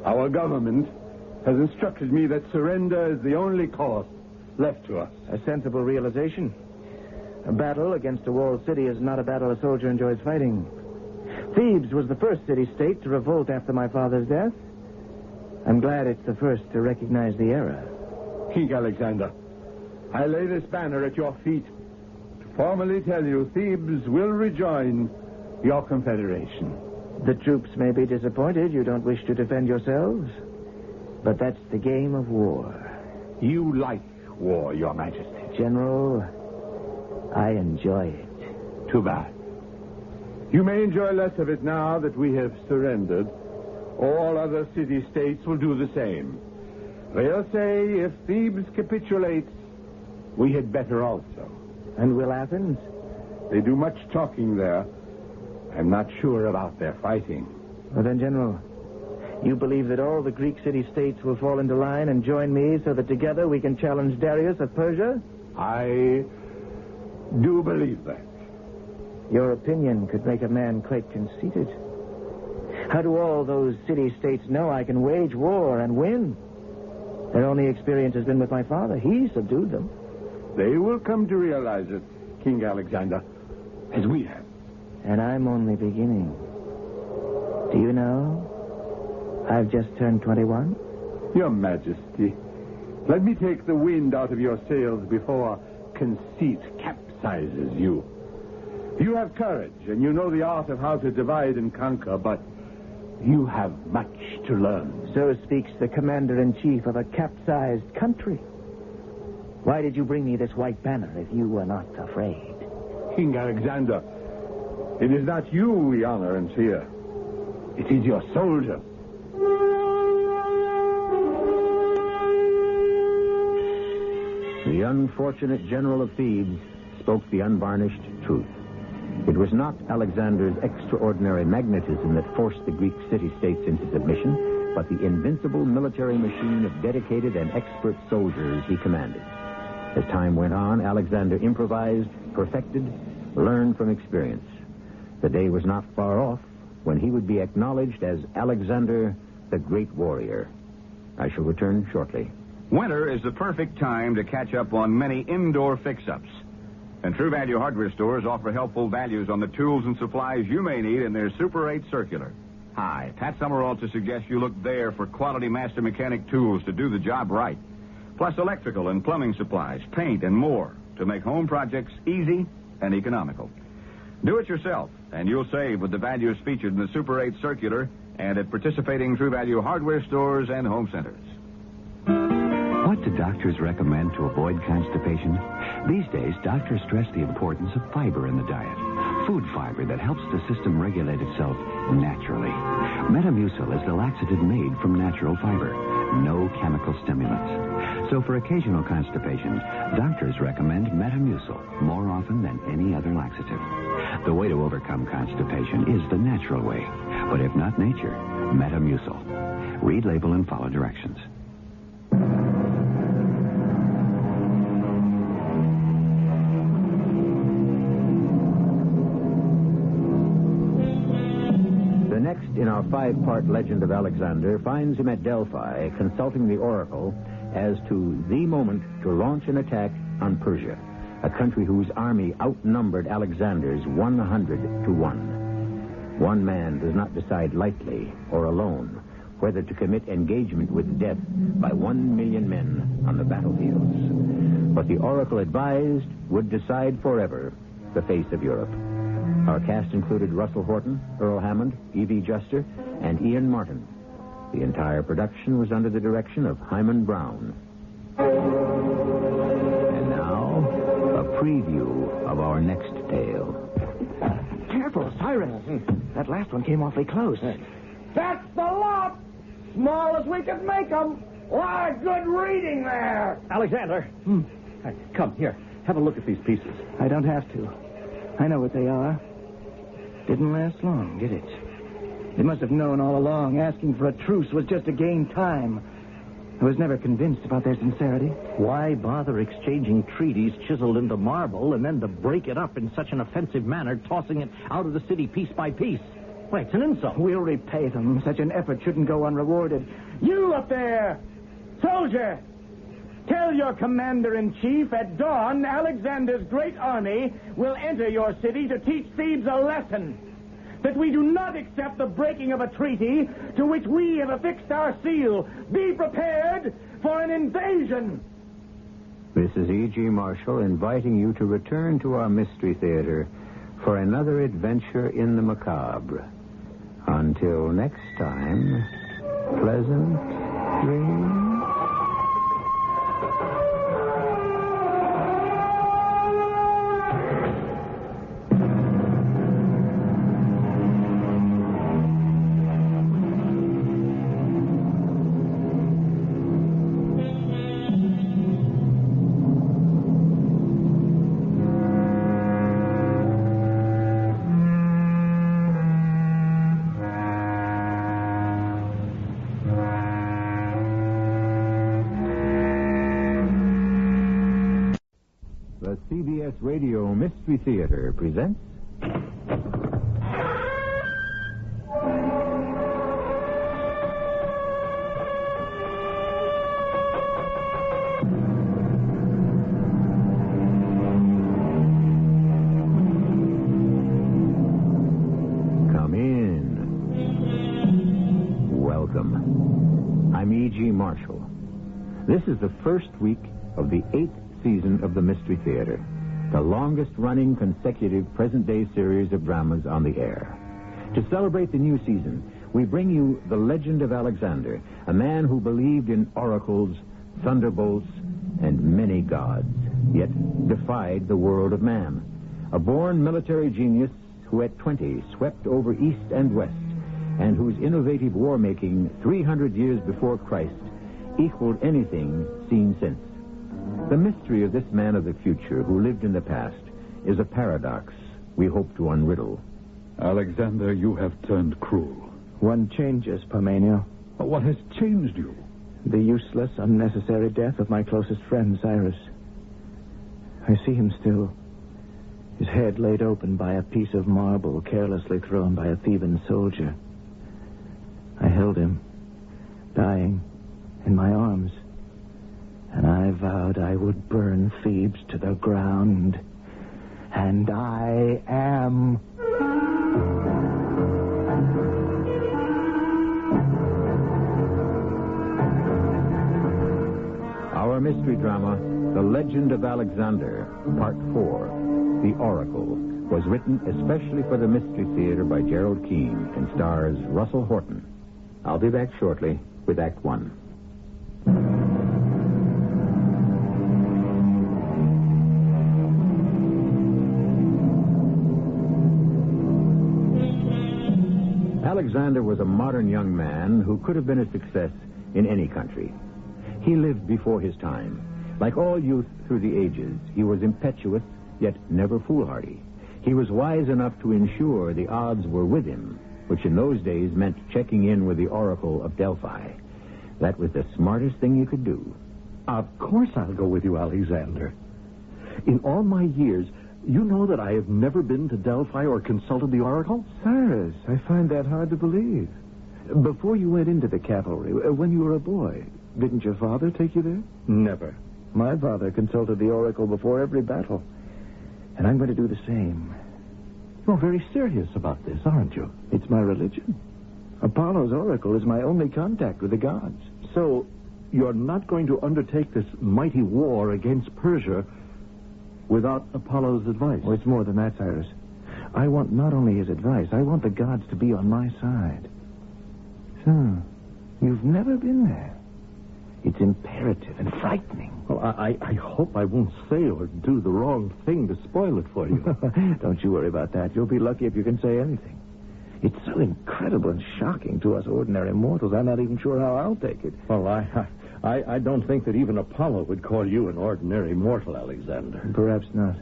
Our government has instructed me that surrender is the only course left to us. A sensible realization. A battle against a walled city is not a battle a soldier enjoys fighting. Thebes was the first city-state to revolt after my father's death. I'm glad it's the first to recognize the error. King Alexander, I lay this banner at your feet to formally tell you Thebes will rejoin your confederation. The troops may be disappointed you don't wish to defend yourselves, but that's the game of war. You like war, Your Majesty. General, I enjoy it. Too bad. You may enjoy less of it now that we have surrendered. All other city-states will do the same. They'll say if Thebes capitulates, we had better also. And will Athens? They do much talking there. I'm not sure about their fighting. Well then, General, you believe that all the Greek city-states will fall into line and join me so that together we can challenge Darius of Persia? I do believe that. Your opinion could make a man quite conceited. How do all those city-states know I can wage war and win? Their only experience has been with my father. He subdued them. They will come to realize it, King Alexander, as we have. And I'm only beginning. Do you know, I've just turned 21? Your Majesty, let me take the wind out of your sails before conceit capsizes you. You have courage, and you know the art of how to divide and conquer, but you have much to learn. So speaks the commander-in-chief of a capsized country. Why did you bring me this white banner if you were not afraid? King Alexander, it is not you we honor and fear. It is your soldiers. The unfortunate general of Thebes spoke the unvarnished truth. It was not Alexander's extraordinary magnetism that forced the Greek city-states into submission, but the invincible military machine of dedicated and expert soldiers he commanded. As time went on, Alexander improvised, perfected, learned from experience. The day was not far off when he would be acknowledged as Alexander, the Great Warrior. I shall return shortly. Winter is the perfect time to catch up on many indoor fix-ups. And True Value hardware stores offer helpful values on the tools and supplies you may need in their Super 8 circular. Hi, Pat Summerall to suggest you look there for quality master mechanic tools to do the job right. Plus electrical and plumbing supplies, paint, and more to make home projects easy and economical. Do it yourself, and you'll save with the values featured in the Super 8 circular and at participating True Value hardware stores and home centers. What do doctors recommend to avoid constipation? These days, doctors stress the importance of fiber in the diet. Food fiber that helps the system regulate itself naturally. Metamucil is the laxative made from natural fiber. No chemical stimulants. So for occasional constipation, doctors recommend Metamucil more often than any other laxative. The way to overcome constipation is the natural way. But if not nature, Metamucil. Read label and follow directions. The next in our 5-part legend of Alexander finds him at Delphi consulting the oracle as to the moment to launch an attack on Persia, a country whose army outnumbered Alexander's 100 to 1. One man does not decide lightly or alone whether to commit engagement with death by 1 million men on the battlefields. What the oracle advised would decide forever the face of Europe. Our cast included Russell Horton, Earl Hammond, E.V. Juster, and Ian Martin. The entire production was under the direction of Hyman Brown. And now, a preview of our next tale. Careful, sirens. That last one came awfully close. That's the lot! Small as we could make them. Why, good reading there. Alexander. Hey, come, here. Have a look at these pieces. I don't have to. I know what they are. Didn't last long, did it? They must have known all along asking for a truce was just to gain time. I was never convinced about their sincerity. Why bother exchanging treaties chiseled into marble and then to break it up in such an offensive manner, tossing it out of the city piece by piece? Why, it's an insult. We'll repay them. Such an effort shouldn't go unrewarded. You up there, soldier, tell your commander-in-chief at dawn Alexander's great army will enter your city to teach Thebes a lesson. That we do not accept the breaking of a treaty to which we have affixed our seal. Be prepared for an invasion. This is E.G. Marshall inviting you to return to our Mystery Theater for another adventure in the macabre. Until next time, pleasant dreams. The CBS Radio Mystery Theater presents... Come in. Welcome. I'm E.G. Marshall. This is the first week of the 8th season of the Mystery Theater, the longest-running consecutive present-day series of dramas on the air. To celebrate the new season, we bring you the legend of Alexander, a man who believed in oracles, thunderbolts, and many gods, yet defied the world of man. A born military genius who at 20 swept over east and west, and whose innovative war-making 300 years before Christ equaled anything seen since. The mystery of this man of the future who lived in the past is a paradox we hope to unriddle. Alexander, you have turned cruel. One changes, Parmenio. What has changed you? The useless, unnecessary death of my closest friend, Cyrus. I see him still. His head laid open by a piece of marble carelessly thrown by a Theban soldier. I held him, dying, in my arms. And I vowed I would burn Thebes to the ground. And I am. mystery drama, The Legend of Alexander, Part 4, The Oracle, was written especially for the Mystery Theater by Gerald Keane and stars Russell Horton. I'll be back shortly with Act 1. Alexander was a modern young man who could have been a success in any country. He lived before his time. Like all youth through the ages, he was impetuous, yet never foolhardy. He was wise enough to ensure the odds were with him, which in those days meant checking in with the Oracle of Delphi. That was the smartest thing you could do. Of course I'll go with you, Alexander. In all my years, you know that I have never been to Delphi or consulted the Oracle? Cyrus, I find that hard to believe. Before you went into the cavalry, when you were a boy, didn't your father take you there? Never. My father consulted the Oracle before every battle, and I'm going to do the same. You're very serious about this, aren't you? It's my religion. Apollo's Oracle is my only contact with the gods. So, you're not going to undertake this mighty war against Persia without Apollo's advice? Well, it's more than that, Cyrus. I want not only his advice, I want the gods to be on my side. So, you've never been there. It's imperative and frightening. Well, I hope I won't say or do the wrong thing to spoil it for you. Don't you worry about that. You'll be lucky if you can say anything. It's so incredible and shocking to us ordinary mortals. I'm not even sure how I'll take it. Well, I don't think that even Apollo would call you an ordinary mortal, Alexander. Perhaps not.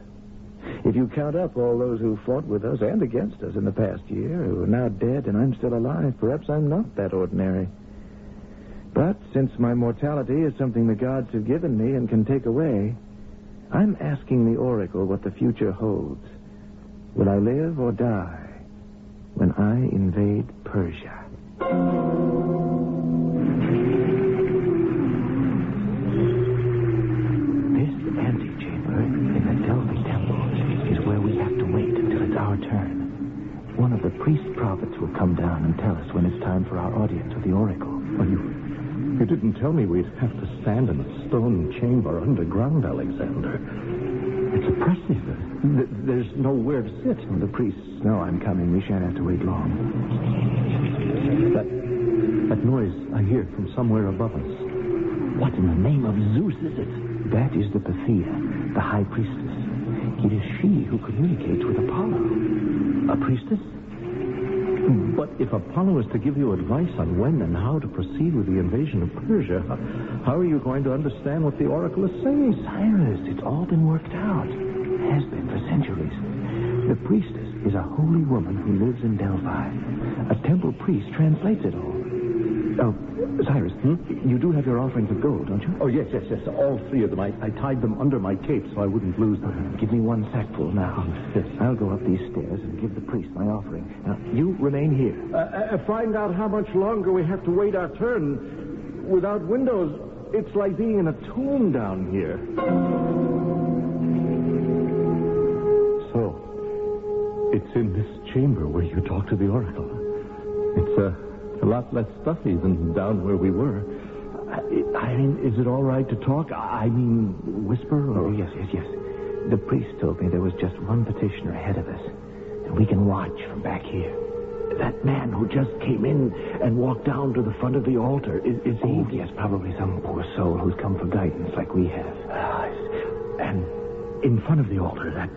If you count up all those who fought with us and against us in the past year, who are now dead and I'm still alive, perhaps I'm not that ordinary. But since my mortality is something the gods have given me and can take away, I'm asking the Oracle what the future holds. Will I live or die when I invade Persia? This antechamber in the Delphi temple is where we have to wait until it's our turn. One of the priest prophets will come down and tell us when it's time for our audience with the Oracle. Well, you didn't tell me we'd have to stand in a stone chamber underground, Alexander. It's oppressive. There's nowhere to sit. Well, the priests know I'm coming. We shan't have to wait long. That noise I hear from somewhere above us. What in the name of Zeus is it? That is the Pythia, the high priestess. It is she who communicates with Apollo. A priestess? But if Apollo is to give you advice on when and how to proceed with the invasion of Persia, how are you going to understand what the Oracle is saying? Cyrus, it's all been worked out. Has been for centuries. The priestess is a holy woman who lives in Delphi. A temple priest translates it all. Oh, Cyrus, you do have your offerings of gold, don't you? Oh, yes. All three of them. I tied them under my cape so I wouldn't lose them. Give me one sackful now. Yes. I'll go up these stairs and give the priest my offering. Now, you remain here. Find out how much longer we have to wait our turn. Without windows, it's like being in a tomb down here. So, it's in this chamber where you talk to the Oracle. It's a lot less stuffy than down where we were. I mean, is it all right to talk? I mean, whisper? Or... Oh, yes. The priest told me there was just one petitioner ahead of us, and we can watch from back here. That man who just came in and walked down to the front of the altar, is he? Oh, yes, probably some poor soul who's come for guidance like we have. And in front of the altar, that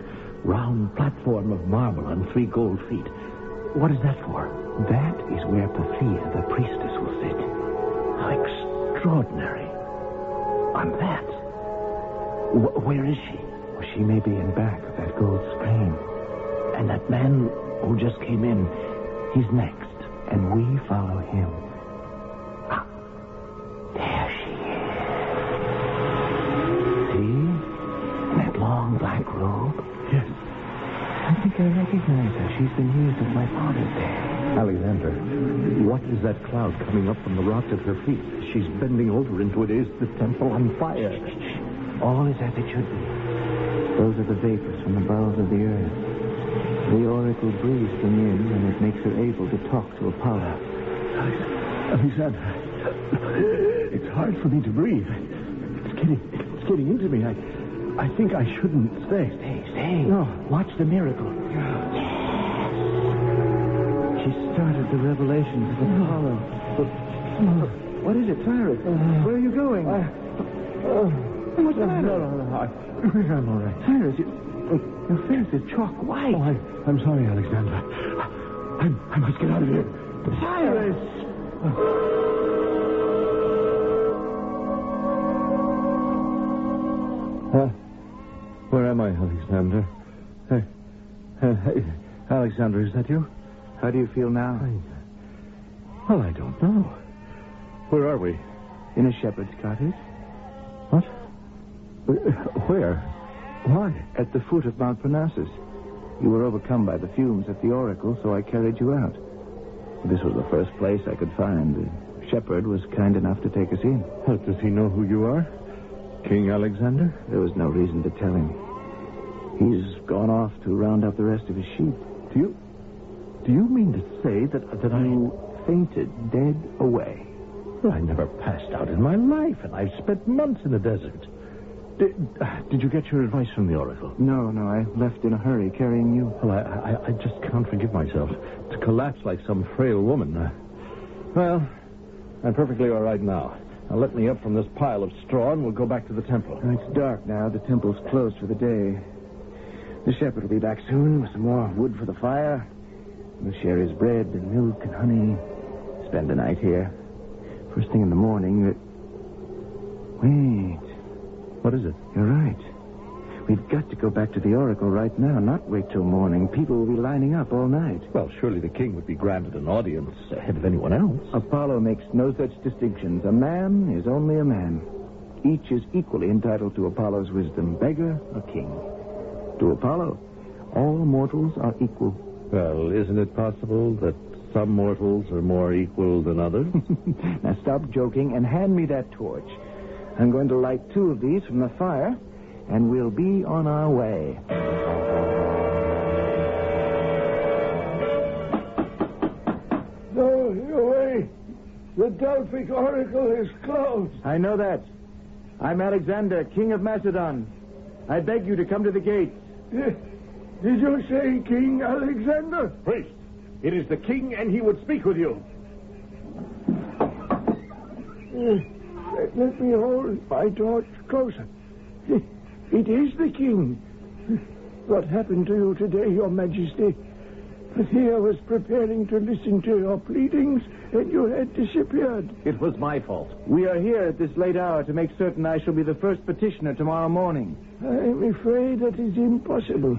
round platform of marble on 3 gold feet. What is that for? That is where Pythia, the priestess, will sit. How extraordinary. On that. Where is she? Well, she may be in back of that gold screen. And that man who just came in, he's next. And we follow him. Ah, there she is. See? In that long black robe? Yes. I think I recognize her. She's been here since my father's day. Alexander, what is that cloud coming up from the rock at her feet? She's bending over into it. Is the temple on fire? All is as it should be. Those are the vapors from the bowels of the earth. The oracle breathes them in, and it makes her able to talk to Apollo. Alexander, it's hard for me to breathe. It's getting into me. I think I shouldn't stay. Stay. No. Watch the miracle. She started the revelations of Apollo. What is it, Cyrus? Where are you going? What's the matter? No. I'm all right. Cyrus, your face is chalk white. Oh, I'm sorry, Alexander. I must get out of here. Cyrus! Where am I, Alexander? Hey, Alexander, is that you? How do you feel now? Well, I don't know. Where are we? In a shepherd's cottage. What? Where? Why? At the foot of Mount Parnassus. You were overcome by the fumes at the oracle, so I carried you out. This was the first place I could find. The shepherd was kind enough to take us in. Does he know who you are? King Alexander? There was no reason to tell him. He's gone off to round up the rest of his sheep. Do you mean to say that You fainted dead away. I never passed out in my life, and I've spent months in the desert. Did you get your advice from the oracle? No, I left in a hurry carrying you. Well, I just can't forgive myself to collapse like some frail woman. Well, I'm perfectly all right now. Now let me up from this pile of straw and we'll go back to the temple. It's dark now. The temple's closed for the day. The shepherd will be back soon with some more wood for the fire. We'll share his bread and milk and honey. Spend the night here. First thing in the morning, Wait. What is it? You're right. We've got to go back to the oracle right now, not wait till morning. People will be lining up all night. Well, surely the king would be granted an audience ahead of anyone else. Apollo makes no such distinctions. A man is only a man. Each is equally entitled to Apollo's wisdom, beggar or king. To Apollo, all mortals are equal. Well, isn't it possible that some mortals are more equal than others? Now stop joking and hand me that torch. I'm going to light 2 of these from the fire, and we'll be on our way. No, away. The Delphic oracle is closed. I know that. I'm Alexander, king of Macedon. I beg you to come to the gates. Did you say King Alexander? Priest, it is the king, and he would speak with you. Let me hold my torch closer. It is the king. What happened to you today, Your Majesty? Pythia was preparing to listen to your pleadings, and you had disappeared. It was my fault. We are here at this late hour to make certain I shall be the first petitioner tomorrow morning. I'm afraid that is impossible.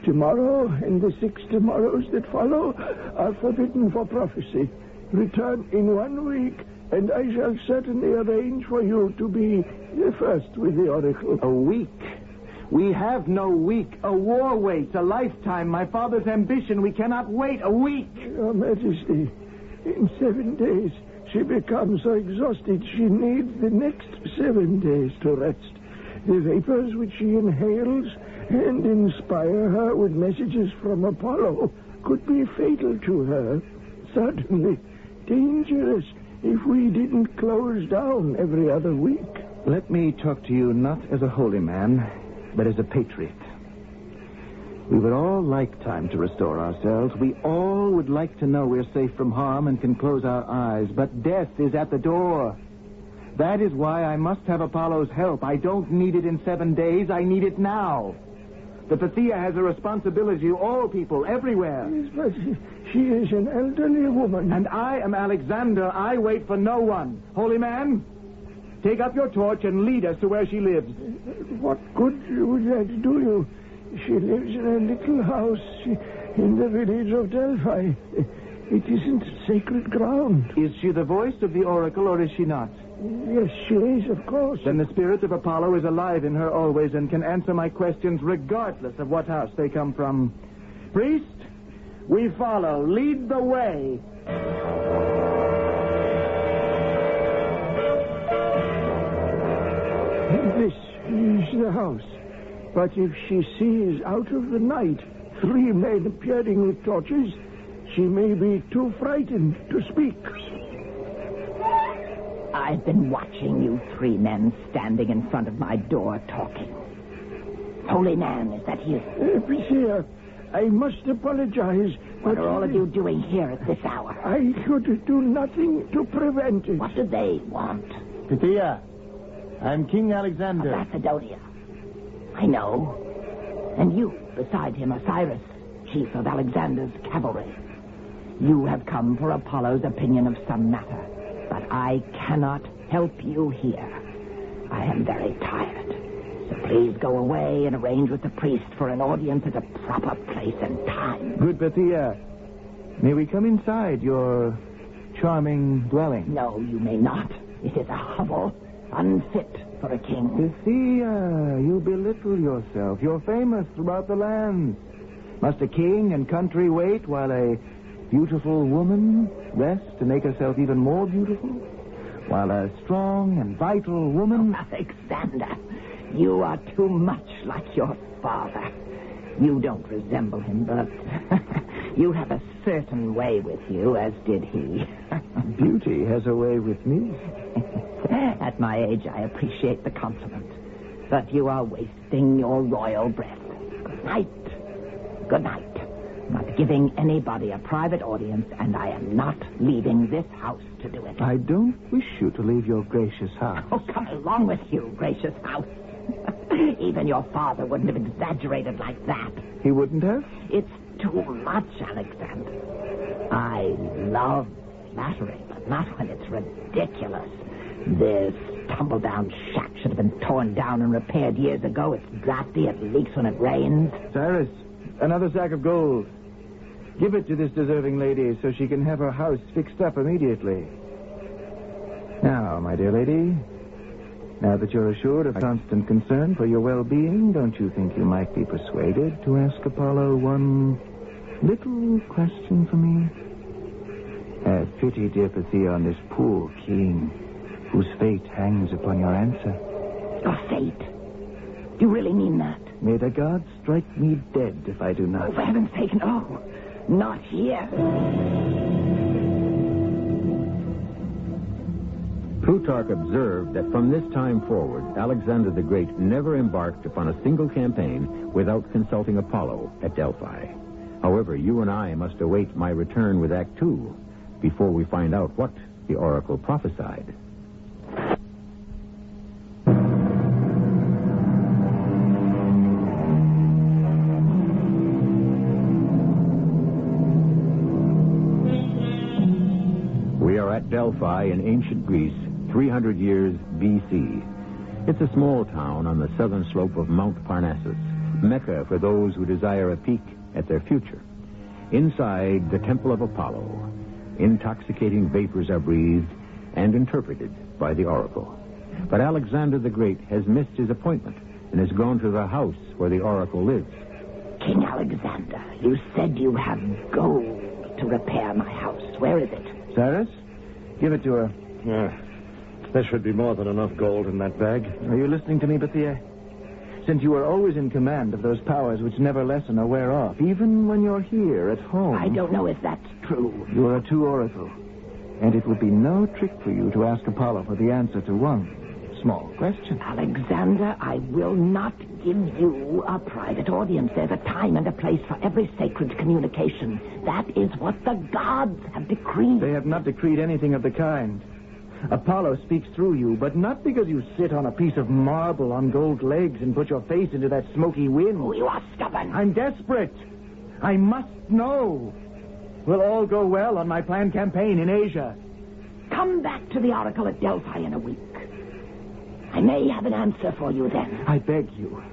Tomorrow and the 6 tomorrows that follow are forbidden for prophecy. Return in 1 week, and I shall certainly arrange for you to be the first with the oracle. A week? We have no week. A war waits, a lifetime. My father's ambition. We cannot wait a week. Your Majesty, in 7 days, she becomes so exhausted she needs the next 7 days to rest. The vapors which she inhales and inspire her with messages from Apollo could be fatal to her. Certainly dangerous if we didn't close down every other week. Let me talk to you not as a holy man, but as a patriot. We would all like time to restore ourselves. We all would like to know we're safe from harm and can close our eyes. But death is at the door. That is why I must have Apollo's help. I don't need it in 7 days. I need it now. The Pythia has a responsibility to all people, everywhere. Yes, but she is an elderly woman. And I am Alexander. I wait for no one. Holy man, take up your torch and lead us to where she lives. What good would that do you? She lives in a little house in the village of Delphi. It isn't sacred ground. Is she the voice of the oracle, or is she not? Yes, she is, of course. Then the spirit of Apollo is alive in her always and can answer my questions regardless of what house they come from. Priest, we follow. Lead the way. This is the house. But if she sees out of the night 3 men appearing with torches, she may be too frightened to speak. I I've been watching you three men standing in front of my door talking. Holy man, is that you? Monsieur, I must apologize. What are all of you doing here at this hour? I could do nothing to prevent it. What do they want? Pythia, I'm King Alexander. Of Macedonia. I know. And you, beside him, Osiris, chief of Alexander's cavalry. You have come for Apollo's opinion of some matter, but I cannot help you here. I am very tired. So please go away and arrange with the priest for an audience at a proper place and time. Good Pythia. May we come inside your charming dwelling? No, you may not. It is a hovel, unfit for a king. Pythia, you belittle yourself. You're famous throughout the land. Must a king and country wait while a beautiful woman rests to make herself even more beautiful? While a strong and vital woman... Oh, Alexander, you are too much like your father. You don't resemble him, but you have a certain way with you, as did he. Beauty has a way with me. At my age, I appreciate the compliment. But you are wasting your royal breath. Good night. Good night. I'm not giving anybody a private audience, and I am not leaving this house to do it. I don't wish you to leave your gracious house. Oh, come along with you, gracious house. Even your father wouldn't have exaggerated like that. He wouldn't have? It's too much, Alexander. I love flattery, but not when it's ridiculous. This tumble-down shack should have been torn down and repaired years ago. It's drafty. It leaks when it rains. Cyrus, another sack of gold. Give it to this deserving lady so she can have her house fixed up immediately. Now, my dear lady, now that you're assured of constant concern for your well-being, don't you think you might be persuaded to ask Apollo one little question for me? Have pity, dear Pythia, on this poor king whose fate hangs upon your answer. Your fate? Do you really mean that? May the gods strike me dead if I do not. Oh, for heaven's sake, no. Not here. Plutarch observed that from this time forward, Alexander the Great never embarked upon a single campaign without consulting Apollo at Delphi. However, you and I must await my return with Act 2 before we find out what the oracle prophesied. We are at Delphi in ancient Greece, 300 years B.C. It's a small town on the southern slope of Mount Parnassus, Mecca for those who desire a peek at their future. Inside the Temple of Apollo, intoxicating vapors are breathed and interpreted by the oracle. But Alexander the Great has missed his appointment and has gone to the house where the oracle lives. King Alexander, you said you have gold to repair my house. Where is it? Cyrus, give it to her. There should be more than enough gold in that bag. Are you listening to me, Pythia? Since you are always in command of those powers which never lessen or wear off, even when you're here at home... I don't know if that's true. You are a true oracle. And it would be no trick for you to ask Apollo for the answer to one small question. Alexander, I will not give you a private audience. There's a time and a place for every sacred communication. That is what the gods have decreed. They have not decreed anything of the kind. Apollo speaks through you, but not because you sit on a piece of marble on gold legs and put your face into that smoky wind. Oh, you are stubborn. I'm desperate. I must know. Will all go well on my planned campaign in Asia? Come back to the oracle at Delphi in a week. I may have an answer for you then. I beg you.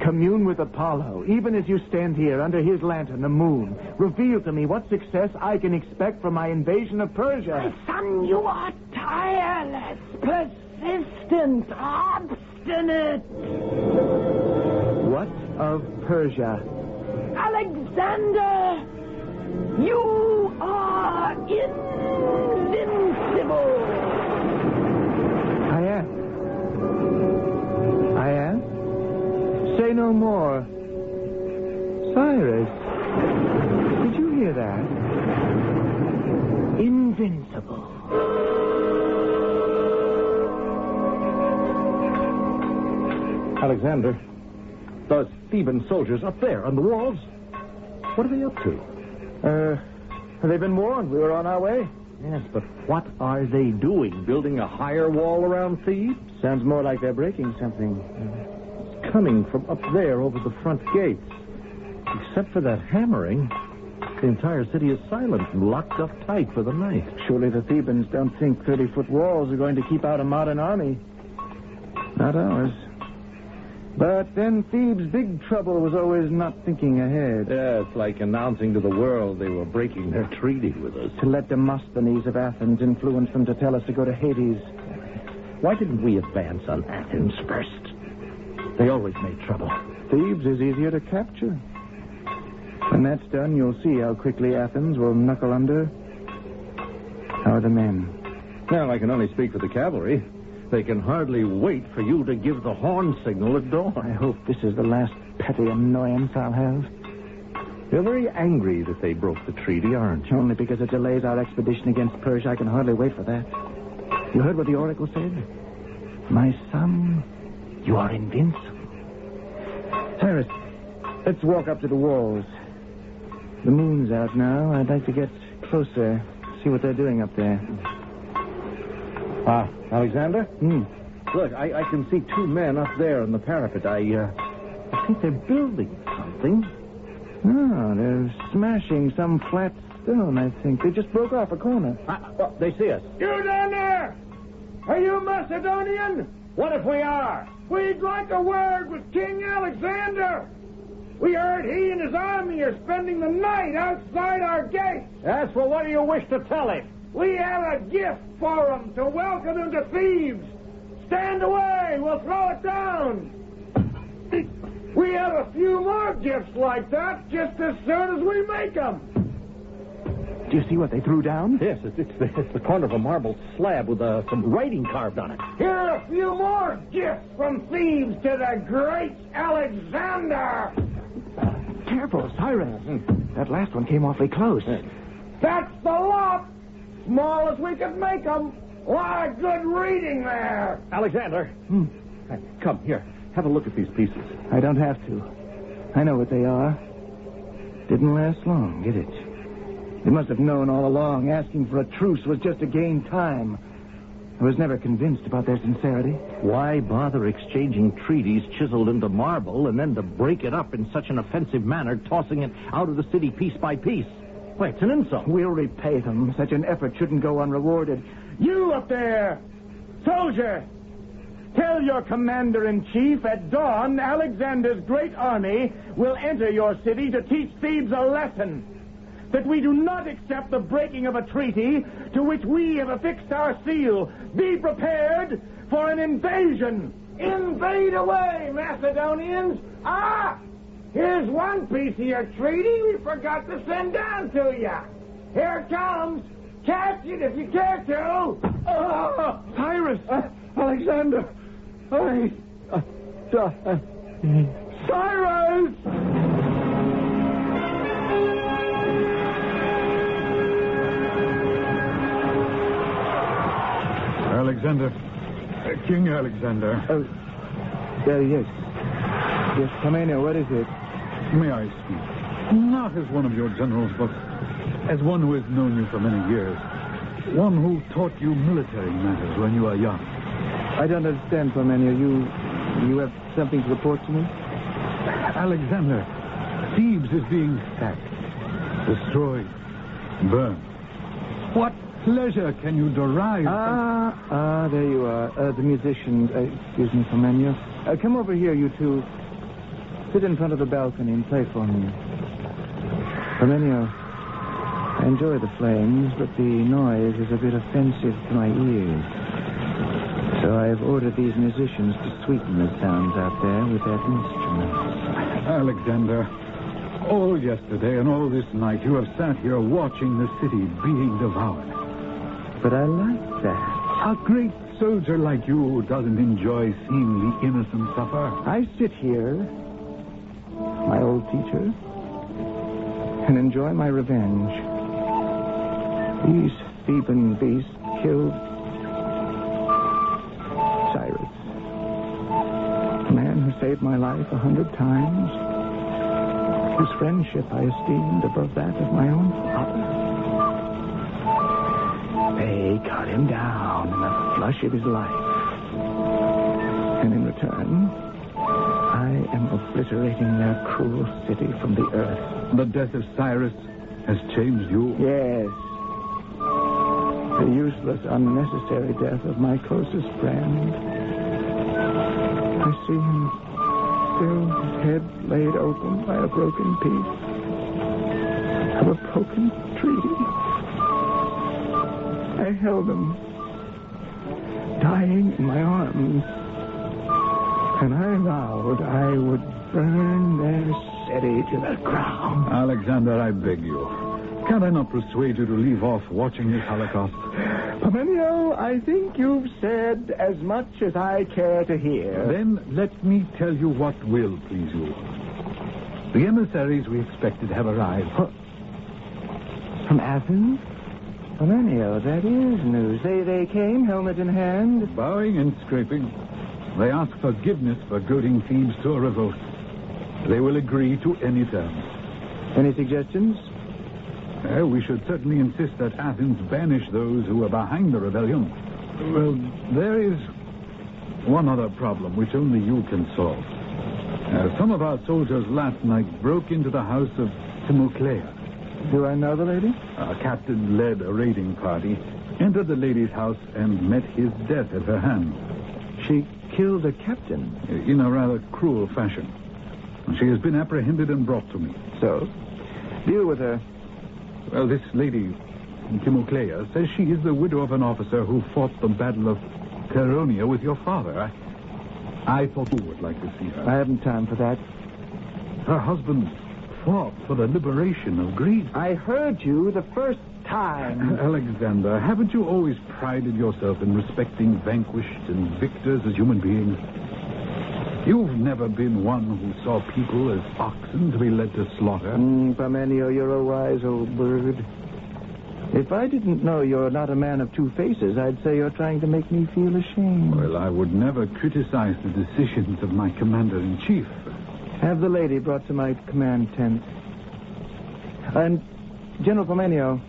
Commune with Apollo, even as you stand here under his lantern, the moon. Reveal to me what success I can expect from my invasion of Persia. My son, you are tireless, persistent, obstinate. What of Persia? Alexander, you are invincible. I am. Say no more. Cyrus, did you hear that? Invincible. Alexander, those Theban soldiers up there on the walls, what are they up to? They've been warned. We were on our way. Yes, but what are they doing? Building a higher wall around Thebes? Sounds more like they're breaking something. It's coming from up there over the front gates. Except for that hammering, the entire city is silent and locked up tight for the night. Surely the Thebans don't think 30-foot walls are going to keep out a modern army. Not ours. But then Thebes' big trouble was always not thinking ahead. Yeah, it's like announcing to the world they were breaking their treaty with us. To let Demosthenes of Athens influence them to tell us to go to Hades. Why didn't we advance on Athens first? They always made trouble. Thebes is easier to capture. When that's done, you'll see how quickly Athens will knuckle under. How are the men? Well, I can only speak for the cavalry. They can hardly wait for you to give the horn signal at dawn. I hope this is the last petty annoyance I'll have. You're very angry that they broke the treaty, aren't you? Only because it delays our expedition against Persia. I can hardly wait for that. You heard what the oracle said? My son, you are invincible. Cyrus, let's walk up to the walls. The moon's out now. I'd like to get closer, see what they're doing up there. Alexander? Look, I can see two men up there on the parapet. I think they're building something. Oh, they're smashing some flat stone, I think. They just broke off a corner. They see us. You down there! Are you Macedonian? What if we are? We'd like a word with King Alexander. We heard he and his army are spending the night outside our gates. As for what do you wish to tell him? We have a gift for him to welcome him to Thebes. Stand away. We'll throw it down. We have a few more gifts like that just as soon as we make them. Do you see what they threw down? Yes, it's the corner of a marble slab with some writing carved on it. Here are a few more gifts from Thebes to the great Alexander. Careful, Cyrus. That last one came awfully close. That's the lot. Small as we could make them. A lot of good reading there. Alexander. Come, here. Have a look at these pieces. I don't have to. I know what they are. Didn't last long, did it? They must have known all along asking for a truce was just to gain time. I was never convinced about their sincerity. Why bother exchanging treaties chiseled into marble and then to break it up in such an offensive manner, tossing it out of the city piece by piece? Why, it's an insult. We'll repay them. Such an effort shouldn't go unrewarded. You up there, soldier, tell your commander-in-chief at dawn Alexander's great army will enter your city to teach Thebes a lesson. That we do not accept the breaking of a treaty to which we have affixed our seal. Be prepared for an invasion. Invade away, Macedonians. Here's one piece of your treaty we forgot to send down to you. Here it comes. Catch it if you care to. Cyrus! Alexander! Cyrus! Alexander. King Alexander. Yes. Yes, come in here. What is it? May I speak? Not as one of your generals, but as one who has known you for many years. One who taught you military matters when you were young. I don't understand, Flaminio. You have something to report to me? Alexander, Thebes is being sacked, destroyed, burned. What pleasure can you derive? There you are. The musicians. Excuse me, Flaminio. Come over here, you two. Sit in front of the balcony and play for me. Flaminio, I enjoy the flames, but the noise is a bit offensive to my ears. So I've ordered these musicians to sweeten the sounds out there with their instruments. Alexander, all yesterday and all this night you have sat here watching the city being devoured. But I like that. A great soldier like you doesn't enjoy seeing the innocent suffer. I sit here, my old teacher, and enjoy my revenge. These Theban beasts killed Cyrus, a man who saved my life 100 times. His friendship I esteemed above that of my own father. They cut him down in the flush of his life. And in return, I am obliterating their cruel city from the earth. The death of Cyrus has changed you? Yes. The useless, unnecessary death of my closest friend. I see him still, his head laid open by a broken piece of a broken tree. I held him, dying in my arms, and I vowed I would burn their city to the ground. Alexander, I beg you. Can I not persuade you to leave off watching this Holocaust? Parmenio, I think you've said as much as I care to hear. Then let me tell you what will please you. The emissaries we expected have arrived. From Athens? Parmenio, that is news. They came, helmet in hand. Bowing and scraping. They ask forgiveness for goading Thebes to a revolt. They will agree to any terms. Any suggestions? We should certainly insist that Athens banish those who are behind the rebellion. Well, there is one other problem which only you can solve. Some of our soldiers last night broke into the house of Timoclea. Do I know the lady? Our captain led a raiding party, entered the lady's house, and met his death at her hands. She killed a captain? In a rather cruel fashion. She has been apprehended and brought to me. So? Deal with her. Well, this lady, Timoclea, says she is the widow of an officer who fought the Battle of Chaeronea with your father. I thought you would like to see her. I haven't time for that. Her husband fought for the liberation of Greece. I heard you the first time. Alexander, haven't you always prided yourself in respecting vanquished and victors as human beings? You've never been one who saw people as oxen to be led to slaughter. Parmenio, you're a wise old bird. If I didn't know you're not a man of two faces, I'd say you're trying to make me feel ashamed. Well, I would never criticize the decisions of my commander-in-chief. Have the lady brought to my command tent. And, General Parmenio...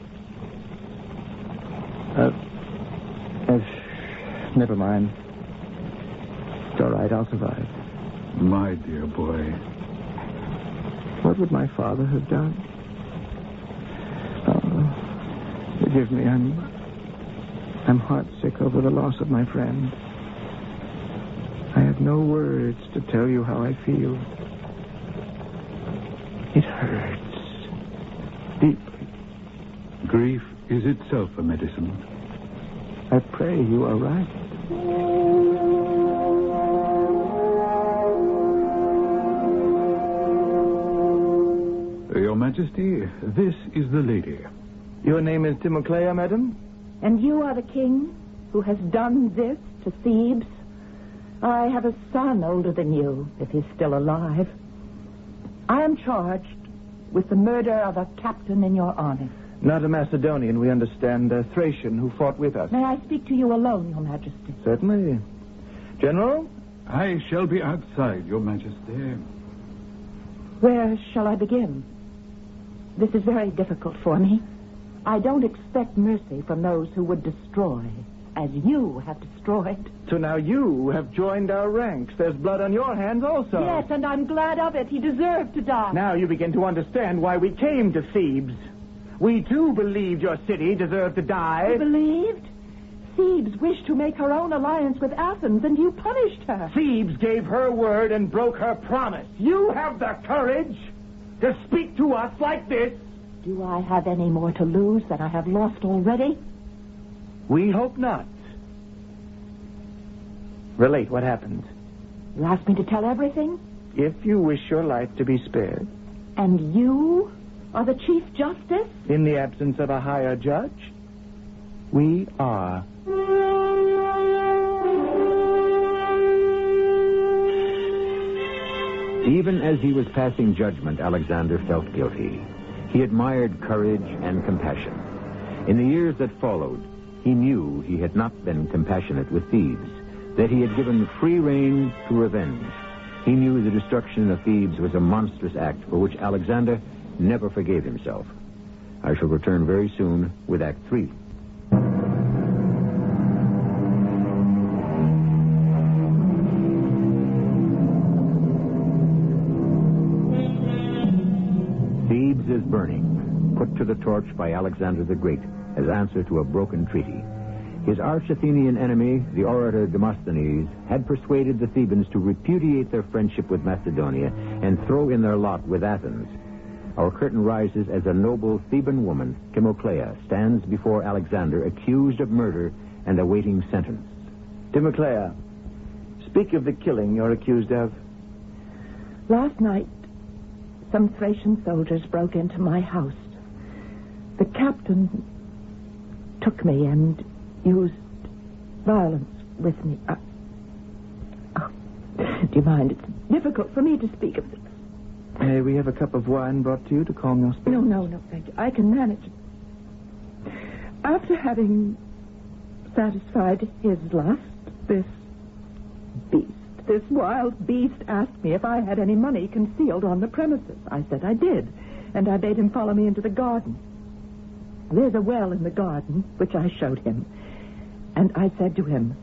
never mind. It's all right, I'll survive. My dear boy. What would my father have done? Oh, forgive me. I'm heartsick over the loss of my friend. I have no words to tell you how I feel. It hurts. Deeply. Grief is itself a medicine. I pray you are right. Your Majesty, this is the lady. Your name is Timoclea, madam? And you are the king who has done this to Thebes? I have a son older than you, if he's still alive. I am charged with the murder of a captain in your army. Not a Macedonian, we understand. A Thracian who fought with us. May I speak to you alone, Your Majesty? Certainly. General? I shall be outside, Your Majesty. Where shall I begin? This is very difficult for me. I don't expect mercy from those who would destroy, as you have destroyed. So now you have joined our ranks. There's blood on your hands also. Yes, and I'm glad of it. He deserved to die. Now you begin to understand why we came to Thebes. We, too, believed your city deserved to die. You believed? Thebes wished to make her own alliance with Athens, and you punished her. Thebes gave her word and broke her promise. You have the courage to speak to us like this. Do I have any more to lose than I have lost already? We hope not. Relate what happened. You asked me to tell everything? If you wish your life to be spared. And you are the Chief Justice? In the absence of a higher judge, we are. Even as he was passing judgment, Alexander felt guilty. He admired courage and compassion. In the years that followed, he knew he had not been compassionate with Thebes, that he had given free rein to revenge. He knew the destruction of Thebes was a monstrous act for which Alexander never forgave himself. I shall return very soon with Act 3. Thebes is burning, put to the torch by Alexander the Great as answer to a broken treaty. His arch-Athenian enemy, the orator Demosthenes, had persuaded the Thebans to repudiate their friendship with Macedonia and throw in their lot with Athens. Our curtain rises as a noble Theban woman, Timoclea, stands before Alexander accused of murder and awaiting sentence. Timoclea, speak of the killing you're accused of. Last night, some Thracian soldiers broke into my house. The captain took me and used violence with me. Do you mind? It's difficult for me to speak of this. May we have a cup of wine brought to you to calm your spirits? No, thank you. I can manage. After having satisfied his lust, this wild beast asked me if I had any money concealed on the premises. I said I did, and I bade him follow me into the garden. There's a well in the garden, which I showed him. And I said to him,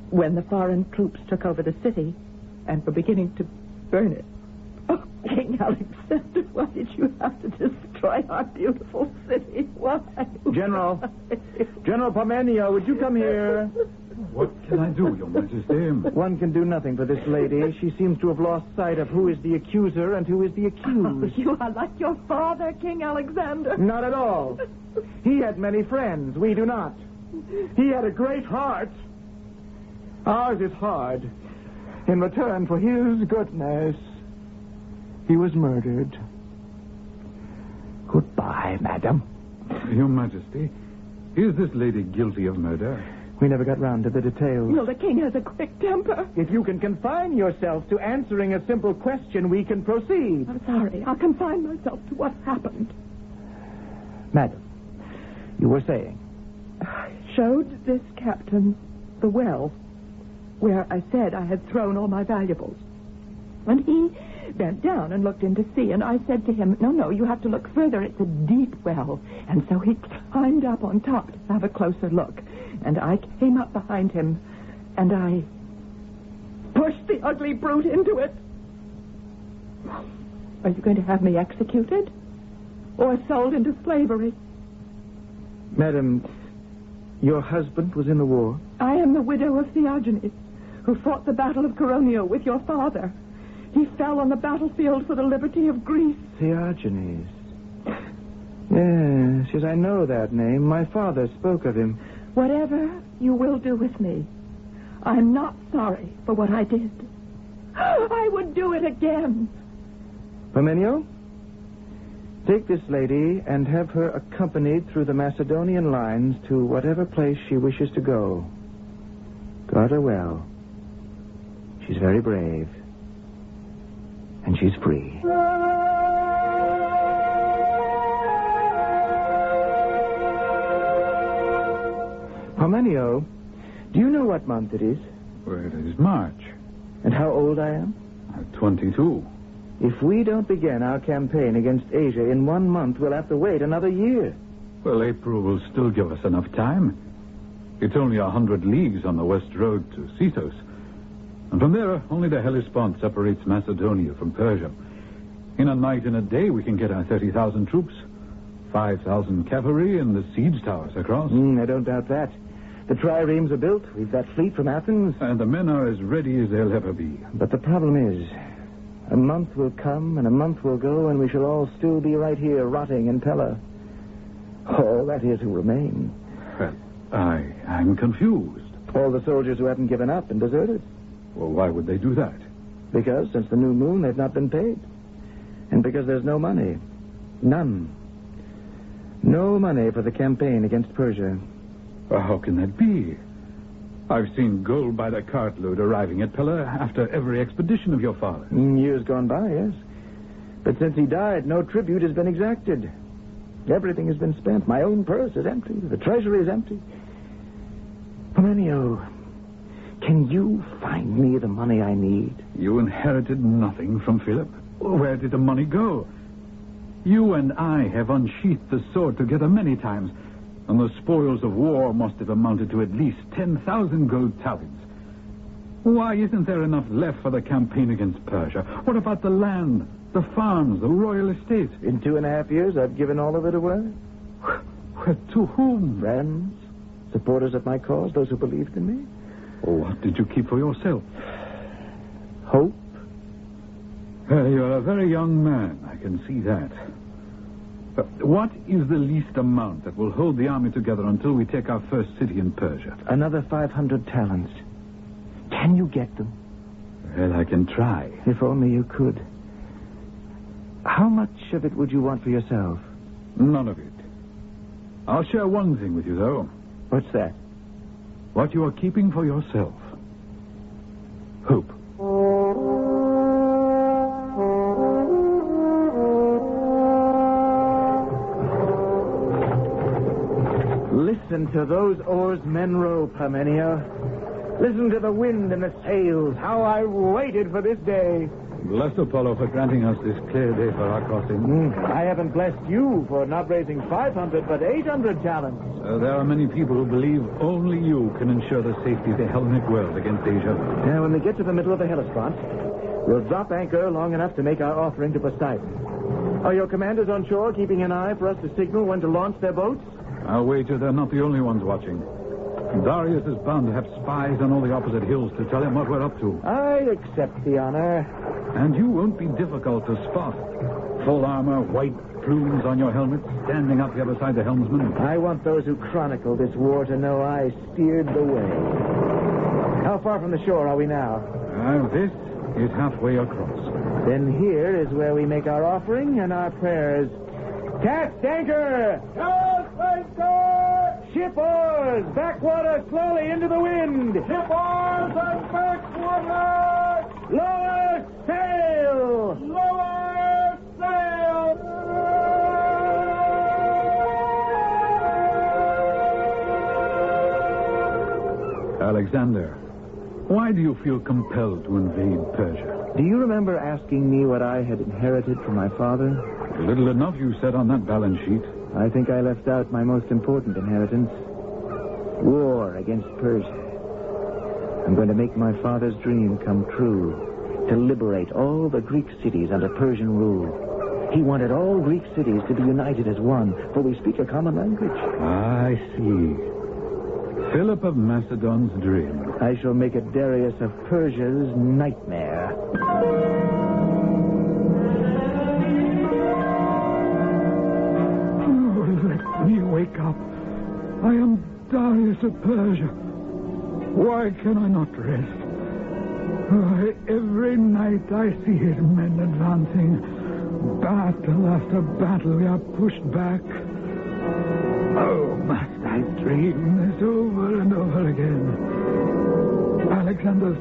when the foreign troops took over the city and were beginning to burn it, "Oh, King Alexander, why did you have to destroy our beautiful city? Why?" General Parmenio, would you come here? What can I do, Your Majesty? One can do nothing for this lady. She seems to have lost sight of who is the accuser and who is the accused. You are like your father, King Alexander. Not at all. He had many friends. We do not. He had a great heart. Ours is hard. In return for his goodness, he was murdered. Goodbye, madam. Your Majesty, is this lady guilty of murder? We never got round to the details. Well, the king has a quick temper. If you can confine yourself to answering a simple question, we can proceed. I'm sorry. I'll confine myself to what happened. Madam, you were saying? I showed this captain the well where I said I had thrown all my valuables. And he bent down and looked in to see, and I said to him, no, you have to look further. It's a deep well. And so he climbed up on top to have a closer look. And I came up behind him, and I pushed the ugly brute into it. Are you going to have me executed? Or sold into slavery? Madam, your husband was in the war? I am the widow of Theogenes, who fought the Battle of Coroneo with your father. He fell on the battlefield for the liberty of Greece. Theogenes. Yes, I know that name. My father spoke of him. Whatever you will do with me, I'm not sorry for what I did. I would do it again. Parmenio, take this lady and have her accompanied through the Macedonian lines to whatever place she wishes to go. Guard her well. She's very brave. And she's free. Parmenio, do you know what month it is? Well, it is March. And how old I am? I'm 22. If we don't begin our campaign against Asia in 1 month, we'll have to wait another year. Well, April will still give us enough time. It's only 100 leagues on the west road to Cetos. And from there, only the Hellespont separates Macedonia from Persia. In a night and a day, we can get our 30,000 troops, 5,000 cavalry, and the siege towers across. I don't doubt that. The triremes are built. We've got fleet from Athens. And the men are as ready as they'll ever be. But the problem is, a month will come and a month will go, and we shall all still be right here rotting in Pella. All that is who remain. Well, I'm confused. All the soldiers who haven't given up and deserted. Well, why would they do that? Because since the new moon, they've not been paid. And because there's no money. None. No money for the campaign against Persia. Well, how can that be? I've seen gold by the cartload arriving at Pella after every expedition of your father. Years gone by, yes. But since he died, no tribute has been exacted. Everything has been spent. My own purse is empty. The treasury is empty. Parmenio, Can you find me the money I need? You inherited nothing from Philip. Where did the money go? You and I have unsheathed the sword together many times, and the spoils of war must have amounted to at least 10,000 gold talents. Why isn't there enough left for the campaign against Persia? What about the land, the farms, the royal estate? In 2.5 years, I've given all of it away. Well, to whom? Friends, supporters of my cause, those who believed in me. What did you keep for yourself? Hope. You're a very young man, I can see that. What is the least amount that will hold the army together until we take our first city in Persia? Another 500 talents. Can you get them? Well, I can try. If only you could. How much of it would you want for yourself? None of it. I'll share one thing with you, though. What's that? What you are keeping for yourself. Hope. Listen to those oars men row, Parmenio. Listen to the wind and the sails. How I waited for this day. Bless Apollo for granting us this clear day for our crossing. I haven't blessed you for not raising 500, but 800 talents. There are many people who believe only you can ensure the safety of the Hellenic world against Asia. Now, when we get to the middle of the Hellespont, we'll drop anchor long enough to make our offering to Poseidon. Are your commanders on shore keeping an eye for us to signal when to launch their boats? I'll wager they're not the only ones watching. Darius is bound to have spies on all the opposite hills to tell him what we're up to. I accept the honor. And you won't be difficult to spot. Full armor, white plumes on your helmet, standing up here beside the helmsman. I want those who chronicle this war to know I steered the way. How far from the shore are we now? This is halfway across. Then here is where we make our offering and our prayers. Cast anchor! Cast anchor! Ship oars! Backwater slowly into the wind! Ship oars and backwater! Lower sail! Lower sail! Alexander, why do you feel compelled to invade Persia? Do you remember asking me what I had inherited from my father? Little enough you said on that balance sheet. I think I left out my most important inheritance. War against Persia. I'm going to make my father's dream come true. To liberate all the Greek cities under Persian rule. He wanted all Greek cities to be united as one, for we speak a common language. I see. Philip of Macedon's dream. I shall make it Darius of Persia's nightmare. Let me wake up. I am Darius of Persia. Why can I not rest? Every night I see his men advancing. Battle after battle, we are pushed back. Oh, must I dream this over and over again? Alexander's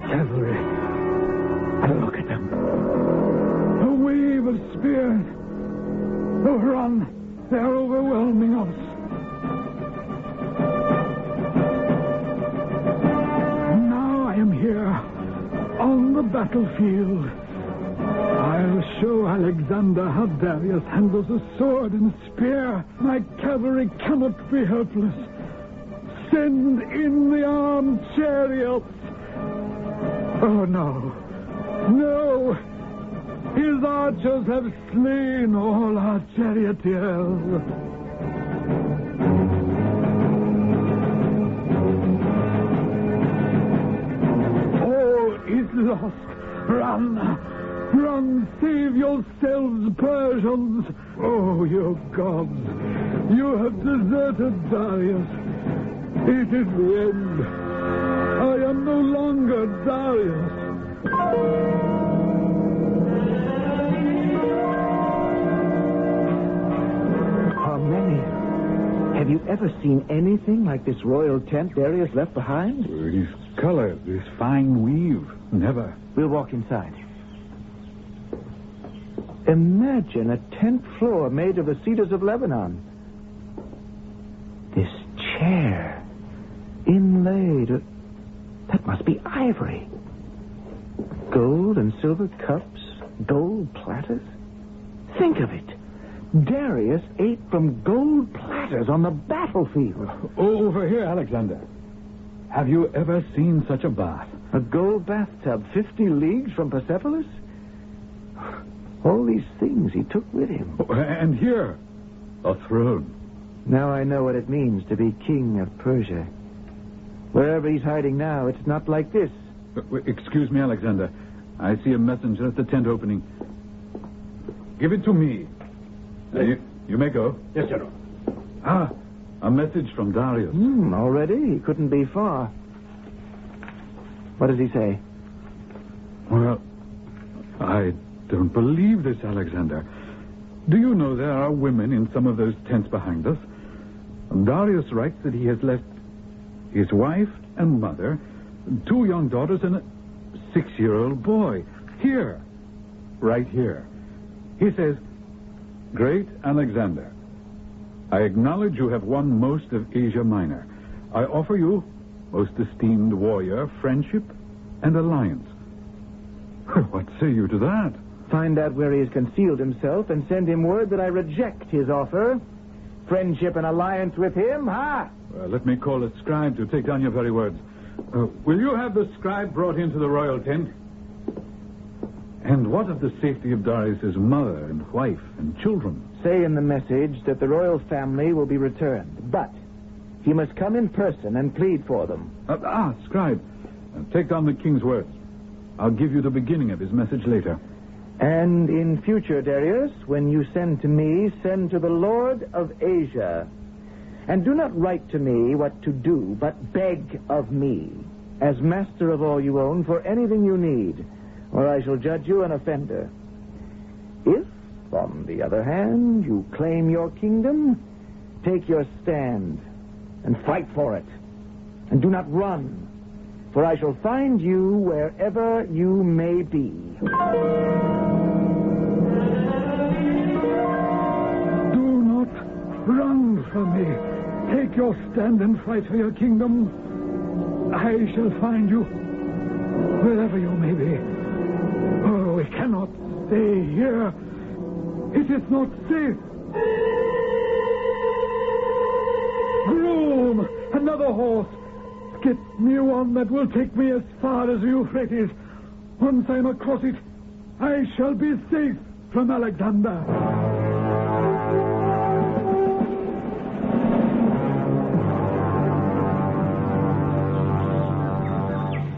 cavalry. Look at them. A wave of spears. Oh, run. They're overwhelming us. Now I am here, on the battlefield. I'll show Alexander how Darius handles a sword and a spear. My cavalry cannot be helpless. Send in the armed chariots. Oh, no. No. His archers have slain all our charioteers. All is lost. Run. Run, save yourselves, Persians. Oh, you gods. You have deserted Darius. It is the end. I am no longer Darius. Have you ever seen anything like this royal tent Darius left behind? This color, this fine weave. Never. We'll walk inside. Imagine a tent floor made of the cedars of Lebanon. This chair, inlaid. must be ivory. Gold and silver cups, gold platters. Think of it. Darius ate from gold platters on the battlefield. Over here, Alexander. Have you ever seen such a bath? A gold bathtub 50 leagues from Persepolis? All these things he took with him. And here, a throne. Now I know what it means to be king of Persia. Wherever he's hiding now, it's not like this. Excuse me, Alexander. I see a messenger at the tent opening. Give it to me. You may go. Yes, General. Ah, a message from Darius. Already? He couldn't be far. What does he say? Well, I don't believe this, Alexander. Do you know there are women in some of those tents behind us? Darius writes that he has left his wife and mother, 2 young daughters, and a 6-year-old boy. Here. Right here. He says, Great Alexander, I acknowledge you have won most of Asia Minor. I offer you, most esteemed warrior, friendship and alliance. What say you to that? Find out where he has concealed himself and send him word that I reject his offer. Friendship and alliance with him, ha? Well, let me call a scribe to take down your very words. Will you have the scribe brought into the royal tent? And what of the safety of Darius's mother and wife and children? Say in the message that the royal family will be returned, but he must come in person and plead for them. Scribe, take down the king's words. I'll give you the beginning of his message later. And in future, Darius, when you send to me, send to the Lord of Asia. And do not write to me what to do, but beg of me, as master of all you own, for anything you need, or I shall judge you an offender. If, on the other hand, you claim your kingdom, take your stand and fight for it. And do not run, for I shall find you wherever you may be. Do not run from me. Take your stand and fight for your kingdom. I shall find you wherever you may be. Oh, we cannot stay here. It is not safe. Groom, another horse. Get me one that will take me as far as the Euphrates. Once I'm across it, I shall be safe from Alexander.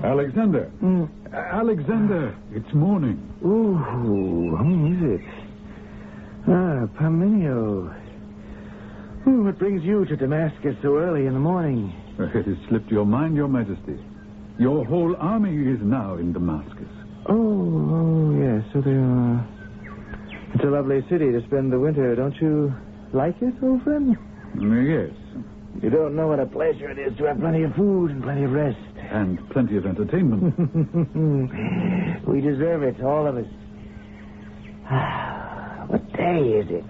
Alexander. Alexander, it's morning. Ooh, who is it? Parmenio. What brings you to Damascus so early in the morning? It has slipped your mind, Your Majesty. Your whole army is now in Damascus. Oh, yes, so they are. It's a lovely city to spend the winter. Don't you like it, old friend? Yes. You don't know what a pleasure it is to have plenty of food and plenty of rest. And plenty of entertainment. We deserve it, all of us. What day is it?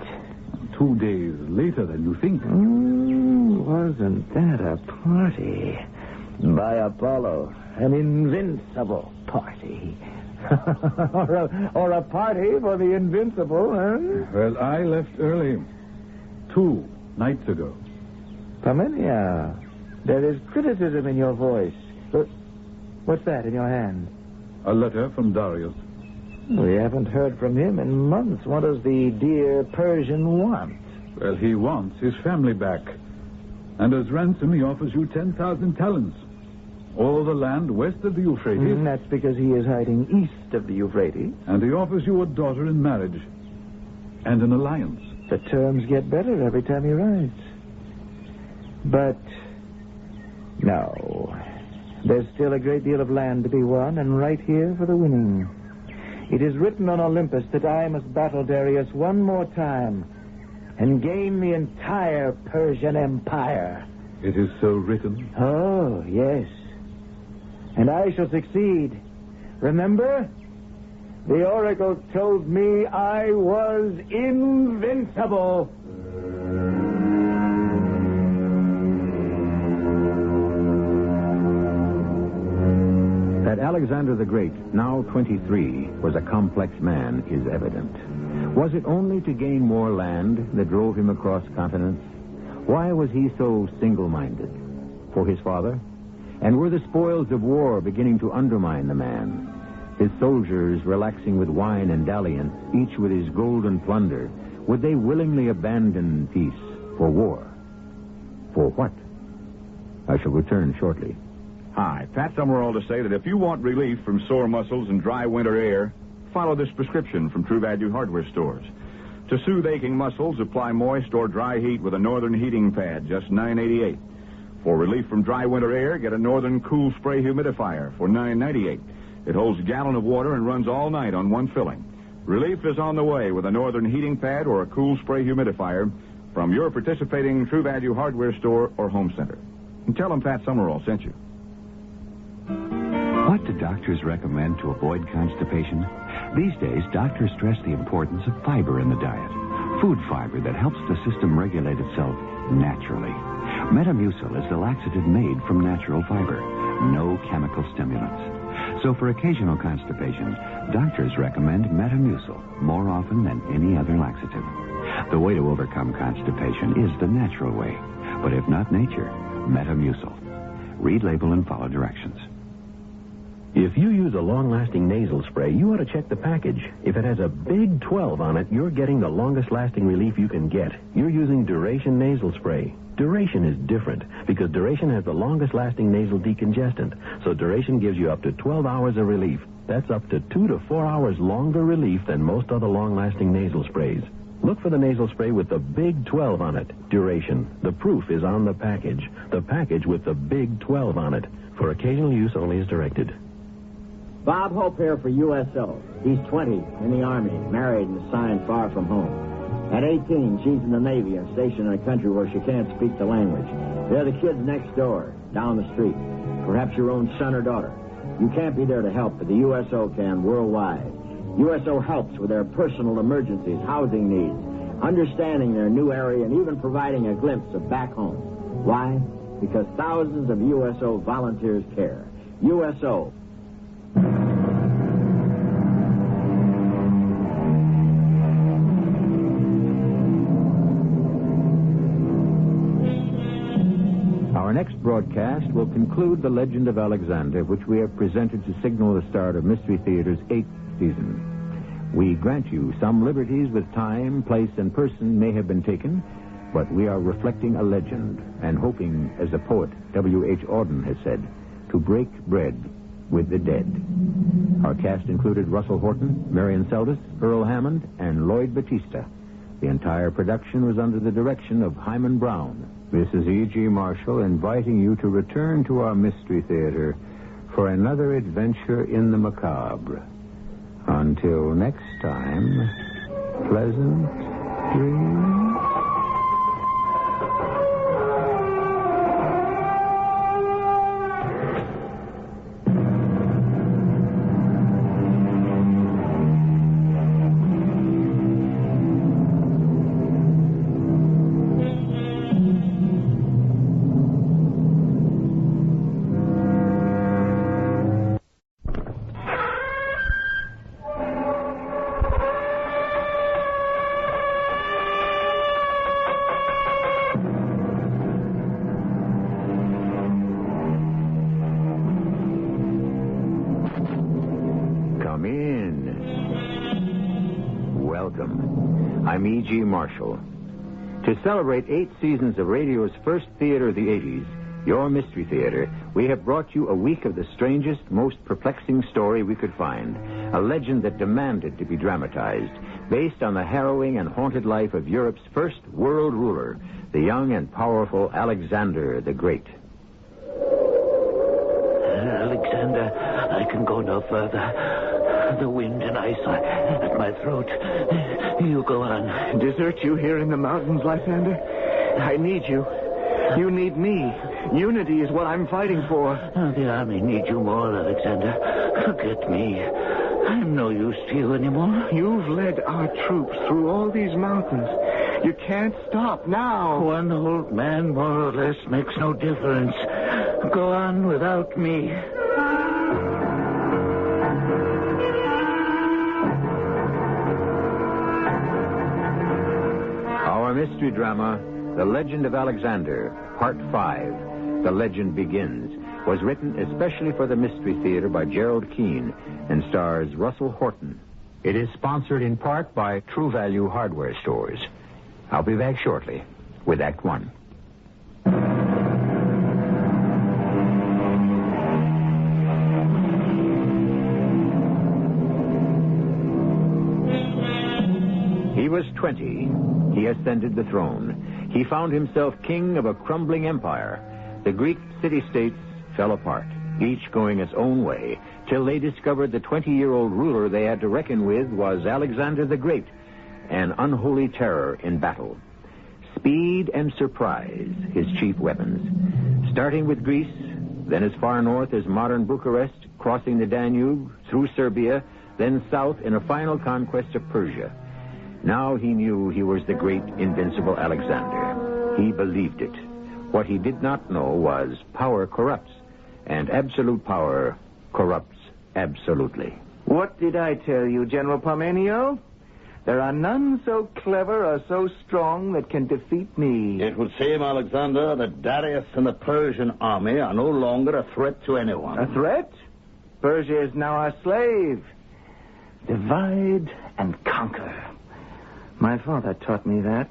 2 days later than you think. Wasn't that a party? By Apollo, an invincible party. or a party for the invincible, huh? Well, I left early. 2 nights ago. Parmenio, there is criticism in your voice. What's that in your hand? A letter from Darius. We haven't heard from him in months. What does the dear Persian want? Well, he wants his family back. And as ransom, he offers you 10,000 talents. All the land west of the Euphrates. That's because he is hiding east of the Euphrates. And he offers you a daughter in marriage. And an alliance. The terms get better every time he writes. But, no. There's still a great deal of land to be won, and right here for the winning. It is written on Olympus that I must battle Darius one more time and gain the entire Persian Empire. It is so written? Oh, yes. And I shall succeed. Remember? The oracle told me I was invincible. That Alexander the Great, now 23, was a complex man is evident. Was it only to gain more land that drove him across continents? Why was he so single-minded? For his father? And were the spoils of war beginning to undermine the man? His soldiers relaxing with wine and dalliance, each with his golden plunder, would they willingly abandon peace for war? For what? I shall return shortly. Hi, Pat Summerall to say that if you want relief from sore muscles and dry winter air, follow this prescription from True Value Hardware Stores. To soothe aching muscles, apply moist or dry heat with a Northern heating pad, just $9.88. For relief from dry winter air, get a Northern Cool Spray Humidifier for $9.98. It holds a gallon of water and runs all night on one filling. Relief is on the way with a Northern heating pad or a Cool Spray Humidifier from your participating True Value Hardware Store or home center. And tell them Pat Summerall sent you. What do doctors recommend to avoid constipation? These days, doctors stress the importance of fiber in the diet. Food fiber that helps the system regulate itself naturally. Metamucil is the laxative made from natural fiber. No chemical stimulants. So for occasional constipation, doctors recommend Metamucil more often than any other laxative. The way to overcome constipation is the natural way. But if not nature, Metamucil. Read label and follow directions. If you use a long-lasting nasal spray, you ought to check the package. If it has a big 12 on it, you're getting the longest-lasting relief you can get. You're using Duration nasal spray. Duration is different because Duration has the longest-lasting nasal decongestant. So Duration gives you up to 12 hours of relief. That's up to 2 to 4 hours longer relief than most other long-lasting nasal sprays. Look for the nasal spray with the big 12 on it. Duration. The proof is on the package. The package with the big 12 on it. For occasional use only as directed. Bob Hope here for USO. He's 20, in the Army, married and assigned far from home. At 18, she's in the Navy and stationed in a country where she can't speak the language. They're the kids next door, down the street. Perhaps your own son or daughter. You can't be there to help, but the USO can worldwide. USO helps with their personal emergencies, housing needs, understanding their new area, and even providing a glimpse of back home. Why? Because thousands of USO volunteers care. USO. Our next broadcast will conclude the legend of Alexander, which we have presented to signal the start of Mystery Theater's 8th season. We grant you some liberties with time, place, and person may have been taken, but we are reflecting a legend and hoping, as the poet W.H. Auden has said, to break bread with the dead. Our cast included Russell Horton, Marion Seldes, Earl Hammond, and Lloyd Batista. The entire production was under the direction of Hyman Brown. This is E.G. Marshall inviting you to return to our Mystery Theater for another adventure in the macabre. Until next time, pleasant dreams. I'm E.G. Marshall. To celebrate 8 seasons of radio's first theater of the 80s, your Mystery Theater, we have brought you a week of the strangest, most perplexing story we could find. A legend that demanded to be dramatized, based on the harrowing and haunted life of Europe's first world ruler, the young and powerful Alexander the Great. Alexander, I can go no further. The wind and ice are at my throat. You go on. Desert you here in the mountains, Lysander? I need you. You need me. Unity is what I'm fighting for. The army needs you more, Alexander. Forget me. I'm no use to you anymore. You've led our troops through all these mountains. You can't stop now. One old man, more or less, makes no difference. Go on without me. mystery drama, The Legend of Alexander, Part 5, The Legend Begins, was written especially for the Mystery Theater by Gerald Keane and stars Russell Horton. It is sponsored in part by True Value Hardware Stores. I'll be back shortly with Act 1. He was 20. He ascended the throne. He found himself king of a crumbling empire. The Greek city-states fell apart, each going its own way, till they discovered the 20-year-old ruler they had to reckon with was Alexander the Great, an unholy terror in battle. Speed and surprise, his chief weapons. Starting with Greece, then as far north as modern Bucharest, crossing the Danube, through Serbia, then south in a final conquest of Persia. Now he knew he was the great invincible Alexander. He believed it. What he did not know was power corrupts, and absolute power corrupts absolutely. What did I tell you, General Parmenio? There are none so clever or so strong that can defeat me. It would seem, Alexander, that Darius and the Persian army are no longer a threat to anyone. A threat? Persia is now our slave. Divide and conquer. My father taught me that.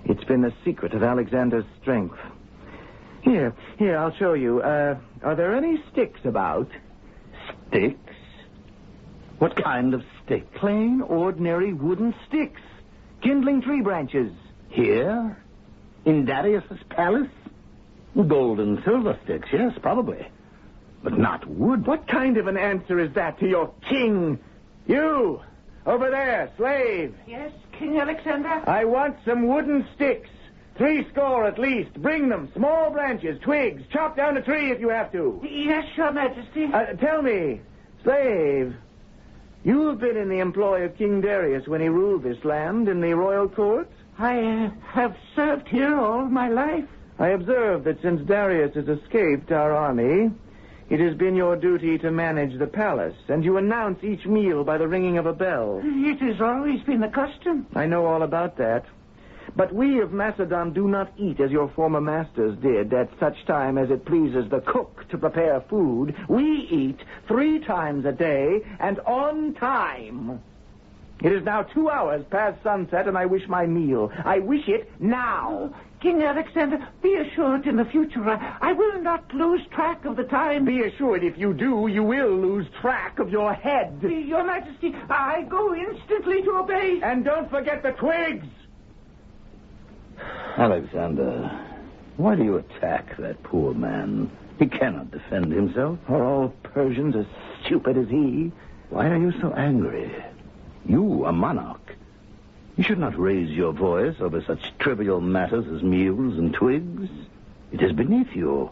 It's been the secret of Alexander's strength. Here, I'll show you. Are there any sticks about? Sticks? What kind of sticks? Plain, ordinary wooden sticks. Kindling tree branches. Here? In Darius's palace? Gold and silver sticks, yes, probably. But not wood. What kind of an answer is that to your king? You, over there, slave. Yes, King Alexander? I want some wooden sticks. 70 at least. Bring them. Small branches, twigs. Chop down a tree if you have to. Yes, Your Majesty. Tell me, slave, you have been in the employ of King Darius when he ruled this land in the royal court? I have served here all my life. I observe that since Darius has escaped our army, it has been your duty to manage the palace, and you announce each meal by the ringing of a bell. It has always been the custom. I know all about that. But we of Macedon do not eat as your former masters did at such time as it pleases the cook to prepare food. We eat 3 times a day and on time. It is now 2 hours past sunset, and I wish my meal. I wish it now. King Alexander, be assured in the future I will not lose track of the time. Be assured if you do, you will lose track of your head. Your Majesty, I go instantly to obey. And don't forget the twigs. Alexander, why do you attack that poor man? He cannot defend himself. Are all Persians as stupid as he? Why are you so angry? You, a monarch. You should not raise your voice over such trivial matters as meals and twigs. It is beneath you.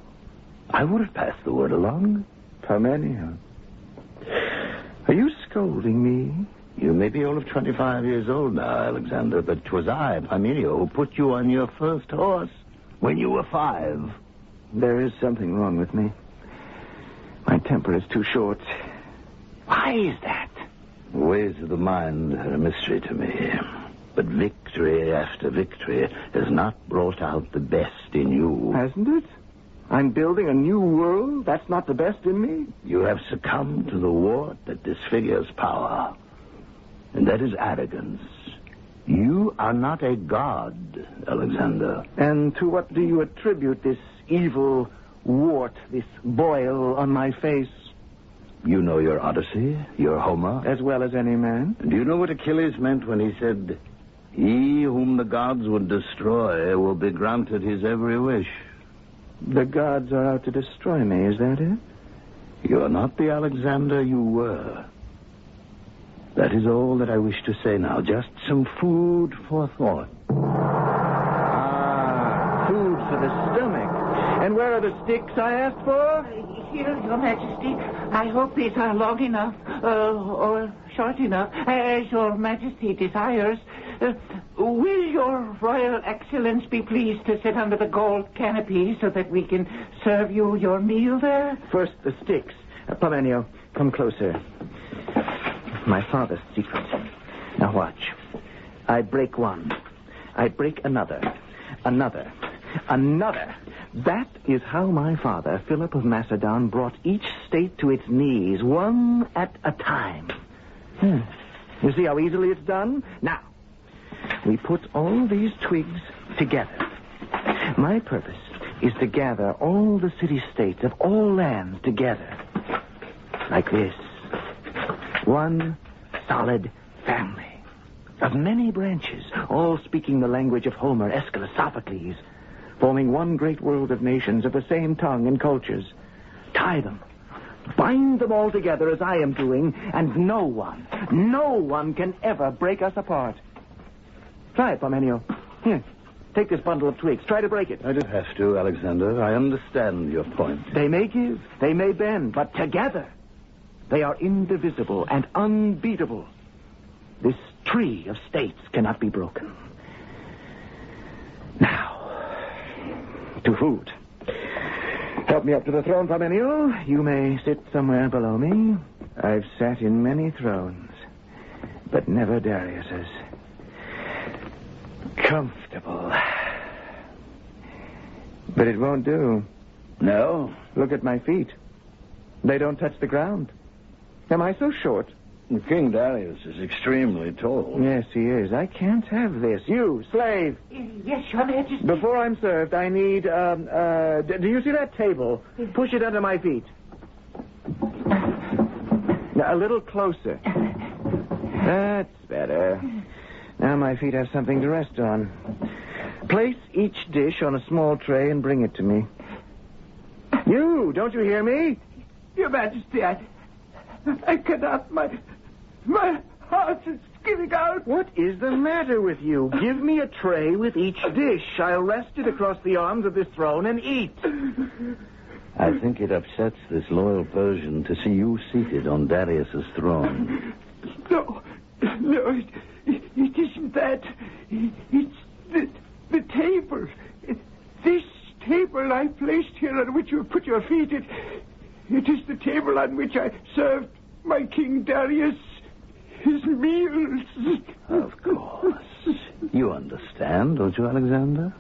I would have passed the word along. Parmenio, are you scolding me? You may be only 25 years old now, Alexander, but 'twas I, Parmenio, who put you on your first horse when you were 5. There is something wrong with me. My temper is too short. Why is that? The ways of the mind are a mystery to me. But victory after victory has not brought out the best in you. Hasn't it? I'm building a new world? That's not the best in me? You have succumbed to the wart that disfigures power. And that is arrogance. You are not a god, Alexander. And to what do you attribute this evil wart, this boil on my face? You know your Odyssey, your Homer? As well as any man. Do you know what Achilles meant when he said, "He whom the gods would destroy will be granted his every wish"? The gods are out to destroy me, is that it? You are not the Alexander you were. That is all that I wish to say now. Just some food for thought. Food for the stomach. And where are the sticks I asked for? Here, Your Majesty. I hope these are long enough, or short enough, as Your Majesty desires. Will Your Royal Excellence be pleased to sit under the gold canopy so that we can serve you your meal there? First, the sticks. Parmenio, come closer. My father's secret. Now watch. I break one, I break another. That is how my father, Philip of Macedon, brought each state to its knees, one at a time. You see how easily it's done? Now, we put all these twigs together. My purpose is to gather all the city-states of all lands together. Like this. One solid family of many branches, all speaking the language of Homer, Aeschylus, Sophocles, forming one great world of nations of the same tongue and cultures. Tie them. Bind them all together as I am doing, and no one can ever break us apart. Try it, Parmenio. Here, take this bundle of twigs. Try to break it. I don't have to, Alexander. I understand your point. They may give, they may bend, but together they are indivisible and unbeatable. This tree of states cannot be broken. Now, to food. Help me up to the throne, Parmenio. You may sit somewhere below me. I've sat in many thrones, but never Darius's. Comfortable. But it won't do. No? Look at my feet. They don't touch the ground. Am I so short? King Darius is extremely tall. Yes, he is. I can't have this. You, slave. Yes, Your Majesty. Before I'm served, I need, do you see that table? Push it under my feet. Now, a little closer. That's better. Now my feet have something to rest on. Place each dish on a small tray and bring it to me. You, don't you hear me? Your Majesty, I cannot. My heart is giving out. What is the matter with you? Give me a tray with each dish. I'll rest it across the arms of this throne and eat. I think it upsets this loyal Persian to see you seated on Darius's throne. No, it isn't that. It's the table. This table I placed here on which you put your feet. It is the table on which I served my King Darius his meals. Of course. You understand, don't you, Alexander?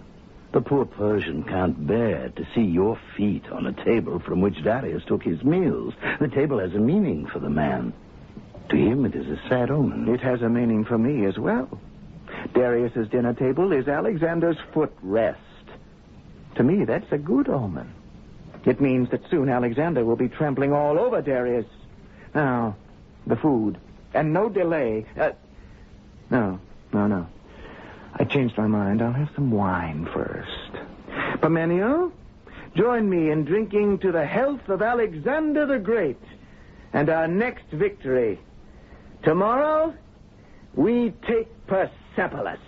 The poor Persian can't bear to see your feet on a table from which Darius took his meals. The table has a meaning for the man. To him, it is a sad omen. It has a meaning for me as well. Darius's dinner table is Alexander's footrest. To me, that's a good omen. It means that soon Alexander will be trampling all over Darius. Now, the food. And no delay. No. I changed my mind. I'll have some wine first. Parmenio, join me in drinking to the health of Alexander the Great and our next victory. Tomorrow, we take Persepolis.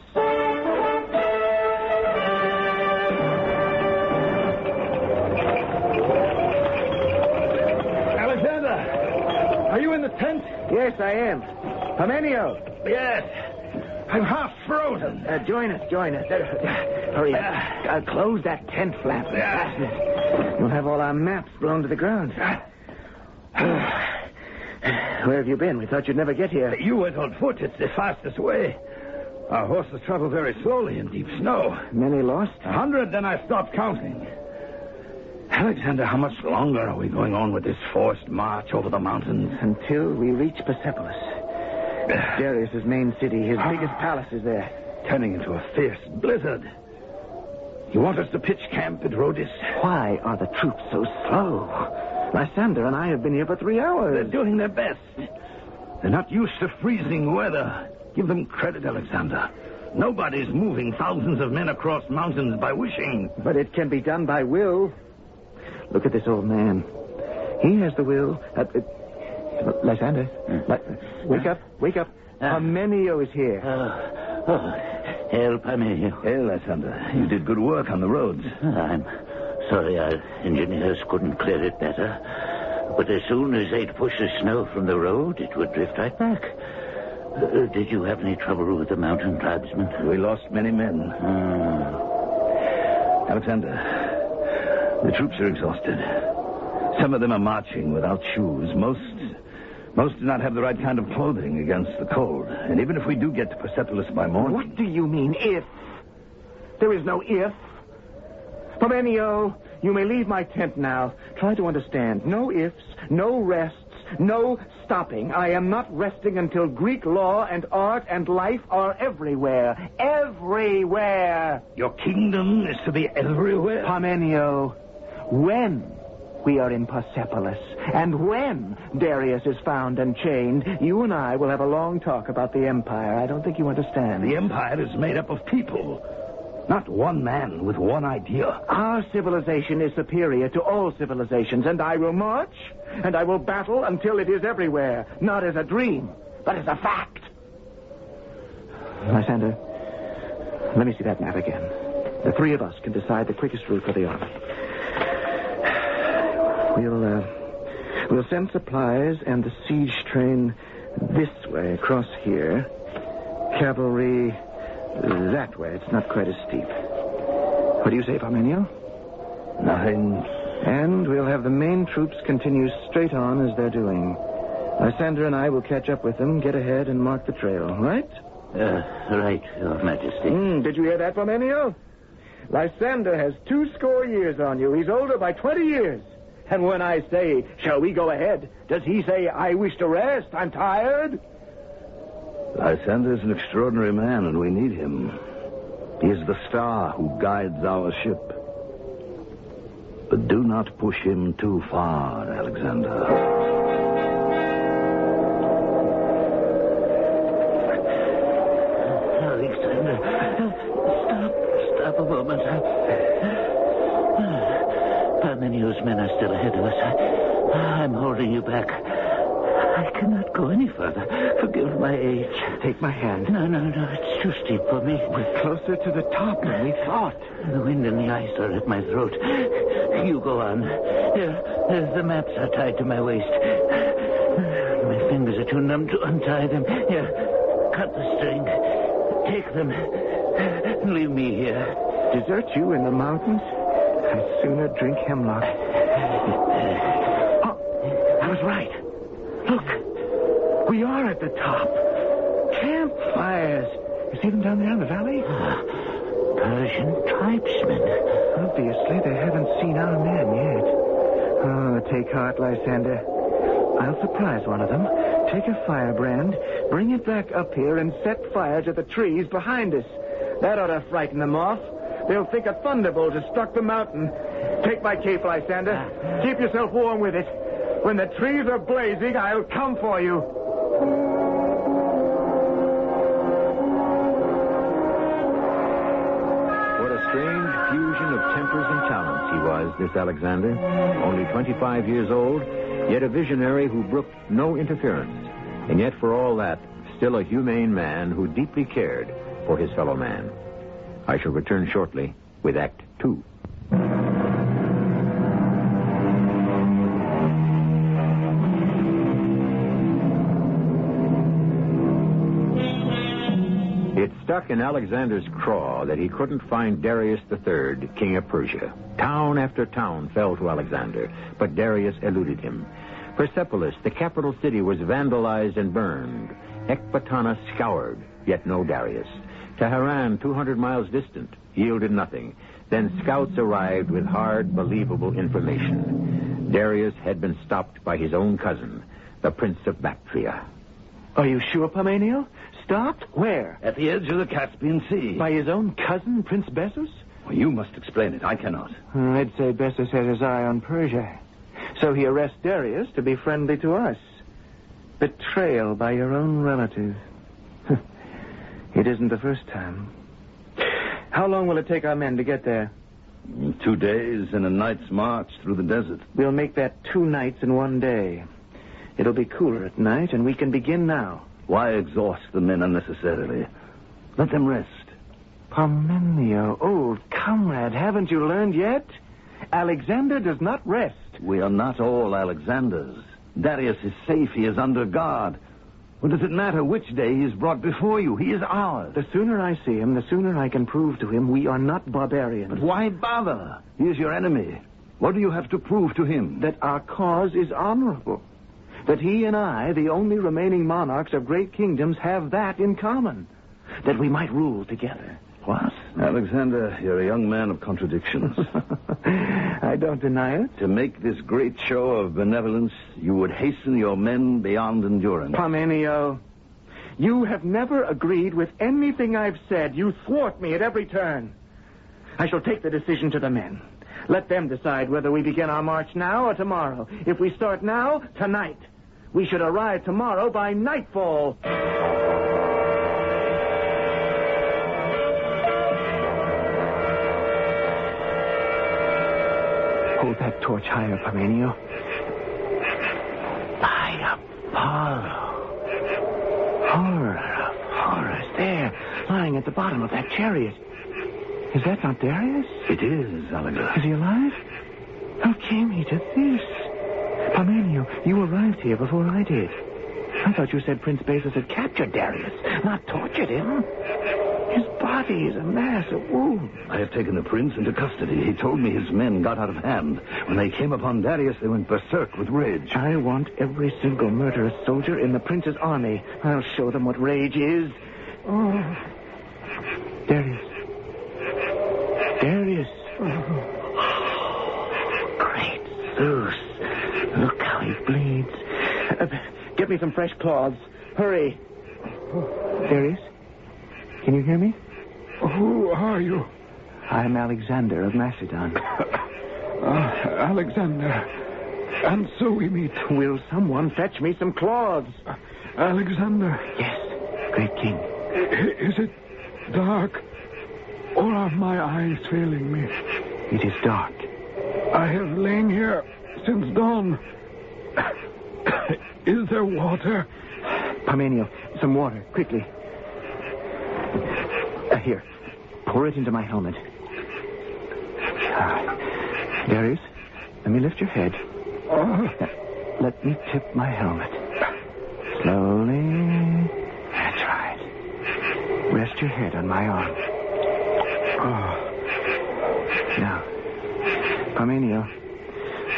Alexander, are you in the tent? Yes, I am. Parmenio. Yes. I'm half frozen. Join us. Hurry up. Close that tent flap and fasten it. We'll have all our maps blown to the ground. Where have you been? We thought you'd never get here. You went on foot. It's the fastest way. Our horses travel very slowly in deep snow. Many lost? 100, then I stopped counting. Alexander, how much longer are we going on with this forced march over the mountains? Until we reach Persepolis. Darius's main city, his biggest palace is there. Turning into a fierce blizzard. You want us to pitch camp at Rhodus? Why are the troops so slow? Lysander and I have been here for 3 hours. They're doing their best. They're not used to freezing weather. Give them credit, Alexander. Nobody's moving thousands of men across mountains by wishing. But it can be done by will. Look at this old man. He has the will. Lysander, wake up. Parmenio is here. Hail, Parmenio. Hail, Lysander. You did good work on the roads. I'm sorry our engineers couldn't clear it better. But as soon as they'd push the snow from the road, it would drift right back. Did you have any trouble with the mountain tribesmen? We lost many men. Alexander, the troops are exhausted. Some of them are marching without shoes. Most do not have the right kind of clothing against the cold. And even if we do get to Persepolis by morning... What do you mean, if? There is no if. Parmenio, you may leave my tent now. Try to understand. No ifs, no rests, no stopping. I am not resting until Greek law and art and life are everywhere. Everywhere. Your kingdom is to be everywhere? Parmenio, when we are in Persepolis, and when Darius is found and chained, you and I will have a long talk about the Empire. I don't think you understand. The Empire is made up of people, not one man with one idea. Our civilization is superior to all civilizations, and I will march, and I will battle until it is everywhere, not as a dream, but as a fact. Lysander, let me see that map again. The three of us can decide the quickest route for the army. We'll send supplies and the siege train this way, across here. Cavalry that way. It's not quite as steep. What do you say, Parmenio? Nothing. And we'll have the main troops continue straight on as they're doing. Lysander and I will catch up with them, get ahead, and mark the trail, right? Right, Your Majesty. Did you hear that, Parmenio? Lysander has 20 years on you. He's older by 20 years. And when I say, shall we go ahead, does he say, I wish to rest, I'm tired? Lysander's an extraordinary man, and we need him. He is the star who guides our ship. But do not push him too far, Alexander. Alexander, stop a moment. Parmenio's men are still ahead of us. I'm holding you back. I cannot go any further. Forgive my age. Take my hand. No, it's too steep for me. We're closer to the top than we thought. The wind and the ice are at my throat. You go on. Here, the maps are tied to my waist. My fingers are too numb to untie them. Here, cut the string. Take them. Leave me here. Desert you in the mountains? I'd sooner drink hemlock. Oh, I was right. Look, we are at the top. Campfires. You see them down there in the valley? Persian tribesmen. Obviously, they haven't seen our men yet. Oh, take heart, Lysander. I'll surprise one of them. Take a firebrand, bring it back up here, and set fire to the trees behind us. That ought to frighten them off. They'll think a thunderbolt has struck the mountain. Take my cape, Lysander. Keep yourself warm with it. When the trees are blazing, I'll come for you. What a strange fusion of tempers and talents he was, this Alexander. Only 25 years old, yet a visionary who brooked no interference. And yet, for all that, still a humane man who deeply cared for his fellow man. I shall return shortly with Act 2. It stuck in Alexander's craw that he couldn't find Darius III, king of Persia. Town after town fell to Alexander, but Darius eluded him. Persepolis, the capital city, was vandalized and burned. Ecbatana scoured, yet no Darius. Tehran, 200 miles distant, yielded nothing. Then scouts arrived with hard, believable information. Darius had been stopped by his own cousin, the Prince of Bactria. Are you sure, Parmenio? Stopped? Where? At the edge of the Caspian Sea. By his own cousin, Prince Bessus? Well, you must explain it. I cannot. I'd say Bessus has his eye on Persia. So he arrests Darius to be friendly to us. Betrayal by your own relative. It isn't the first time. How long will it take our men to get there? 2 days and a night's march through the desert. We'll make that 2 nights and 1 day. It'll be cooler at night, and we can begin now. Why exhaust the men unnecessarily? Let them rest. Parmenio, old comrade, haven't you learned yet? Alexander does not rest. We are not all Alexanders. Darius is safe. He is under guard. What does it matter which day he is brought before you? He is ours. The sooner I see him, the sooner I can prove to him we are not barbarians. But why bother? He is your enemy. What do you have to prove to him? That our cause is honorable. That he and I, the only remaining monarchs of great kingdoms, have that in common. That we might rule together. What? Alexander, you're a young man of contradictions. I don't deny it. To make this great show of benevolence, you would hasten your men beyond endurance. Parmenio, you have never agreed with anything I've said. You thwart me at every turn. I shall take the decision to the men. Let them decide whether we begin our march now or tomorrow. If we start now, tonight. We should arrive tomorrow by nightfall. Hold that torch higher, Parmenio. By Apollo. Horror of horrors. There, lying at the bottom of that chariot. Is that not Darius? It is, Alexander. Is he alive? How came he to this? Parmenio, you arrived here before I did. I thought you said Prince Basis had captured Darius, not tortured him. His body is a mass of wounds. I have taken the prince into custody. He told me his men got out of hand. When they came upon Darius, they went berserk with rage. I want every single murderous soldier in the prince's army. I'll show them what rage is. Oh. Darius. Darius. Oh. Great Zeus. Look how he bleeds. Get me some fresh cloths. Hurry. Darius? Can you hear me? Who are you? I'm Alexander of Macedon. Alexander. And so we meet. Will someone fetch me some cloths? Alexander. Yes, great king. Is it dark? Or are my eyes failing me? It is dark. I have lain here since dawn. Is there water? Parmenio, some water, quickly. Here, pour it into my helmet. Darius, let me lift your head. Let me tip my helmet. Slowly. That's right. Rest your head on my arm. Now, Parmenio,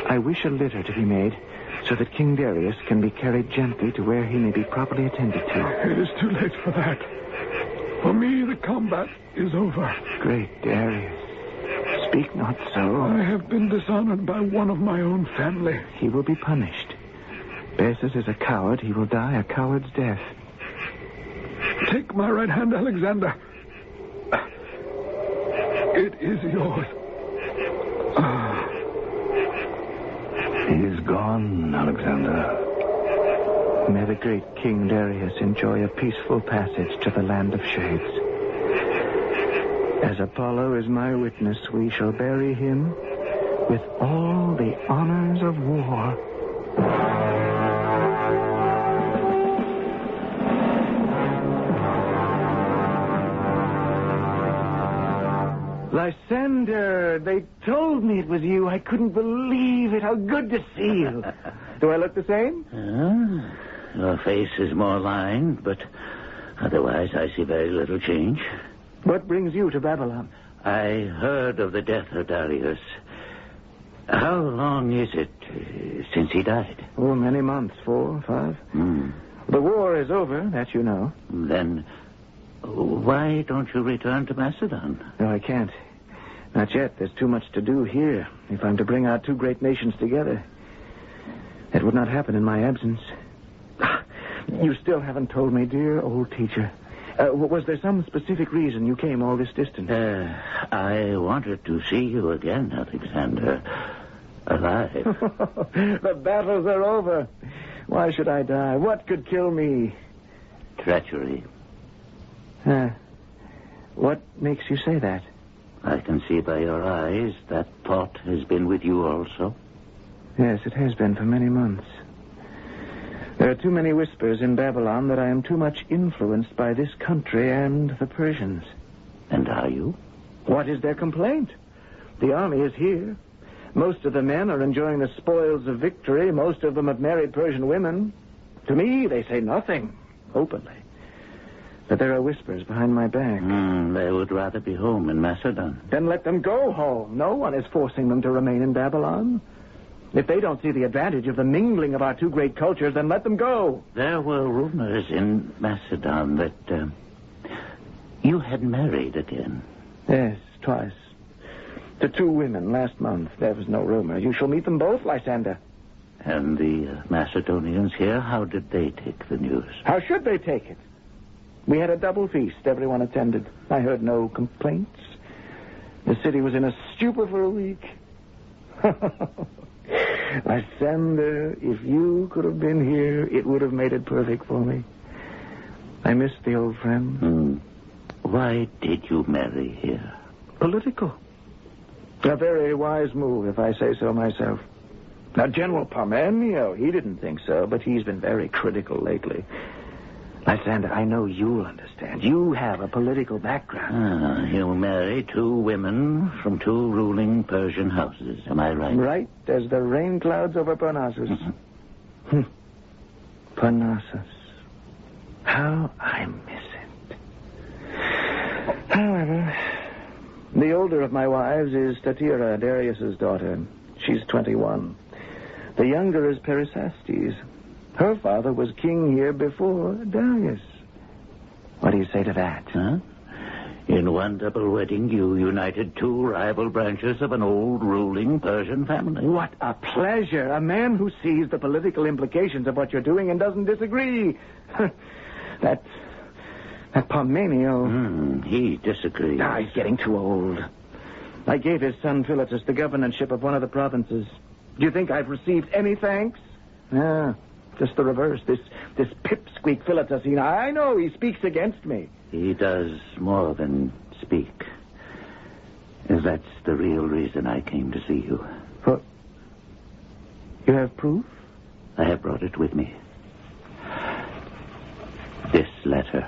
I wish a litter to be made so that King Darius can be carried gently to where he may be properly attended to. It is too late for that. For me, the combat is over. Great Darius, speak not so. I have been dishonored by one of my own family. He will be punished. Basis is a coward. He will die a coward's death. Take my right hand, Alexander. It is yours. He is gone, Alexander. May the great King Darius enjoy a peaceful passage to the land of shades. As Apollo is my witness, we shall bury him with all the honors of war. Lysander, they told me it was you. I couldn't believe it. How good to see you. Do I look the same? Your face is more lined, but otherwise I see very little change. What brings you to Babylon? I heard of the death of Darius. How long is it since he died? Oh, many months. 4, 5. The war is over, that you know. Then why don't you return to Macedon? No, I can't. Not yet. There's too much to do here if I'm to bring our two great nations together. That would not happen in my absence. You still haven't told me, dear old teacher. Was there some specific reason you came all this distance? I wanted to see you again, Alexander. Alive. The battles are over. Why should I die? What could kill me? Treachery. What makes you say that? I can see by your eyes that thought has been with you also. Yes, it has been for many months. There are too many whispers in Babylon that I am too much influenced by this country and the Persians. And are you? What is their complaint? The army is here. Most of the men are enjoying the spoils of victory. Most of them have married Persian women. To me, they say nothing, openly. But there are whispers behind my back. They would rather be home in Macedon. Then let them go home. No one is forcing them to remain in Babylon. If they don't see the advantage of the mingling of our two great cultures, then let them go. There were rumors in Macedon that you had married again. Yes, twice. To 2 women last month. There was no rumor. You shall meet them both, Lysander. And the Macedonians here, how did they take the news? How should they take it? We had a double feast. Everyone attended. I heard no complaints. The city was in a stupor for a week. Lysander, if you could have been here, it would have made it perfect for me. I missed the old friend. Why did you marry here? Political. A very wise move, if I say so myself. Now, General Parmenio, he didn't think so, but he's been very critical lately. Lysander, I know you'll understand. You have a political background. You marry 2 women from 2 ruling Persian houses. Am I right? Right as the rain clouds over Parnassus. Parnassus. How I miss it. However, the older of my wives is Statira, Darius's daughter. She's 21. The younger is Pericestes. Her father was king here before Darius. What do you say to that? Huh? In one double wedding, you united 2 rival branches of an old ruling Persian family. What a pleasure. A man who sees the political implications of what you're doing and doesn't disagree. That Parmenio... he disagrees. He's getting too old. I gave his son Phillip the governorship of one of the provinces. Do you think I've received any thanks? Just the reverse. This pipsqueak Phillip, I know he speaks against me. He does more than speak. That's the real reason I came to see you. You have proof? I have brought it with me. This letter.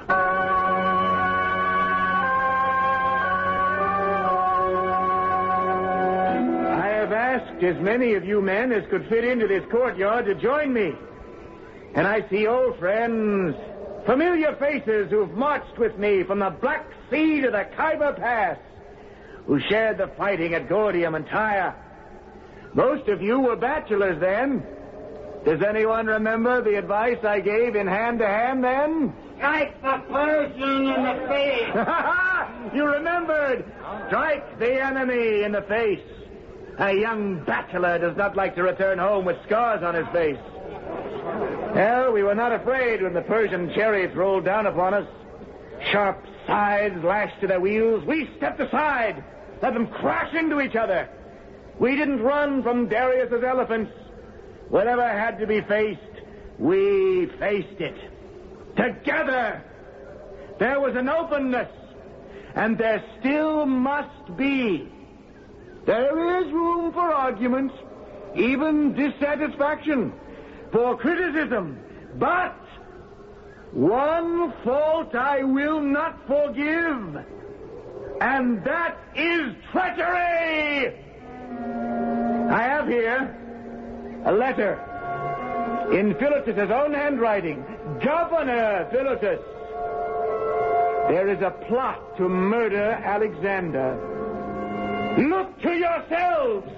I have asked as many of you men as could fit into this courtyard to join me. And I see old friends, familiar faces who've marched with me from the Black Sea to the Khyber Pass, who shared the fighting at Gordium and Tyre. Most of you were bachelors then. Does anyone remember the advice I gave in hand-to-hand then? Strike the Persian in the face. You remembered. Strike the enemy in the face. A young bachelor does not like to return home with scars on his face. Well, we were not afraid when the Persian chariots rolled down upon us. Sharp sides lashed to their wheels. We stepped aside, let them crash into each other. We didn't run from Darius's elephants. Whatever had to be faced, we faced it. Together. There was an openness, and there still must be. There is room for argument, even dissatisfaction, for criticism. But one fault I will not forgive, and that is treachery. I have here a letter in Philotas's own handwriting. Governor Philotas, there is a plot to murder Alexander. Look to yourselves.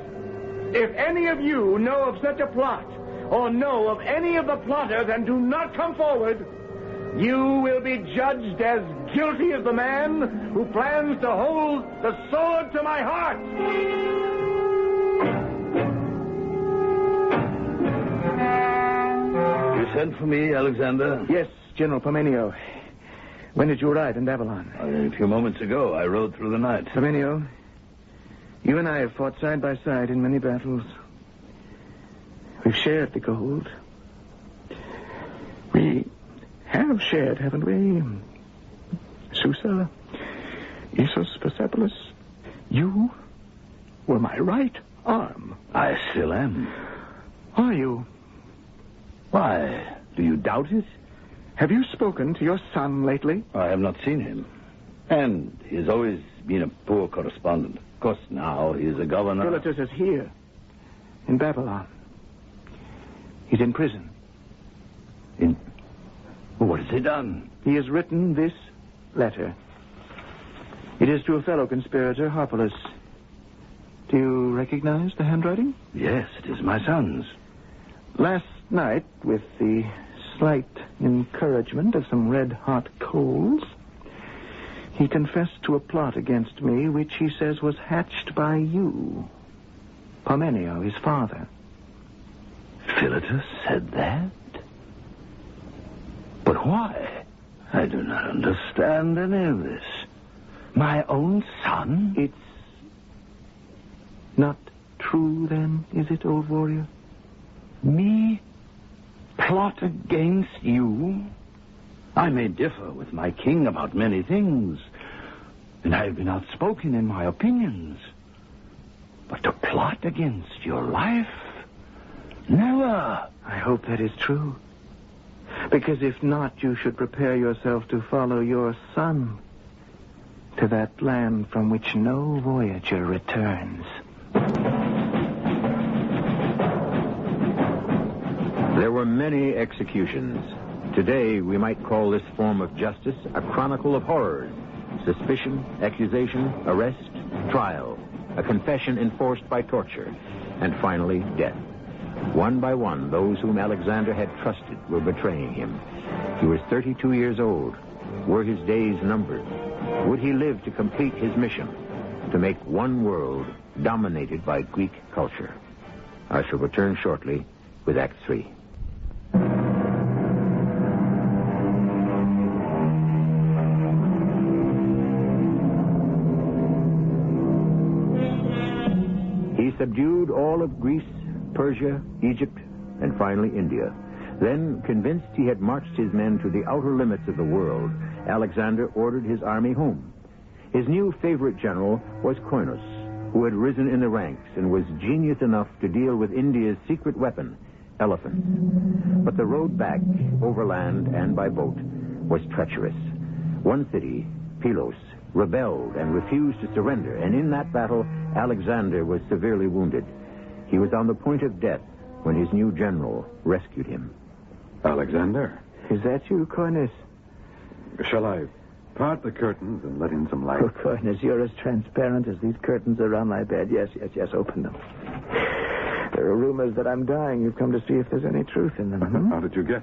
If any of you know of such a plot, or know of any of the plotters and do not come forward, you will be judged as guilty as the man who plans to hold the sword to my heart. You sent for me, Alexander? Yes, General Parmenio. When did you arrive in Babylon? A few moments ago. I rode through the night. Parmenio, you and I have fought side by side in many battles. We've shared the gold. We have shared, haven't we? Susa, Issos, Persepolis. You were my right arm. I still am. Are you? Why? Do you doubt it? Have you spoken to your son lately? I have not seen him. And he has always been a poor correspondent. Of course, now he is a governor. Philotas is here, in Babylon. He's in prison. What has he done? He has written this letter. It is to a fellow conspirator, Harpalus. Do you recognize the handwriting? Yes, it is my son's. Last night, with the slight encouragement of some red-hot coals, He confessed to a plot against me, which he says was hatched by you, Parmenio, his father. Philotas said that? But why? I do not understand any of this. My own son? It's not true, then, is it, old warrior? Me plot against you? I may differ with my king about many things, and I have been outspoken in my opinions. But to plot against your life? Never. I hope that is true. Because if not, you should prepare yourself to follow your son to that land from which no voyager returns. There were many executions. Today, we might call this form of justice a chronicle of horrors. Suspicion, accusation, arrest, trial, a confession enforced by torture, and finally, death. One by one, those whom Alexander had trusted were betraying him. He was 32 years old. Were his days numbered? Would he live to complete his mission, to make one world dominated by Greek culture? I shall return shortly with Act 3. He subdued all of Greece, Persia, Egypt, and finally India. Then, convinced he had marched his men to the outer limits of the world, Alexander ordered his army home. His new favorite general was Coinus, who had risen in the ranks and was genius enough to deal with India's secret weapon, elephants. But the road back, overland and by boat, was treacherous. One city, Pylos, rebelled and refused to surrender, and in that battle, Alexander was severely wounded. He was on the point of death when his new general rescued him. Alexander? Is that you, Coinus? Shall I part the curtains and let in some light? Oh, Coinus, you're as transparent as these curtains around my bed. Yes, open them. There are rumors that I'm dying. You've come to see if there's any truth in them. How did you guess?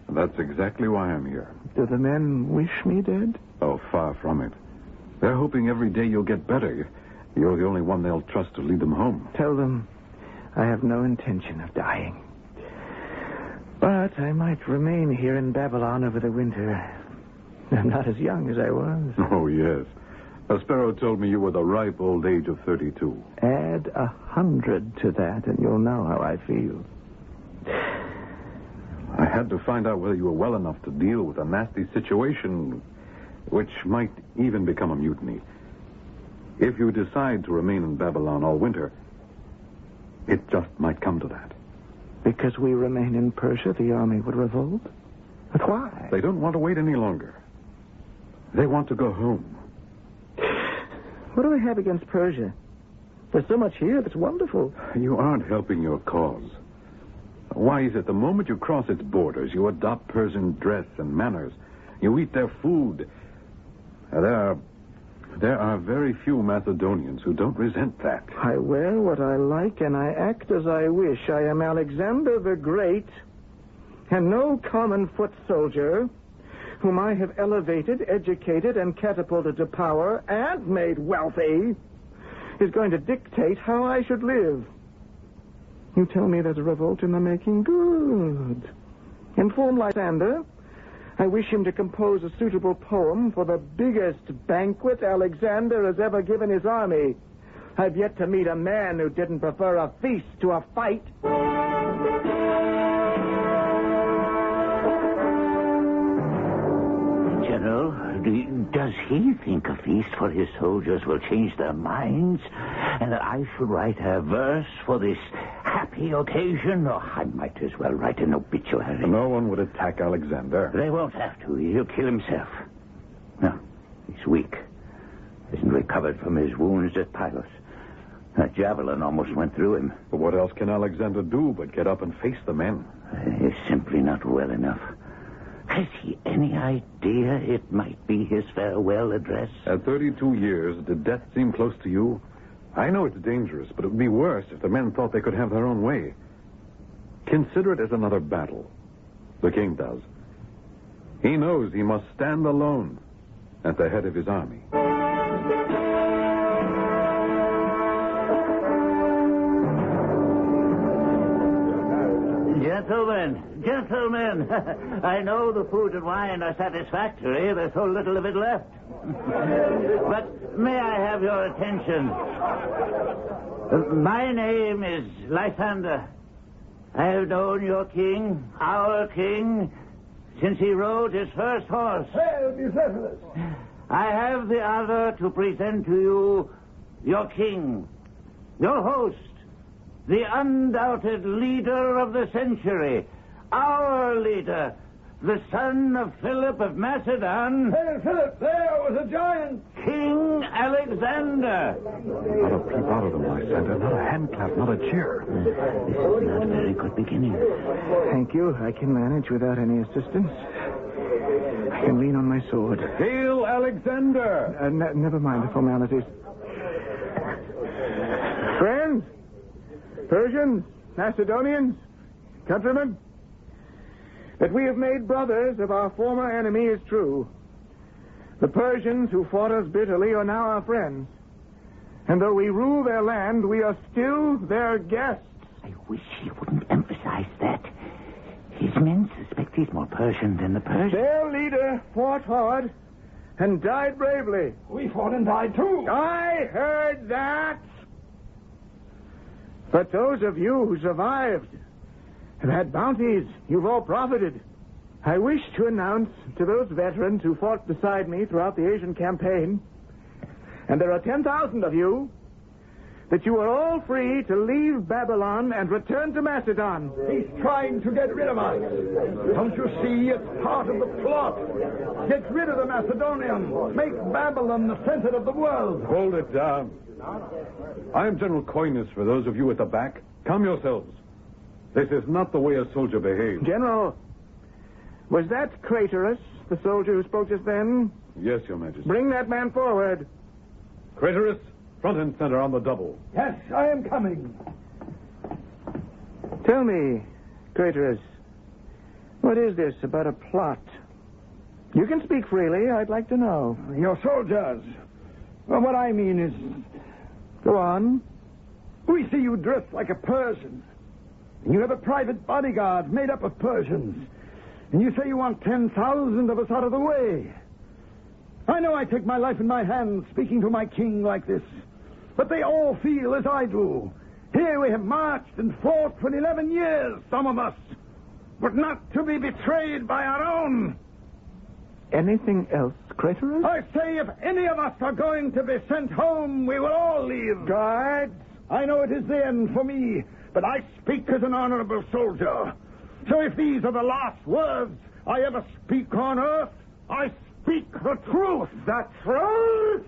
That's exactly why I'm here. Do the men wish me dead? Oh, far from it. They're hoping every day you'll get better. You're the only one they'll trust to lead them home. Tell them I have no intention of dying. But I might remain here in Babylon over the winter. I'm not as young as I was. Oh, yes. A sparrow told me you were the ripe old age of 32. Add 100 to that, and you'll know how I feel. I had to find out whether you were well enough to deal with a nasty situation, which might even become a mutiny. If you decide to remain in Babylon all winter, it just might come to that. Because we remain in Persia, the army would revolt? But why? They don't want to wait any longer. They want to go home. What do I have against Persia? There's so much here that's wonderful. You aren't helping your cause. Why is it the moment you cross its borders, you adopt Persian dress and manners? You eat their food. There are very few Macedonians who don't resent that. I wear what I like and I act as I wish. I am Alexander the Great, and no common foot soldier whom I have elevated, educated, and catapulted to power and made wealthy is going to dictate how I should live. You tell me there's a revolt in the making? Good. Inform Lysander. I wish him to compose a suitable poem for the biggest banquet Alexander has ever given his army. I've yet to meet a man who didn't prefer a feast to a fight. General, does he think a feast for his soldiers will change their minds? And that I should write a verse for this happy occasion? Or I might as well write an obituary. No one would attack Alexander. They won't have to. He'll kill himself. No, he's weak. Isn't recovered from his wounds at Pylos. A javelin almost went through him. But what else can Alexander do but get up and face the men? He's simply not well enough. Has he any idea it might be his farewell address? At 32 years, did death seem close to you? I know it's dangerous, but it would be worse if the men thought they could have their own way. Consider it as another battle. The king does. He knows he must stand alone. at the head of his army. Gentlemen, I know the food and wine are satisfactory. There's so little of it left. But may I have your attention? My name is Lysander. I have known your king, our king, since he rode his first horse. Hail, Bucephalus! I have the honor to present to you your king, your host, the undoubted leader of the century, our leader, the son of Phillip of Macedon. Hail, Phillip! There was a giant! King Alexander. Not a peep out of them, Lysander. Not a hand clap, not a cheer. This is not a very good beginning. Thank you. I can manage without any assistance. I can lean on my sword. Hail, Alexander! Never mind the formalities. Friends, Persians, Macedonians, countrymen, that we have made brothers of our former enemy is true. The Persians who fought us bitterly are now our friends. And though we rule their land, we are still their guests. I wish he wouldn't emphasize that. His men suspect he's more Persian than the Persians. Their leader fought hard and died bravely. We fought and died, too. I heard that. But those of you who survived have had bounties. You've all profited. I wish to announce to those veterans who fought beside me throughout the Asian campaign, and there are 10,000 of you, that you are all free to leave Babylon and return to Macedon. He's trying to get rid of us. Don't you see? It's part of the plot. Get rid of the Macedonians. Make Babylon the center of the world. Hold it down. I am General Coyness for those of you at the back. Calm yourselves. This is not the way a soldier behaves. General, was that Craterus, the soldier who spoke just then? Yes, Your Majesty. Bring that man forward. Craterus, front and center on the double. Yes, I am coming. Tell me, Craterus, what is this about a plot? You can speak freely. I'd like to know. Your soldiers. Well, what I mean is... Go on. We see you dressed like a Persian. And you have a private bodyguard made up of Persians. And you say you want 10,000 of us out of the way. I know I take my life in my hands speaking to my king like this. But they all feel as I do. Here we have marched and fought for 11 years, some of us. But not to be betrayed by our own. Anything else, Craterus? I say if any of us are going to be sent home, we will all leave. Guards? I know it is the end for me, but I speak as an honorable soldier. So if these are the last words I ever speak on earth, I speak the truth. The truth?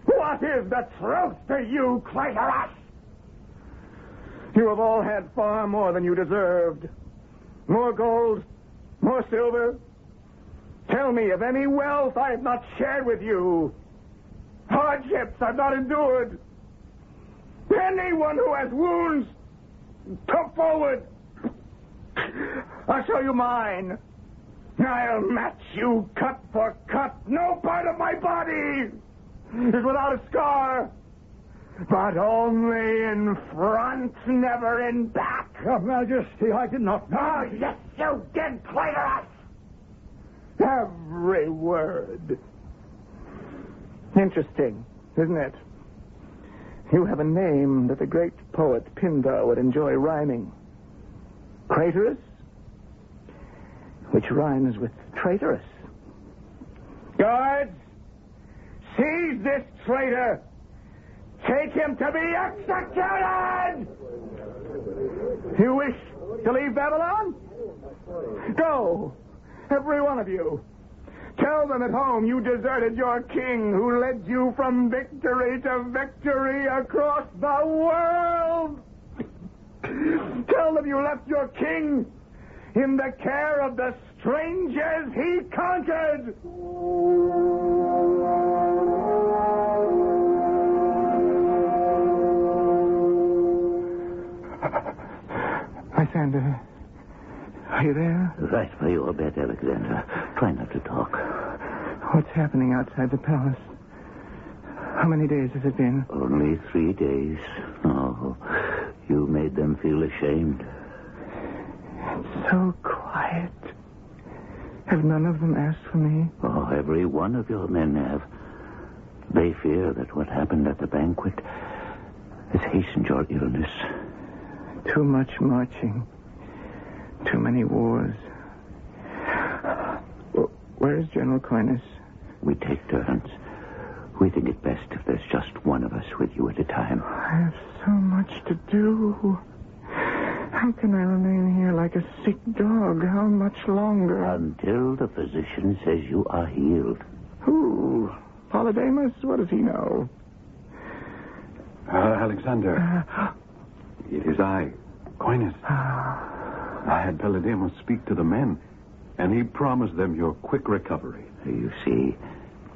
What is the truth to you, Craterus? You have all had far more than you deserved. More gold, more silver. Tell me of any wealth I have not shared with you. Hardships I've not endured. Anyone who has wounds, come forward. I'll show you mine. I'll match you cut for cut. No part of my body is without a scar. But only in front, never in back. Your Majesty, I did not... Oh, yes, you did, Craterus. Every word. Interesting, isn't it? You have a name that the great poet Pindar would enjoy rhyming. Craterus, which rhymes with traitorous. Guards, seize this traitor. Take him to be executed! You wish to leave Babylon? Go, every one of you. Tell them at home you deserted your king who led you from victory to victory across the world. Tell them you left your king in the care of the strangers he conquered. Lysander, are you there? Right by your bed, Alexander. Try not to talk. What's happening outside the palace? How many days has it been? Only 3 days. Oh, you made them feel ashamed. It's so quiet. Have none of them asked for me? Oh, every one of your men have. They fear that what happened at the banquet has hastened your illness. Too much marching. Too many wars. Where's General Coyness? We take turns. We think it best if there's just one of us with you at a time. I have so much to do. How can I remain here like a sick dog? How much longer? Until the physician says you are healed. Who? Polydamas? What does he know? Alexander. It is I, Coyness. I had Polydamas speak to the men, and he promised them your quick recovery. You see,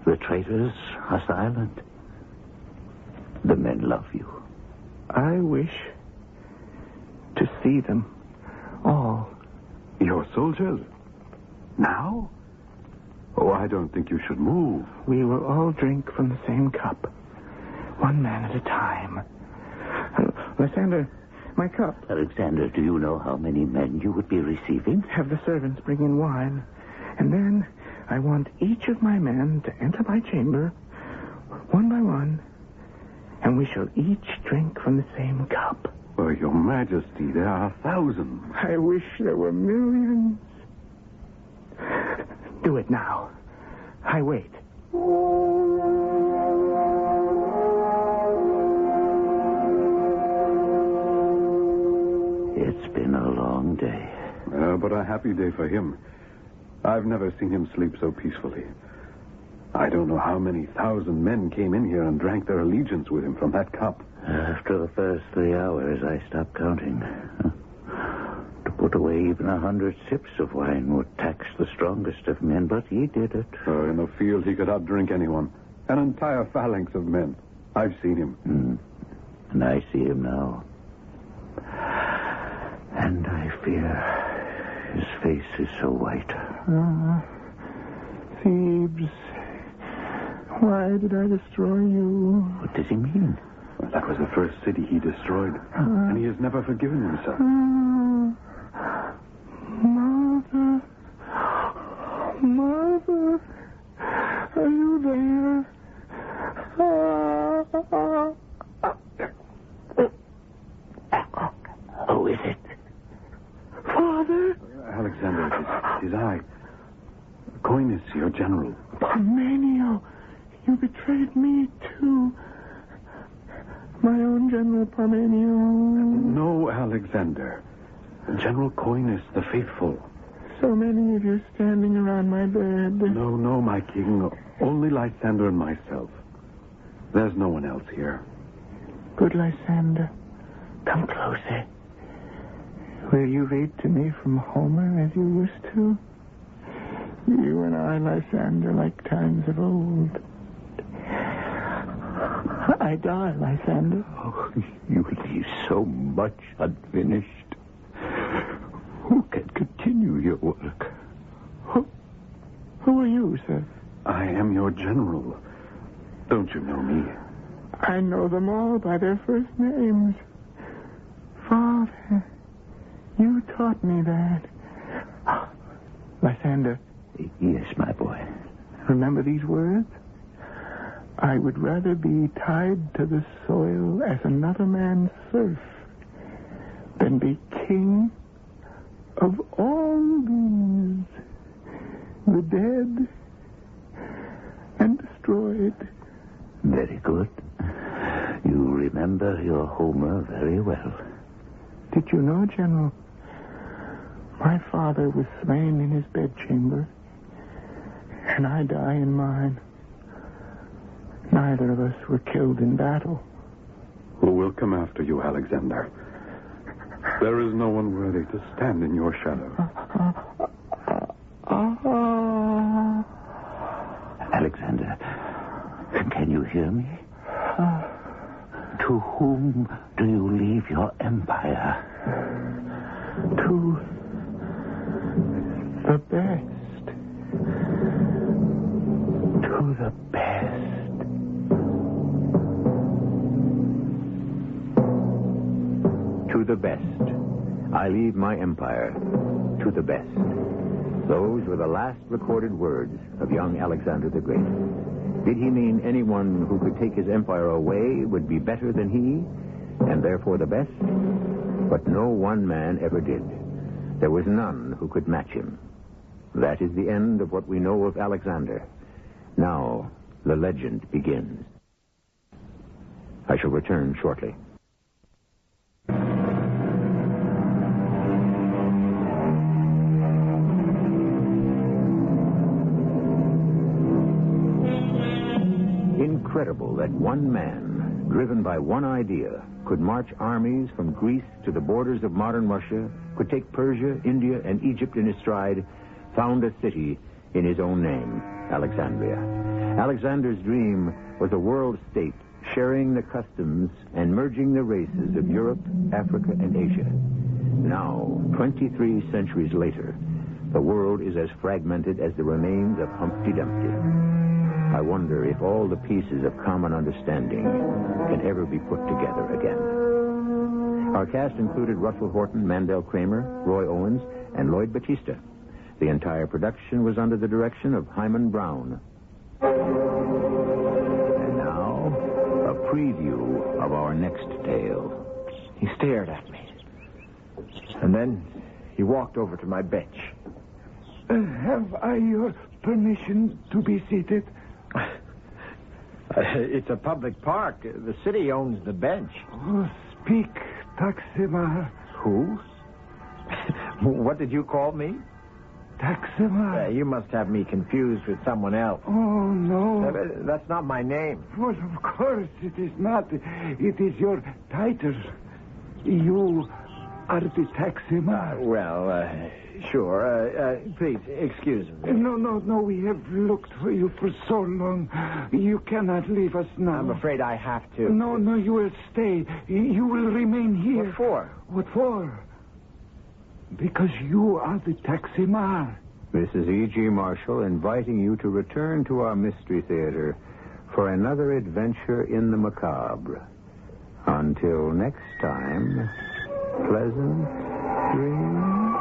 the traitors are silent. The men love you. I wish to see them all. Your soldiers? Now? Oh, I don't think you should move. We will all drink from the same cup. One man at a time. Lysander, my cup. Alexander, do you know how many men you would be receiving? Have the servants bring in wine. And then I want each of my men to enter my chamber, one by one, and we shall each drink from the same cup. Oh, Your Majesty, there are thousands. I wish there were millions. Do it now. I wait. It's been a long day. But a happy day for him. I've never seen him sleep so peacefully. I don't know how many thousand men came in here and drank their allegiance with him from that cup. After the first 3 hours, I stopped counting. To put away even 100 sips of wine would tax the strongest of men, but he did it. In the field, he could outdrink anyone. An entire phalanx of men. I've seen him. And I see him now. And I fear his face is so white. Thebes. Why did I destroy you? What does he mean? Well, that was the first city he destroyed. And he has never forgiven himself. Mother. Mother. Are you there? Who is it? Father? Alexander, it is I. Coyness, your general. Parmenio. You betrayed me, too. My own General Parmenio. No, Alexander. General Coyness, the faithful. So many of you standing around my bed. No, my king. Only Lysander and myself. There's no one else here. Good Lysander, come closer. Will you read to me from Homer as you used to? You and I, Lysander, like times of old. I die, Lysander. Oh, you leave so much unfinished. Who can continue your work? Who are you, sir? I am your general. Don't you know me? I know them all by their first names. Father, you taught me that. Lysander. Yes, my boy. Remember these words? I would rather be tied to the soil as another man's serf than be king of all these, the dead and destroyed. Very good. You remember your Homer very well. Did you know, General, my father was slain in his bedchamber, and I die in mine. Neither of us were killed in battle. Who will come after you, Alexander? There is no one worthy to stand in your shadow. Alexander, can you hear me? To whom do you leave your empire? To the best. To the best. To the best. I leave my empire. To the best. Those were the last recorded words of young Alexander the Great. Did he mean anyone who could take his empire away would be better than he, and therefore the best? But no one man ever did. There was none who could match him. That is the end of what we know of Alexander. Now, the legend begins. I shall return shortly. Incredible that one man, driven by one idea, could march armies from Greece to the borders of modern Russia, could take Persia, India, and Egypt in his stride, found a city in his own name, Alexandria. Alexander's dream was a world state sharing the customs and merging the races of Europe, Africa, and Asia. Now, 23 centuries later, the world is as fragmented as the remains of Humpty Dumpty. I wonder if all the pieces of common understanding can ever be put together again. Our cast included Russell Horton, Mandel Kramer, Roy Owens, and Lloyd Batista. The entire production was under the direction of Hyman Brown. And now, a preview of our next tale. He stared at me. And then he walked over to my bench. Have I your permission to be seated? It's a public park. The city owns the bench. Oh, speak, Taximar. Who? What did you call me? Taximar. You must have me confused with someone else. Oh, no. That's not my name. Well, of course it is not. It is your title. You are the Taximar. Sure. Please, excuse me. No. We have looked for you for so long. You cannot leave us now. I'm afraid I have to. No, you will stay. You will remain here. What for? What for? Because you are the Taximar. This is E.G. Marshall inviting you to return to our Mystery Theater for another adventure in the macabre. Until next time, pleasant dreams.